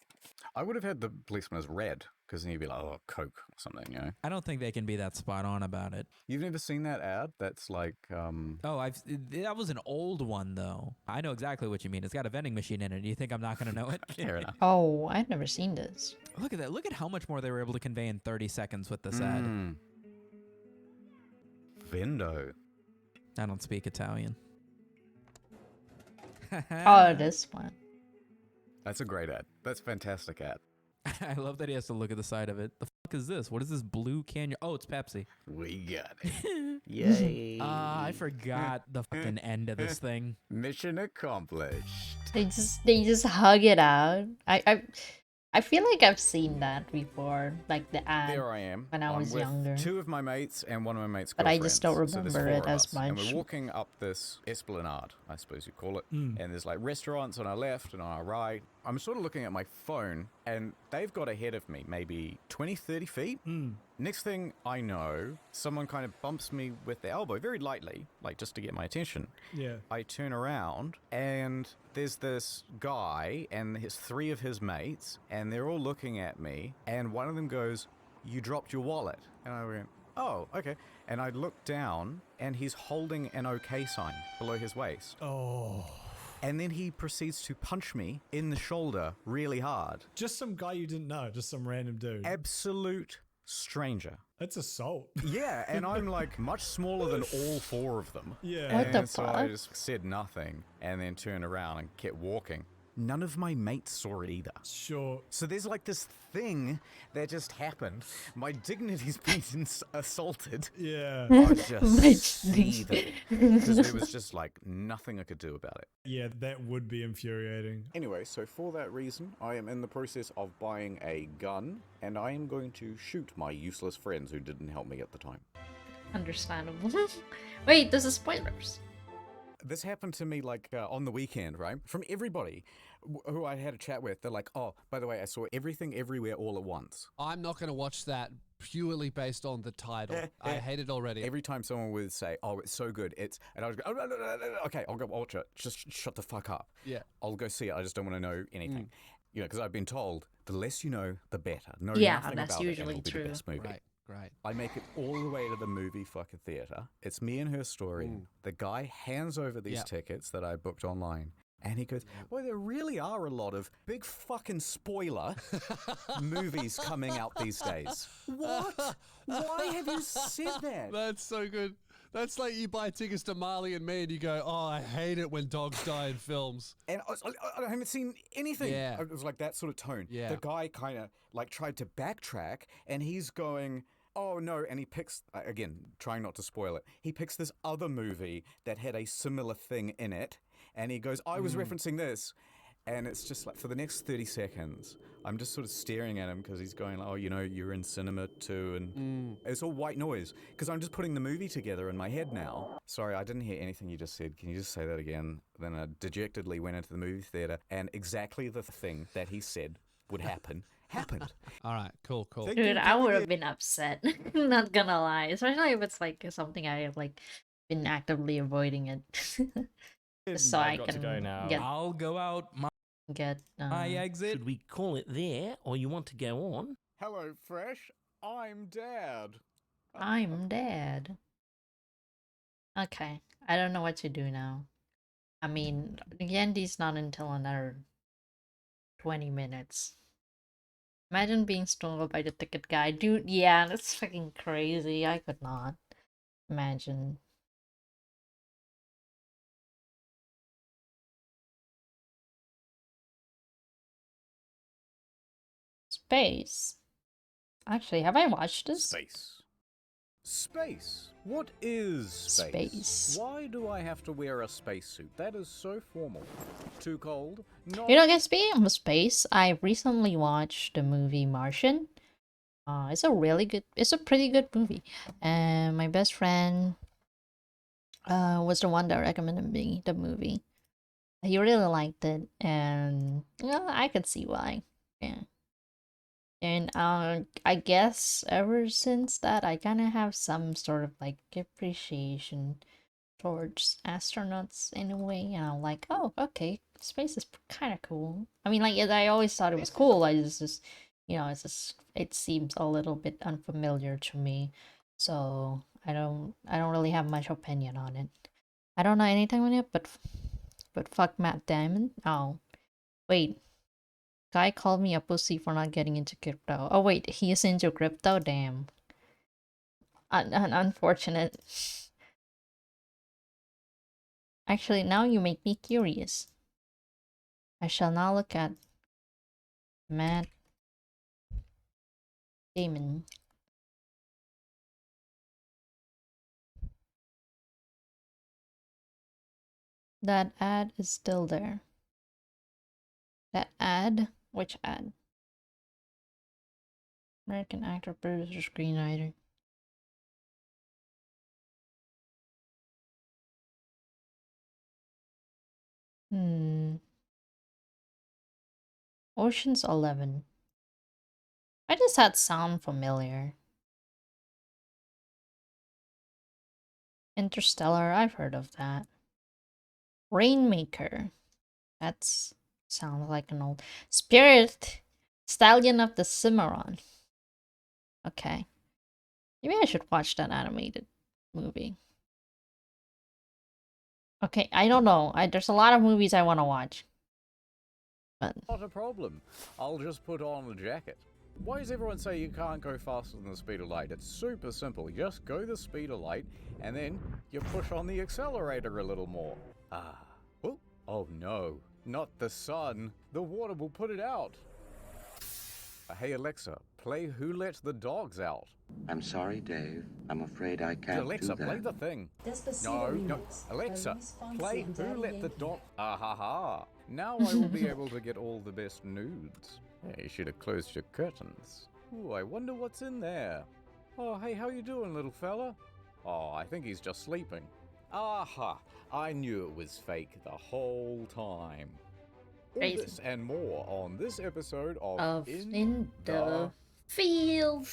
I would have had the policeman as red, because then you'd be like, oh, Coke or something, you know? I don't think they can be that spot on about it. You've never seen that ad? That's like, Oh, that was an old one though. I know exactly what you mean. It's got a vending machine in it. Do you think I'm not going to know it? fair enough. Oh, I've never seen this. Look at that. Look at how much more they were able to convey in 30 seconds with this ad. Mm. Vendo. I don't speak Italian. Oh, this one. That's a great ad. That's a fantastic ad. I love that he has to look at the side of it. The fuck is this? What is this blue can? Oh, it's Pepsi. We got it. Yay. I forgot the fucking end of this thing. Mission accomplished. They just hug it out. I feel like I've seen that before, like the ad. There I am. when I I'm was with younger. Two of my mates and one of my mates' But I just don't girlfriends. So there's remember four it of as us. And much. we're walking up this esplanade, I suppose you call it. And there's like restaurants on our left and on our right. I'm sort of looking at my phone and they've got ahead of me, maybe 20, 30 feet. Next thing I know, someone kind of bumps me with their elbow very lightly, like just to get my attention. Yeah. I turn around and there's this guy and his three of his mates and they're all looking at me and one of them goes, "You dropped your wallet." And I went, "Oh, okay." And I looked down and he's holding an OK sign below his waist. Oh. And then he proceeds to punch me in the shoulder really hard. Just some guy you didn't know, just some random dude. Absolute stranger. That's assault. Yeah, and I'm like much smaller than all four of them. Yeah. What the And so I fuck? just said nothing and then turned around and kept walking. none of my mates saw it either. Sure. So there's like this thing that just happened. My dignity's been assaulted. Yeah. I was just My seething. Because there was just like nothing I could do about it. Yeah, that would be infuriating. Anyway, so for that reason, I am in the process of buying a gun, and I am going to shoot my useless friends who didn't help me at the time. Understandable. Wait, this is spoilers. This happened to me like on the weekend, right? From everybody who I had a chat with, they're like, oh, by the way, I saw Everything Everywhere All at Once. I'm not going to watch that purely based on the title. I hate it already. Every time someone would say, oh, it's so good, and I would go, oh, no, okay, I'll go watch it. Just shut the fuck up. Yeah. I'll go see it. I just don't want to know anything. You know, because I've been told the less you know, the better. Know Yeah, nothing that's about it, and usually it'll be true. the best movie. Right. Great. I make it all the way to the movie fucking theater. It's me and her story. The guy hands over these tickets that I booked online. And he goes, boy, there really are a lot of big fucking spoiler movies coming out these days. What? Why have you said that? That's so good. That's like you buy tickets to Marley and Me and you go, oh, I hate it when dogs die in films. And I haven't seen anything. Yeah. It was like that sort of tone. Yeah. The guy kind of like tried to backtrack and he's going, oh no, and he picks, again, trying not to spoil it, he picks this other movie that had a similar thing in it, and he goes, I was referencing this, and it's just like, for the next 30 seconds, I'm just sort of staring at him because he's going, oh, you know, you're in cinema too, and it's all white noise, because I'm just putting the movie together in my head now. Sorry, I didn't hear anything you just said. Can you just say that again? Then I dejectedly went into the movie theater, and exactly the thing that he said would happen happened. All right, cool. Dude, I would have been upset. Not gonna lie, especially if it's like something I have like been actively avoiding it, just so I got can to go now. get I'll go out get. my exit. Should we call it there, or you want to go on? Hello, Fresh. I'm Dad. I'm dead. Okay, I don't know what to do now. I mean, Yandy's not until another 20 minutes. Imagine being stolen by the ticket guy. Dude, yeah, that's fucking crazy. I could not imagine. Space. Actually, have I watched this? Space. What is space? Why do I have to wear a spacesuit? That is so formal. Too cold? Not. You know, guys, speaking of space, I recently watched the movie Martian. It's a pretty good movie. And my best friend was the one that recommended me the movie. He really liked it, and I could see why. Yeah. And I guess ever since that, I kind of have some sort of like appreciation towards astronauts in a way, and I'm like, oh, okay, space is kind of cool. I mean, like, I always thought it was cool. I just it seems a little bit unfamiliar to me, so I don't really have much opinion on it. I don't know anything on it, but fuck Matt Damon. Oh, wait. Guy called me a pussy for not getting into crypto. Oh wait, he is into crypto? Damn. Unfortunate. Actually, now you make me curious. I shall now look at Matt Damon. That ad is still there. That ad? Which ad? American actor, producer, screenwriter. Ocean's 11. Why does that sound familiar? Interstellar, I've heard of that. Rainmaker. That's sounds like an old Spirit, Stallion of the Cimarron. Okay, maybe I should watch that animated movie. Okay, I don't know. There's a lot of movies I want to watch, but Not a problem. I'll just put on a jacket. Why does everyone say you can't go faster than the speed of light? It's super simple. You just go the speed of light, and then you push on the accelerator a little more. Oh no. not the sun. The water will put it out. Hey Alexa, play Who Let the Dogs Out. I'm sorry, Dave. I'm afraid I can't Alexa, do that. play the thing. Despacito No. remix Alexa, by Luis Fonsi play and Who Daddy Let the Yankee. Dog... Ah ha ha. Now I will be able to get all the best nudes. Yeah, you should have closed your curtains. Ooh, I wonder what's in there. Oh, hey, how you doing, little fella? Oh, I think he's just sleeping. Aha! I knew it was fake the whole time. All Crazy. this and more on this episode Of In In the Field.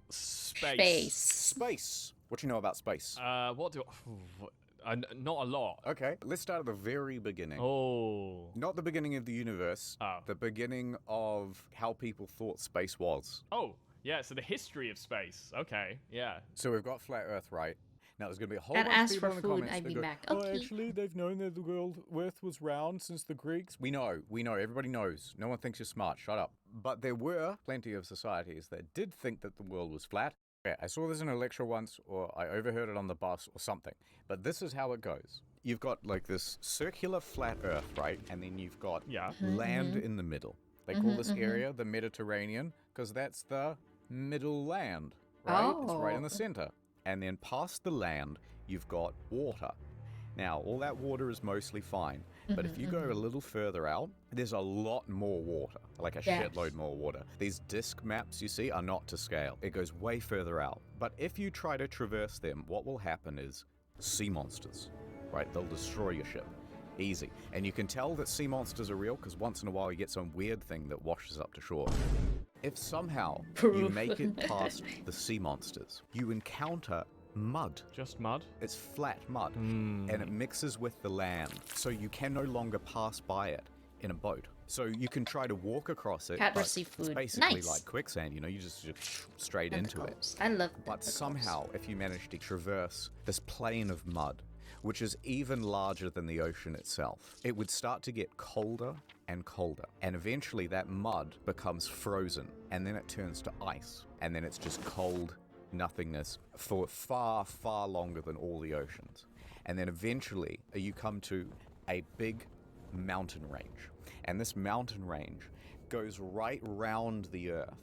Space. Space. What you know about space? What do not a lot. Okay, let's start at the very beginning. Oh. Not the beginning of the universe. The beginning of how people thought space was. Oh, yeah, so the history of space. Okay, yeah. So we've got flat Earth, right? Now there's going to be a whole And bunch of as people for in the food, comments I'd that be go, back. "Oh, Okay. actually, they've known that the Earth was round since the Greeks." We know, everybody knows. No one thinks you're smart, shut up. But there were plenty of societies that did think that the world was flat. Okay, I saw this in a lecture once, or I overheard it on the bus or something. But this is how it goes. You've got like this circular flat Earth, right? And then you've got land in the middle. They call this area the Mediterranean because that's the middle land, right? It's right in the center. And then past the land, you've got water. Now, all that water is mostly fine. But if you go a little further out, there's a lot more water, like a Yes. shitload more water. These disc maps you see are not to scale. It goes way further out. But if you try to traverse them, what will happen is sea monsters, right? They'll destroy your ship. Easy. And you can tell that sea monsters are real because once in a while you get some weird thing that washes up to shore. If somehow you make it past the sea monsters, you encounter mud. Just mud? It's flat mud, and it mixes with the land, so you can no longer pass by it in a boat. So you can try to walk across it, Cat or but seafood. it's basically Nice. like quicksand, you just straight into it. Tentacles. I love But tentacles. somehow, if you manage to traverse this plain of mud, which is even larger than the ocean itself, it would start to get colder and colder. And eventually that mud becomes frozen, and then it turns to ice. And then it's just cold nothingness for far, far longer than all the oceans. And then eventually you come to a big mountain range. And this mountain range goes right round the Earth.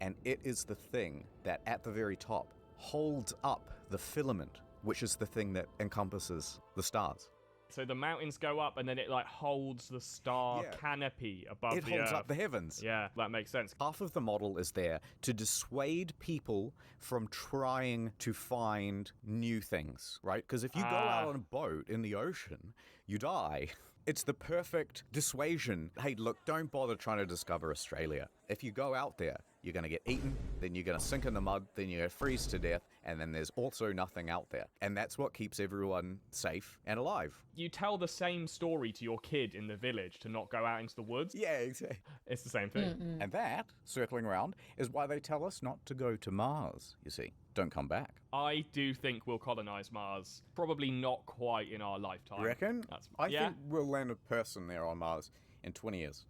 And it is the thing that at the very top holds up the filament, which is the thing that encompasses the stars. So the mountains go up and then it like holds the star canopy above It the holds Earth. up the heavens. Yeah, that makes sense. Half of the model is there to dissuade people from trying to find new things, right? Because if you go out on a boat in the ocean, you die. It's the perfect dissuasion. Hey, look, don't bother trying to discover Australia. If you go out there, you're going to get eaten, then you're going to sink in the mud, then you're going to freeze to death, and then there's also nothing out there. And that's what keeps everyone safe and alive. You tell the same story to your kid in the village to not go out into the woods. Yeah, exactly. It's the same thing. And that, circling around, is why they tell us not to go to Mars, you see. Don't come back. I do think we'll colonize Mars. Probably not quite in our lifetime. You reckon? I yeah. think we'll land a person there on Mars in 20 years.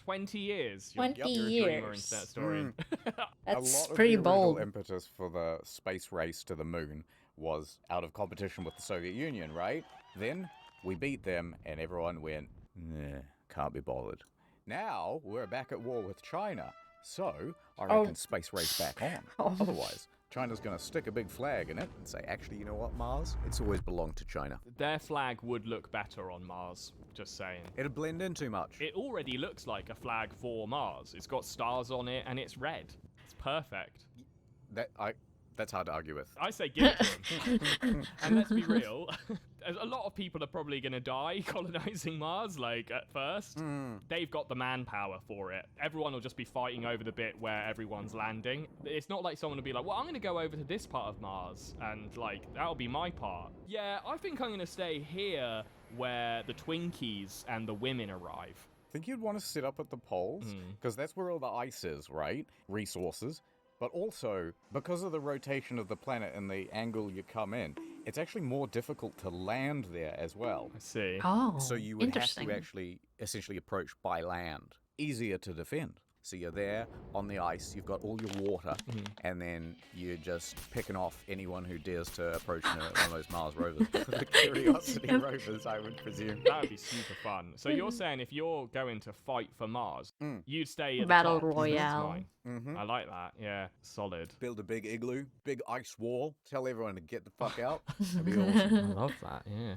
20 years. 20 you're a dreamer, years. internet historian. That's a lot pretty of the original bold. impetus for the space race to the moon was out of competition with the Soviet Union, right? Then we beat them and everyone went, nah, can't be bothered. Now we're back at war with China, so I reckon space race back on. Otherwise, China's going to stick a big flag in it and say, actually, you know what, Mars? It's always belonged to China. Their flag would look better on Mars, just saying. It'd blend in too much. It already looks like a flag for Mars. It's got stars on it and it's red. It's perfect. That's hard to argue with. I say give it to them. And let's be real, a lot of people are probably going to die colonizing Mars, like, at first. They've got the manpower for it. Everyone will just be fighting over the bit where everyone's landing. It's not like someone will be like, well, I'm going to go over to this part of Mars, and, like, that'll be my part. Yeah, I think I'm going to stay here where the Twinkies and the women arrive. Think you'd want to sit up at the poles? Because that's where all the ice is, right? Resources. But also, because of the rotation of the planet and the angle you come in, it's actually more difficult to land there as well. I see. Oh, So you would have interesting. to actually essentially approach by land. Easier to defend. So you're there on the ice, you've got all your water, and then you're just picking off anyone who dares to approach one of those Mars rovers. The Curiosity rovers, I would presume. That would be super fun. So you're saying if you're going to fight for Mars, you'd stay at Battle the top. Royale. That's fine. I like that. Yeah, solid. Build a big igloo, big ice wall, tell everyone to get the fuck out. That'd be awesome. I love that, yeah.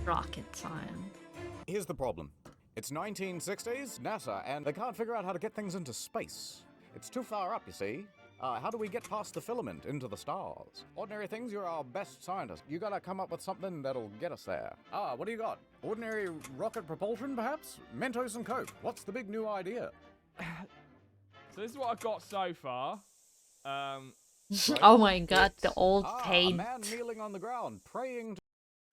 Rocket time. Here's the problem. It's 1960s, NASA, and they can't figure out how to get things into space. It's too far up, you see. How do we get past the filament into the stars? Ordinary things, you're our best scientist. You gotta come up with something that'll get us there. What do you got? Ordinary rocket propulsion, perhaps? Mentos and Coke. What's the big new idea? So this is what I've got so far. Oh my god, the old a paint. man kneeling on the ground, praying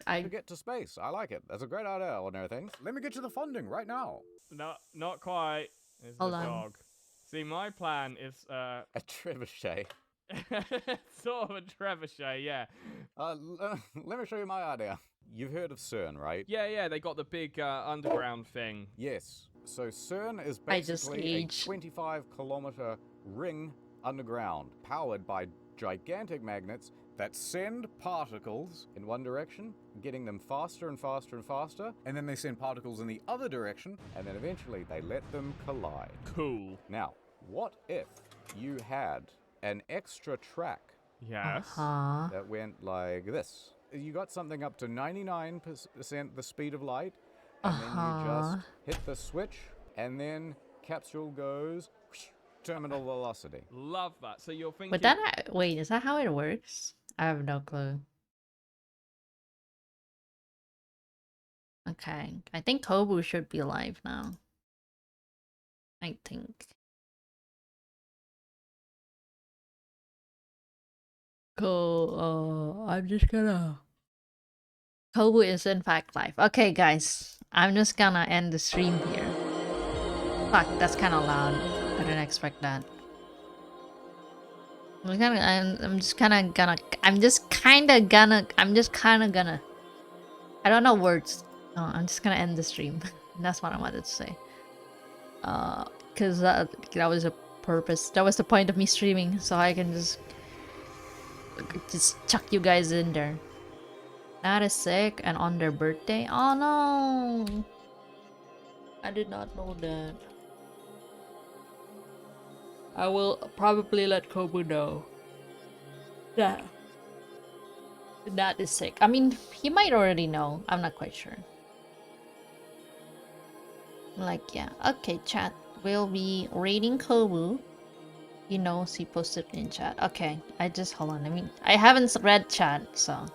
to get to space. I like it. That's a great idea, Ordinary Things. Let me get you the funding right now. No, not quite. It's Hold the on. dog. See, my plan is A trebuchet. sort of a trebuchet, yeah. Let me show you my idea. You've heard of CERN, right? Yeah, they got the big underground thing. Yes. So CERN is I just basically a aged. 25-kilometer ring underground, powered by gigantic magnets that send particles in one direction, getting them faster and faster and faster, and then they send particles in the other direction, and then eventually they let them collide. Cool. Now, what if you had an extra track Yes. that went like this? You got something up to 99% the speed of light, and then you just hit the switch, and then capsule goes whoosh, terminal velocity. Love that. So you're thinking... But then, wait, is that how it works? I have no clue. Okay, I think Kobu should be alive now. I think. Cool. I'm just gonna. Kobu is in fact live. Okay, guys, I'm just gonna end the stream here. Fuck, that's kind of loud. I didn't expect that. I'm just kind of gonna. I don't know words. No, I'm just gonna end the stream. That's what I wanted to say. Cause that was a purpose. That was the point of me streaming, so I can just chuck you guys in there. Nat is sick and on their birthday. Oh no! I did not know that. I will probably let Kobu know that Nat is sick. I mean, he might already know. I'm not quite sure. Like, yeah. Okay, chat. We'll be raiding Kobu. He knows, he posted in chat. Okay, hold on. I haven't read chat, so.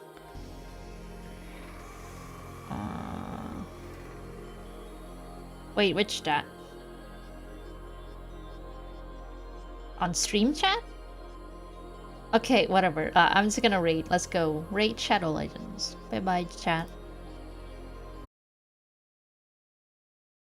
Wait, which chat? On stream chat? Okay, whatever. I'm just gonna raid. Let's go. Raid Shadow Legends. Bye bye, chat.